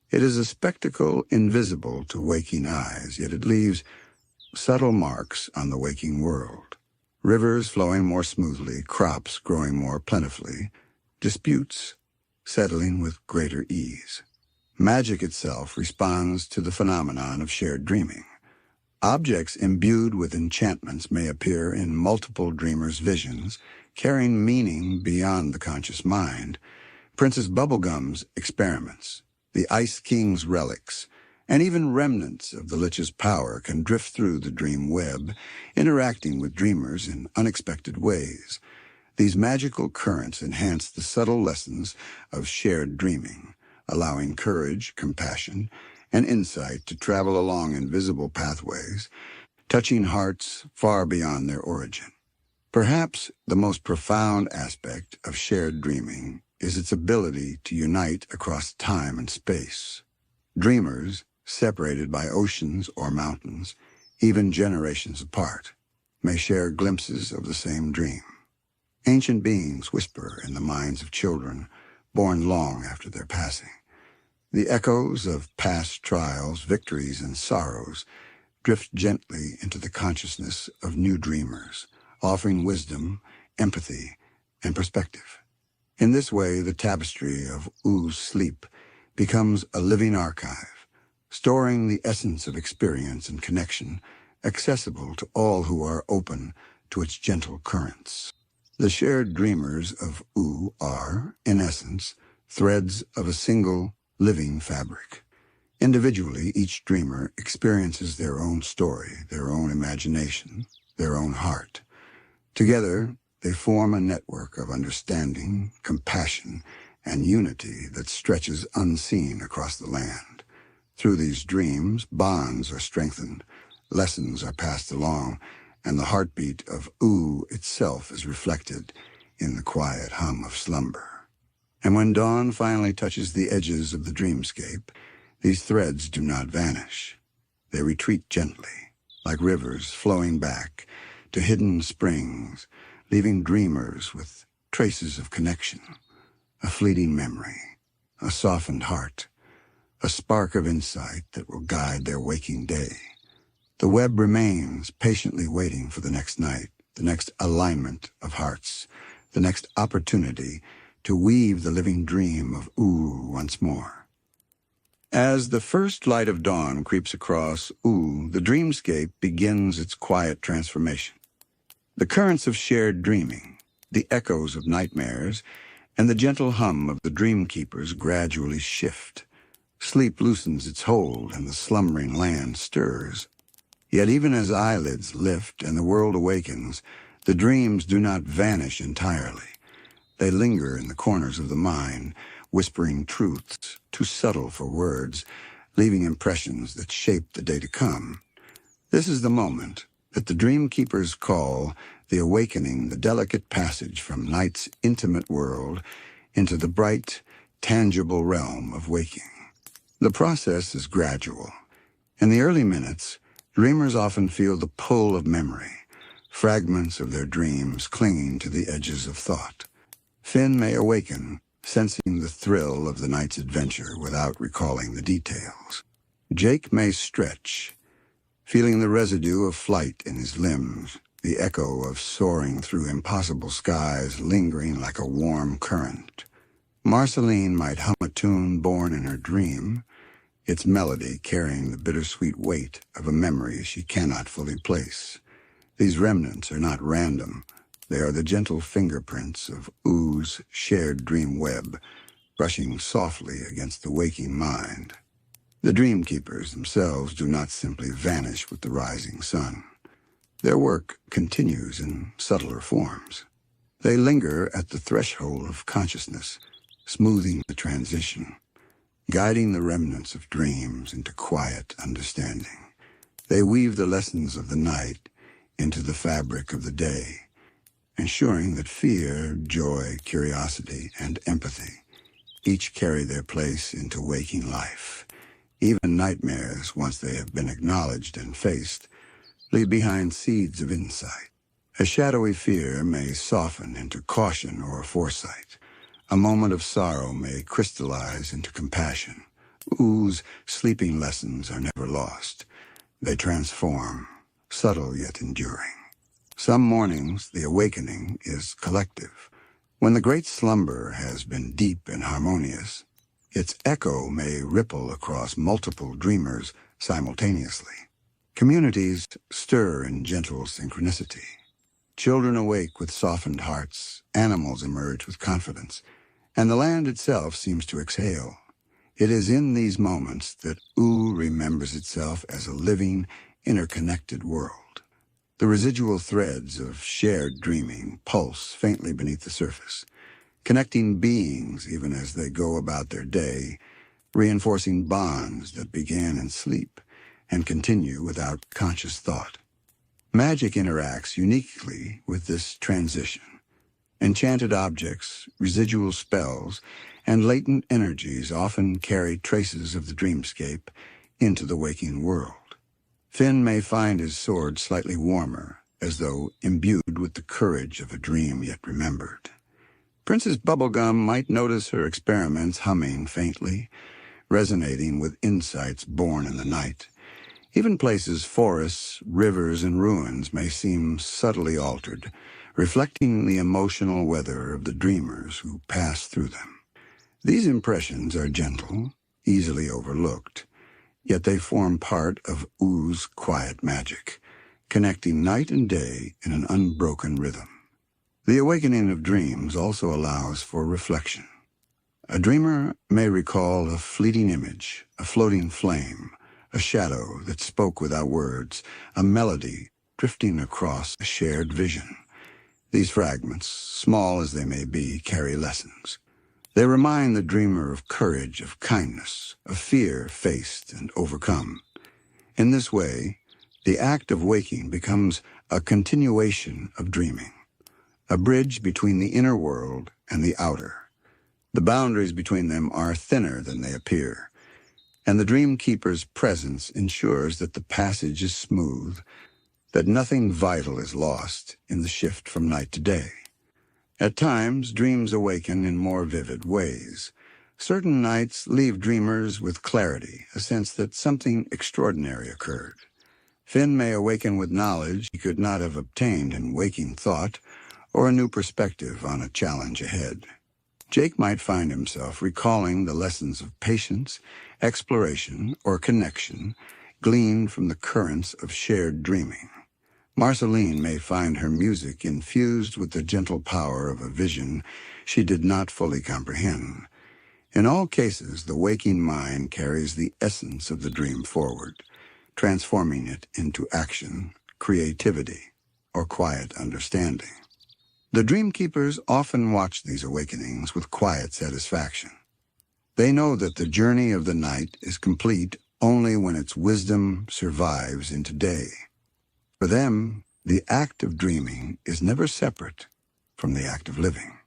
It is a spectacle invisible to waking eyes, yet it leaves subtle marks on the waking world. Rivers flowing more smoothly, crops growing more plentifully, disputes settling with greater ease. Magic itself responds to the phenomenon of shared dreaming. Objects imbued with enchantments may appear in multiple dreamers' visions, carrying meaning beyond the conscious mind. Princess Bubblegum's experiments, the Ice King's relics, and even remnants of the Lich's power can drift through the dream web, interacting with dreamers in unexpected ways. These magical currents enhance the subtle lessons of shared dreaming, allowing courage, compassion, and insight to travel along invisible pathways, touching hearts far beyond their origin. Perhaps the most profound aspect of shared dreaming is its ability to unite across time and space. Dreamers, separated by oceans or mountains, even generations apart, may share glimpses of the same dream. Ancient beings whisper in the minds of children born long after their passing. The echoes of past trials, victories, and sorrows drift gently into the consciousness of new dreamers, offering wisdom, empathy, and perspective. In this way, the tapestry of Oo's sleep becomes a living archive, storing the essence of experience and connection, accessible to all who are open to its gentle currents. The shared dreamers of Ooo are, in essence, threads of a single living fabric. Individually, each dreamer experiences their own story, their own imagination, their own heart. Together, they form a network of understanding, compassion, and unity that stretches unseen across the land. Through these dreams, bonds are strengthened, lessons are passed along, and the heartbeat of Ooo itself is reflected in the quiet hum of slumber. And when dawn finally touches the edges of the dreamscape, these threads do not vanish. They retreat gently, like rivers flowing back to hidden springs, leaving dreamers with traces of connection, a fleeting memory, a softened heart, a spark of insight that will guide their waking day. The web remains patiently waiting for the next night, the next alignment of hearts, the next opportunity to weave the living dream of Ooo once more. As the first light of dawn creeps across Ooo, the dreamscape begins its quiet transformation. The currents of shared dreaming, the echoes of nightmares, and the gentle hum of the Dreamkeepers gradually shift. Sleep loosens its hold and the slumbering land stirs. Yet even as eyelids lift and the world awakens, the dreams do not vanish entirely. They linger in the corners of the mind, whispering truths too subtle for words, leaving impressions that shape the day to come. This is the moment that the Dreamkeepers call the awakening, the delicate passage from night's intimate world into the bright, tangible realm of waking. The process is gradual. In the early minutes, dreamers often feel the pull of memory, fragments of their dreams clinging to the edges of thought. Finn may awaken, sensing the thrill of the night's adventure without recalling the details. Jake may stretch, feeling the residue of flight in his limbs, the echo of soaring through impossible skies lingering like a warm current. Marceline might hum a tune born in her dream, its melody carrying the bittersweet weight of a memory she cannot fully place. These remnants are not random. They are the gentle fingerprints of Oo's shared dream web, brushing softly against the waking mind. The Dreamkeepers themselves do not simply vanish with the rising sun. Their work continues in subtler forms. They linger at the threshold of consciousness, smoothing the transition, guiding the remnants of dreams into quiet understanding. They weave the lessons of the night into the fabric of the day, ensuring that fear, joy, curiosity, and empathy each carry their place into waking life. Even nightmares, once they have been acknowledged and faced, leave behind seeds of insight. A shadowy fear may soften into caution or foresight. A moment of sorrow may crystallize into compassion. Oo's sleeping lessons are never lost. They transform, subtle yet enduring. Some mornings, the awakening is collective. When the Great Slumber has been deep and harmonious, its echo may ripple across multiple dreamers simultaneously. Communities stir in gentle synchronicity. Children awake with softened hearts, animals emerge with confidence, and the land itself seems to exhale. It is in these moments that Ooo remembers itself as a living, interconnected world. The residual threads of shared dreaming pulse faintly beneath the surface, connecting beings even as they go about their day, reinforcing bonds that began in sleep and continue without conscious thought. Magic interacts uniquely with this transition. Enchanted objects, residual spells, and latent energies often carry traces of the dreamscape into the waking world. Finn may find his sword slightly warmer, as though imbued with the courage of a dream yet remembered. Princess Bubblegum might notice her experiments humming faintly, resonating with insights born in the night. Even places, forests, rivers, and ruins may seem subtly altered, reflecting the emotional weather of the dreamers who pass through them. These impressions are gentle, easily overlooked, yet they form part of Oo's quiet magic, connecting night and day in an unbroken rhythm. The awakening of dreams also allows for reflection. A dreamer may recall a fleeting image, a floating flame, a shadow that spoke without words, a melody drifting across a shared vision. These fragments, small as they may be, carry lessons. They remind the dreamer of courage, of kindness, of fear faced and overcome. In this way, the act of waking becomes a continuation of dreaming, a bridge between the inner world and the outer. The boundaries between them are thinner than they appear, and the Dreamkeeper's presence ensures that the passage is smooth, that nothing vital is lost in the shift from night to day. At times, dreams awaken in more vivid ways. Certain nights leave dreamers with clarity, a sense that something extraordinary occurred. Finn may awaken with knowledge he could not have obtained in waking thought, or a new perspective on a challenge ahead. Jake might find himself recalling the lessons of patience, exploration, or connection gleaned from the currents of shared dreaming. Marceline may find her music infused with the gentle power of a vision she did not fully comprehend. In all cases, the waking mind carries the essence of the dream forward, transforming it into action, creativity, or quiet understanding. The Dreamkeepers often watch these awakenings with quiet satisfaction. They know that the journey of the night is complete only when its wisdom survives into day. For them, the act of dreaming is never separate from the act of living.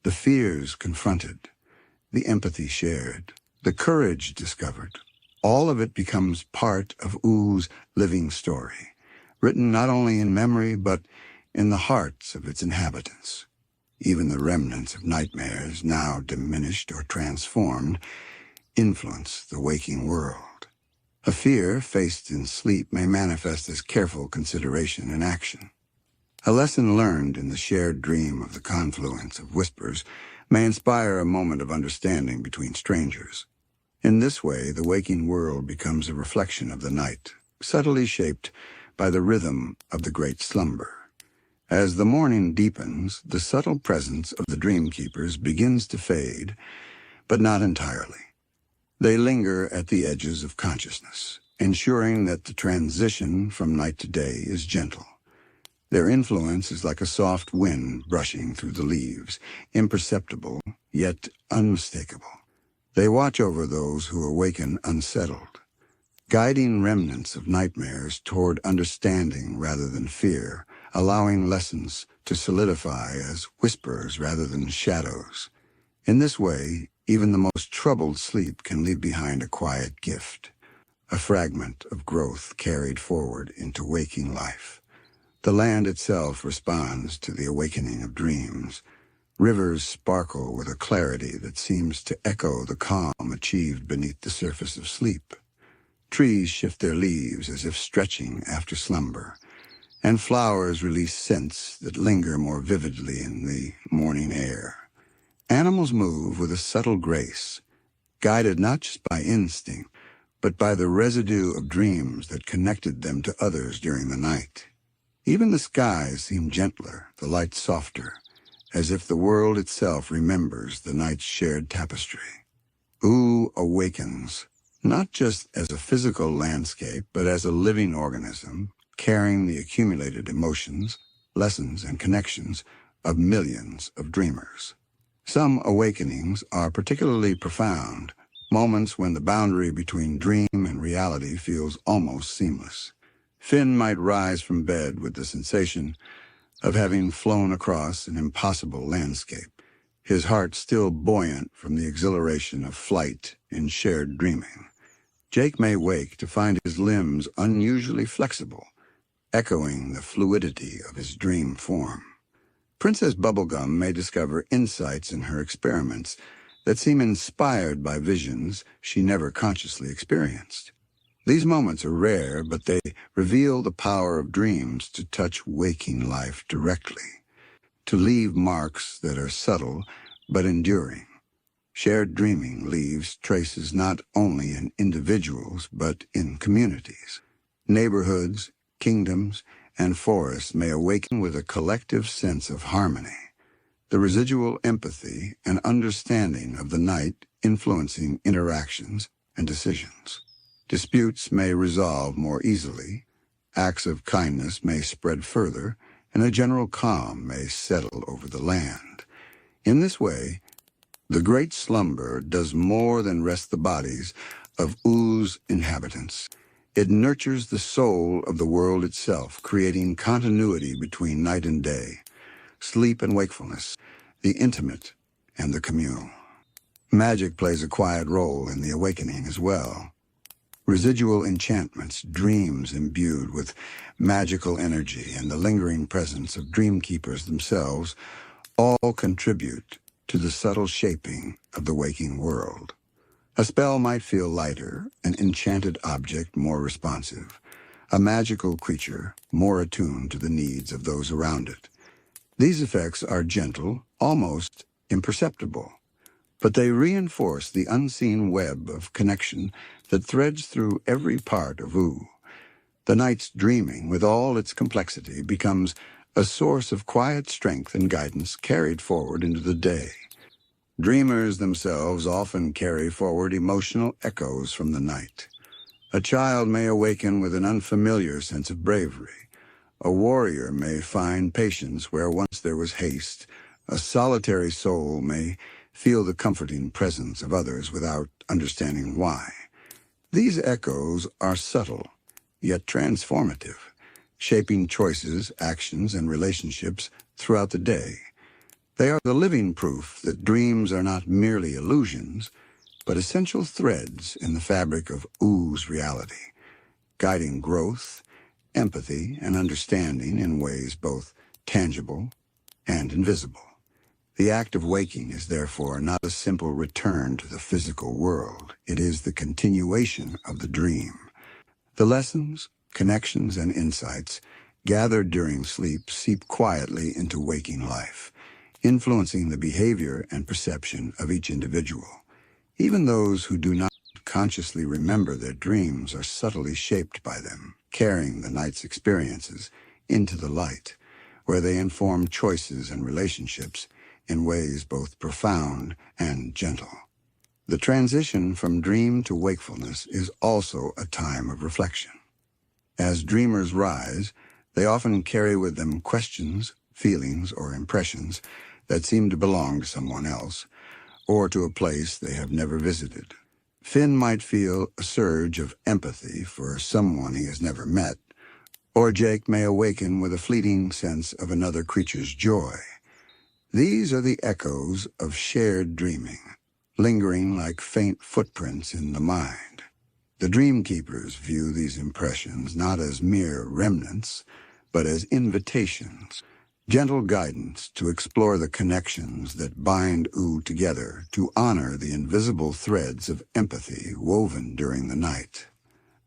The fears confronted, the empathy shared, the courage discovered, all of it becomes part of Oo's living story, written not only in memory but in the hearts of its inhabitants. Even the remnants of nightmares, now diminished or transformed, influence the waking world. A fear faced in sleep may manifest as careful consideration in action. A lesson learned in the shared dream of the confluence of whispers may inspire a moment of understanding between strangers. In this way, the waking world becomes a reflection of the night, subtly shaped by the rhythm of the Great Slumber. As the morning deepens, the subtle presence of the Dreamkeepers begins to fade, but not entirely. They linger at the edges of consciousness, ensuring that the transition from night to day is gentle. Their influence is like a soft wind brushing through the leaves, imperceptible, yet unmistakable. They watch over those who awaken unsettled, guiding remnants of nightmares toward understanding rather than fear, allowing lessons to solidify as whispers rather than shadows. In this way, even the most troubled sleep can leave behind a quiet gift, a fragment of growth carried forward into waking life. The land itself responds to the awakening of dreams. Rivers sparkle with a clarity that seems to echo the calm achieved beneath the surface of sleep. Trees shift their leaves as if stretching after slumber, and flowers release scents that linger more vividly in the morning air. Animals move with a subtle grace, guided not just by instinct, but by the residue of dreams that connected them to others during the night. Even the skies seem gentler, the light softer, as if the world itself remembers the night's shared tapestry. Ooo awakens, not just as a physical landscape, but as a living organism, carrying the accumulated emotions, lessons, and connections of millions of dreamers. Some awakenings are particularly profound, moments when the boundary between dream and reality feels almost seamless. Finn might rise from bed with the sensation of having flown across an impossible landscape, his heart still buoyant from the exhilaration of flight and shared dreaming. Jake may wake to find his limbs unusually flexible, echoing the fluidity of his dream form. Princess Bubblegum may discover insights in her experiments that seem inspired by visions she never consciously experienced. These moments are rare, but they reveal the power of dreams to touch waking life directly, to leave marks that are subtle but enduring. Shared dreaming leaves traces not only in individuals but in communities. Neighborhoods, kingdoms, and forests may awaken with a collective sense of harmony, the residual empathy and understanding of the night influencing interactions and decisions. Disputes may resolve more easily, acts of kindness may spread further, and a general calm may settle over the land. In this way, the Great Slumber does more than rest the bodies of Oo's inhabitants. It nurtures the soul of the world itself, creating continuity between night and day, sleep and wakefulness, the intimate and the communal. Magic plays a quiet role in the awakening as well. Residual enchantments, dreams imbued with magical energy, and the lingering presence of Dreamkeepers themselves all contribute to the subtle shaping of the waking world. A spell might feel lighter, an enchanted object more responsive, a magical creature more attuned to the needs of those around it. These effects are gentle, almost imperceptible, but they reinforce the unseen web of connection that threads through every part of Ooo. The night's dreaming, with all its complexity, becomes a source of quiet strength and guidance carried forward into the day. Dreamers themselves often carry forward emotional echoes from the night. A child may awaken with an unfamiliar sense of bravery. A warrior may find patience where once there was haste. A solitary soul may feel the comforting presence of others without understanding why. These echoes are subtle, yet transformative, shaping choices, actions, and relationships throughout the day. They are the living proof that dreams are not merely illusions, but essential threads in the fabric of Oo's reality, guiding growth, empathy, and understanding in ways both tangible and invisible. The act of waking is therefore not a simple return to the physical world. It is the continuation of the dream. The lessons, connections, and insights gathered during sleep seep quietly into waking life, influencing the behavior and perception of each individual. Even those who do not consciously remember their dreams are subtly shaped by them, carrying the night's experiences into the light, where they inform choices and relationships in ways both profound and gentle. The transition from dream to wakefulness is also a time of reflection. As dreamers rise, they often carry with them questions, feelings, or impressions that seem to belong to someone else, or to a place they have never visited. Finn might feel a surge of empathy for someone he has never met, or Jake may awaken with a fleeting sense of another creature's joy. These are the echoes of shared dreaming, lingering like faint footprints in the mind. The Dreamkeepers view these impressions not as mere remnants, but as invitations, gentle guidance to explore the connections that bind Ooo together, to honor the invisible threads of empathy woven during the night.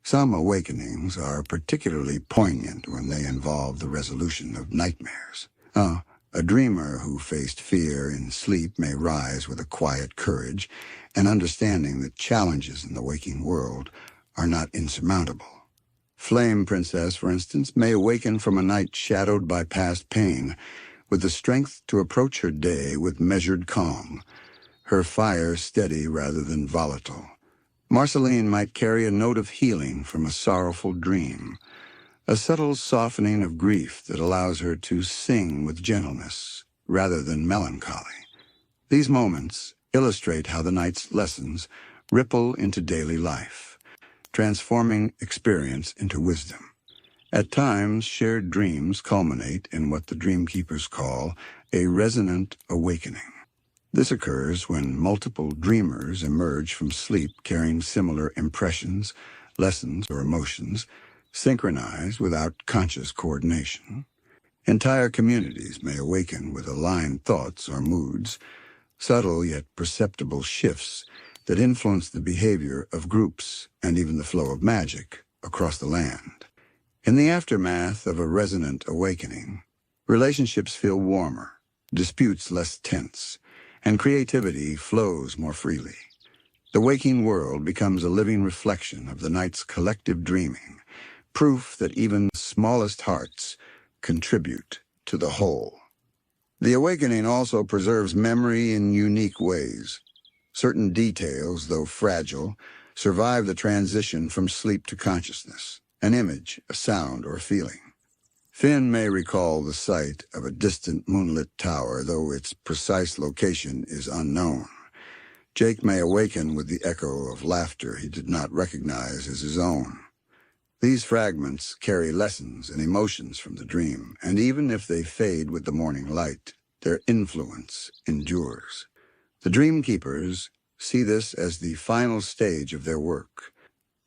Some awakenings are particularly poignant when they involve the resolution of nightmares. A dreamer who faced fear in sleep may rise with a quiet courage and understanding that challenges in the waking world are not insurmountable. Flame Princess, for instance, may awaken from a night shadowed by past pain with the strength to approach her day with measured calm, her fire steady rather than volatile. Marceline might carry a note of healing from a sorrowful dream, a subtle softening of grief that allows her to sing with gentleness rather than melancholy. These moments illustrate how the night's lessons ripple into daily life, transforming experience into wisdom. At times, shared dreams culminate in what the Dreamkeepers call a resonant awakening. This occurs when multiple dreamers emerge from sleep carrying similar impressions, lessons, or emotions, synchronized without conscious coordination. Entire communities may awaken with aligned thoughts or moods, subtle yet perceptible shifts that influence the behavior of groups and even the flow of magic across the land. In the aftermath of a resonant awakening, relationships feel warmer, disputes less tense, and creativity flows more freely. The waking world becomes a living reflection of the night's collective dreaming, proof that even the smallest hearts contribute to the whole. The awakening also preserves memory in unique ways. Certain details, though fragile, survive the transition from sleep to consciousness, an image, a sound, or a feeling. Finn may recall the sight of a distant moonlit tower, though its precise location is unknown. Jake may awaken with the echo of laughter he did not recognize as his own. These fragments carry lessons and emotions from the dream, and even if they fade with the morning light, their influence endures. The Dreamkeepers see this as the final stage of their work,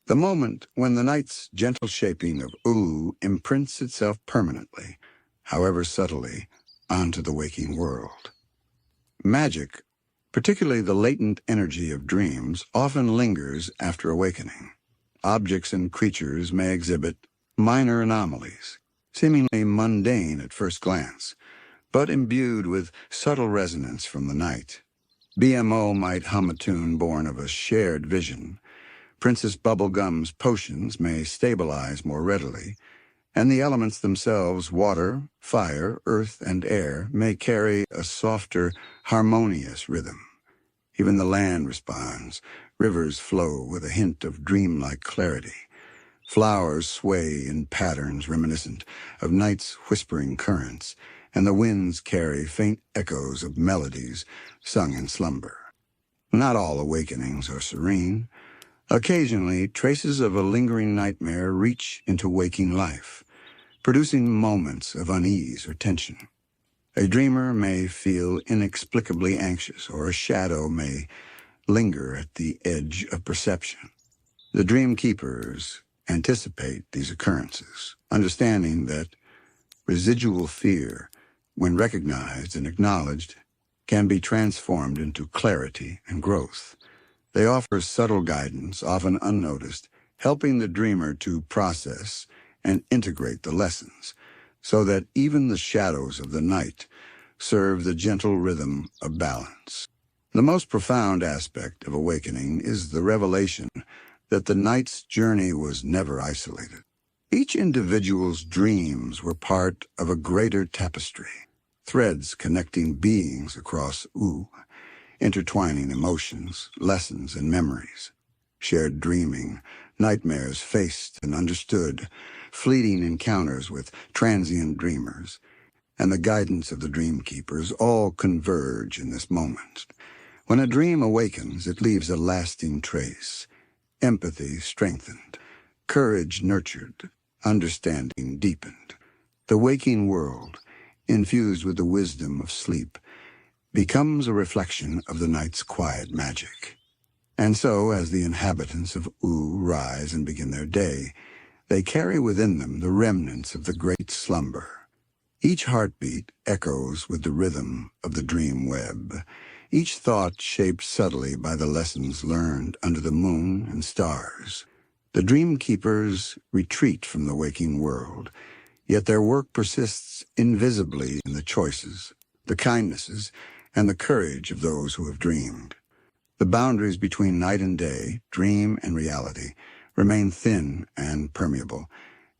the moment when the night's gentle shaping of Ooo imprints itself permanently, however subtly, onto the waking world. Magic, particularly the latent energy of dreams, often lingers after awakening. Objects and creatures may exhibit minor anomalies, seemingly mundane at first glance, but imbued with subtle resonance from the night. BMO might hum a tune born of a shared vision. Princess Bubblegum's potions may stabilize more readily, and the elements themselves, water, fire, earth, and air, may carry a softer, harmonious rhythm. Even the land responds. Rivers flow with a hint of dreamlike clarity. Flowers sway in patterns reminiscent of night's whispering currents, and the winds carry faint echoes of melodies sung in slumber. Not all awakenings are serene. Occasionally, traces of a lingering nightmare reach into waking life, producing moments of unease or tension. A dreamer may feel inexplicably anxious, or a shadow may linger at the edge of perception. The Dreamkeepers anticipate these occurrences, understanding that residual fear, when recognized and acknowledged, can be transformed into clarity and growth. They offer subtle guidance, often unnoticed, helping the dreamer to process and integrate the lessons, so that even the shadows of the night serve the gentle rhythm of balance. The most profound aspect of awakening is the revelation that the night's journey was never isolated. Each individual's dreams were part of a greater tapestry, threads connecting beings across Ooo, intertwining emotions, lessons, and memories. Shared dreaming, nightmares faced and understood, fleeting encounters with transient dreamers, and the guidance of the Dreamkeepers all converge in this moment. When a dream awakens, it leaves a lasting trace. Empathy strengthened, courage nurtured, understanding deepened. The waking world, infused with the wisdom of sleep, becomes a reflection of the night's quiet magic. And so, as the inhabitants of Ooo rise and begin their day, they carry within them the remnants of the Great Slumber. Each heartbeat echoes with the rhythm of the dream web, each thought shaped subtly by the lessons learned under the moon and stars. The Dreamkeepers retreat from the waking world, yet their work persists invisibly in the choices, the kindnesses, and the courage of those who have dreamed. The boundaries between night and day, dream and reality, remain thin and permeable,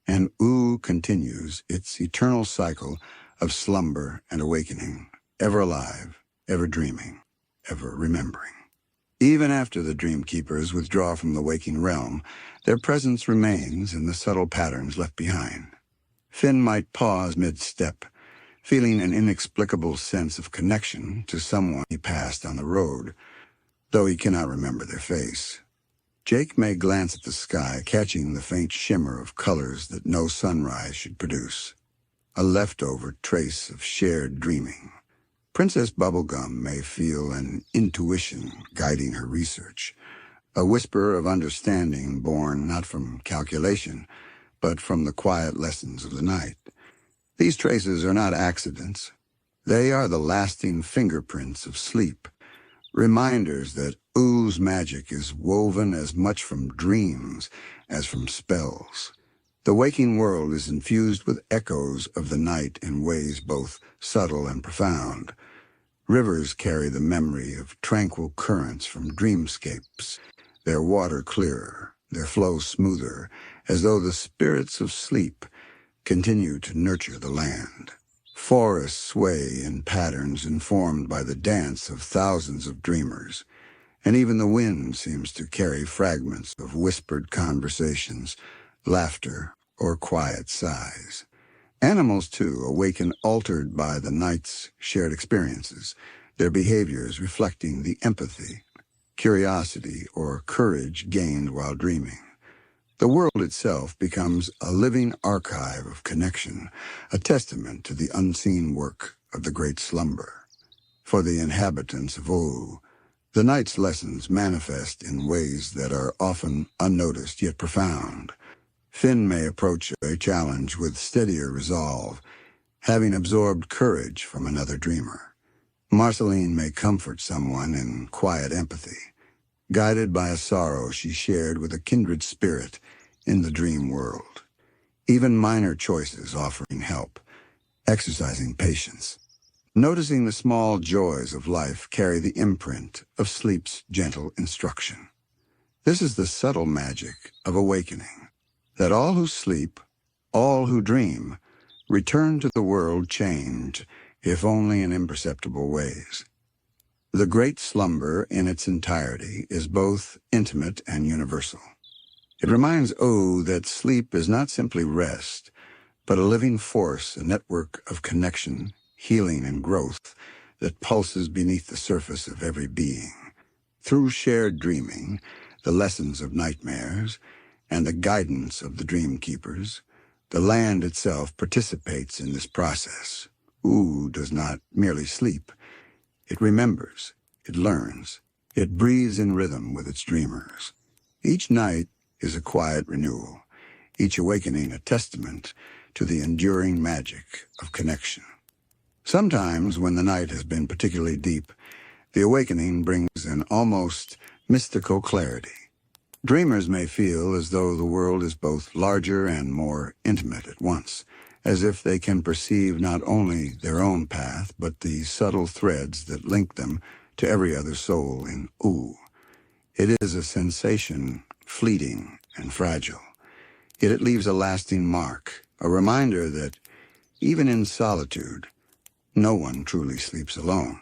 and Ooo continues its eternal cycle of slumber and awakening, ever alive, ever dreaming, ever remembering. Even after the Dreamkeepers withdraw from the waking realm, their presence remains in the subtle patterns left behind. Finn might pause mid-step, feeling an inexplicable sense of connection to someone he passed on the road, though he cannot remember their face. Jake may glance at the sky, catching the faint shimmer of colors that no sunrise should produce, a leftover trace of shared dreaming. Princess Bubblegum may feel an intuition guiding her research, a whisper of understanding born not from calculation, but from the quiet lessons of the night. These traces are not accidents. They are the lasting fingerprints of sleep, reminders that Oo's magic is woven as much from dreams as from spells. The waking world is infused with echoes of the night in ways both subtle and profound. Rivers carry the memory of tranquil currents from dreamscapes, their water clearer, their flow smoother, as though the spirits of sleep continue to nurture the land. Forests sway in patterns informed by the dance of thousands of dreamers, and even the wind seems to carry fragments of whispered conversations, laughter, or quiet sighs. Animals, too, awaken altered by the night's shared experiences, their behaviors reflecting the empathy, curiosity, or courage gained while dreaming. The world itself becomes a living archive of connection, a testament to the unseen work of the Great Slumber. For the inhabitants of Ooo, the night's lessons manifest in ways that are often unnoticed yet profound. Finn may approach a challenge with steadier resolve, having absorbed courage from another dreamer. Marceline may comfort someone in quiet empathy, guided by a sorrow she shared with a kindred spirit in the dream world. Even minor choices offering help, exercising patience. Noticing the small joys of life carry the imprint of sleep's gentle instruction. This is the subtle magic of awakening, that all who sleep, all who dream, return to the world changed, if only in imperceptible ways. The Great Slumber in its entirety is both intimate and universal. It reminds Ooo that sleep is not simply rest, but a living force, a network of connection, healing, and growth that pulses beneath the surface of every being. Through shared dreaming, the lessons of nightmares, and the guidance of the Dreamkeepers, the land itself participates in this process. Ooo does not merely sleep. It remembers, it learns, it breathes in rhythm with its dreamers. Each night is a quiet renewal, each awakening a testament to the enduring magic of connection. Sometimes, when the night has been particularly deep, the awakening brings an almost mystical clarity. Dreamers may feel as though the world is both larger and more intimate at once, as if they can perceive not only their own path, but the subtle threads that link them to every other soul in Ooo. It is a sensation fleeting and fragile, yet it leaves a lasting mark, a reminder that, even in solitude, no one truly sleeps alone.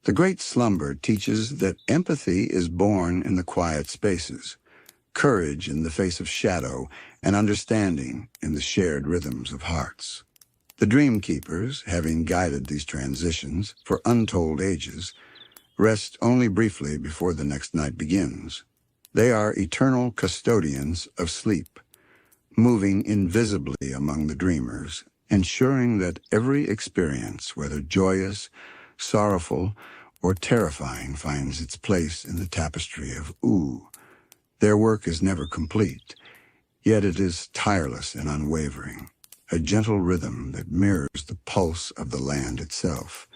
The Great Slumber teaches that empathy is born in the quiet spaces, courage in the face of shadow, and understanding in the shared rhythms of hearts. The Dreamkeepers, having guided these transitions for untold ages, rest only briefly before the next night begins. They are eternal custodians of sleep, moving invisibly among the dreamers, ensuring that every experience, whether joyous, sorrowful, or terrifying, finds its place in the tapestry of Ooo. Their work is never complete, yet it is tireless and unwavering, a gentle rhythm that mirrors the pulse of the land itself.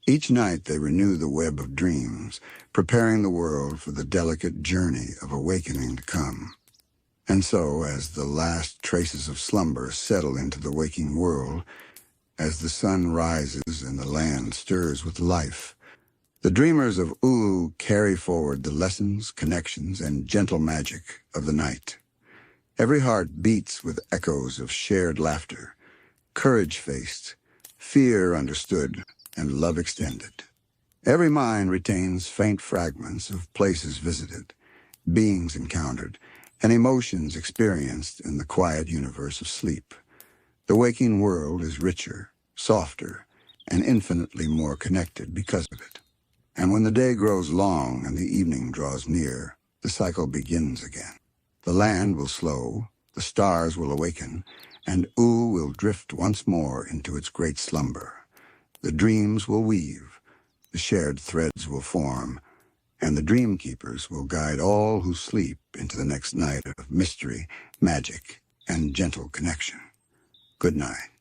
Each night they renew the web of dreams, preparing the world for the delicate journey of awakening to come. And so, as the last traces of slumber settle into the waking world, as the sun rises and the land stirs with life, the dreamers of Ooo carry forward the lessons, connections, and gentle magic of the night. Every heart beats with echoes of shared laughter, courage faced, fear understood, and love extended. Every mind retains faint fragments of places visited, beings encountered, and emotions experienced in the quiet universe of sleep. The waking world is richer, softer, and infinitely more connected because of it. And when the day grows long and the evening draws near, the cycle begins again. The land will slow, the stars will awaken, and Ooo will drift once more into its great slumber. The dreams will weave, the shared threads will form, and the Dreamkeepers will guide all who sleep into the next night of mystery, magic, and gentle connection. Good night.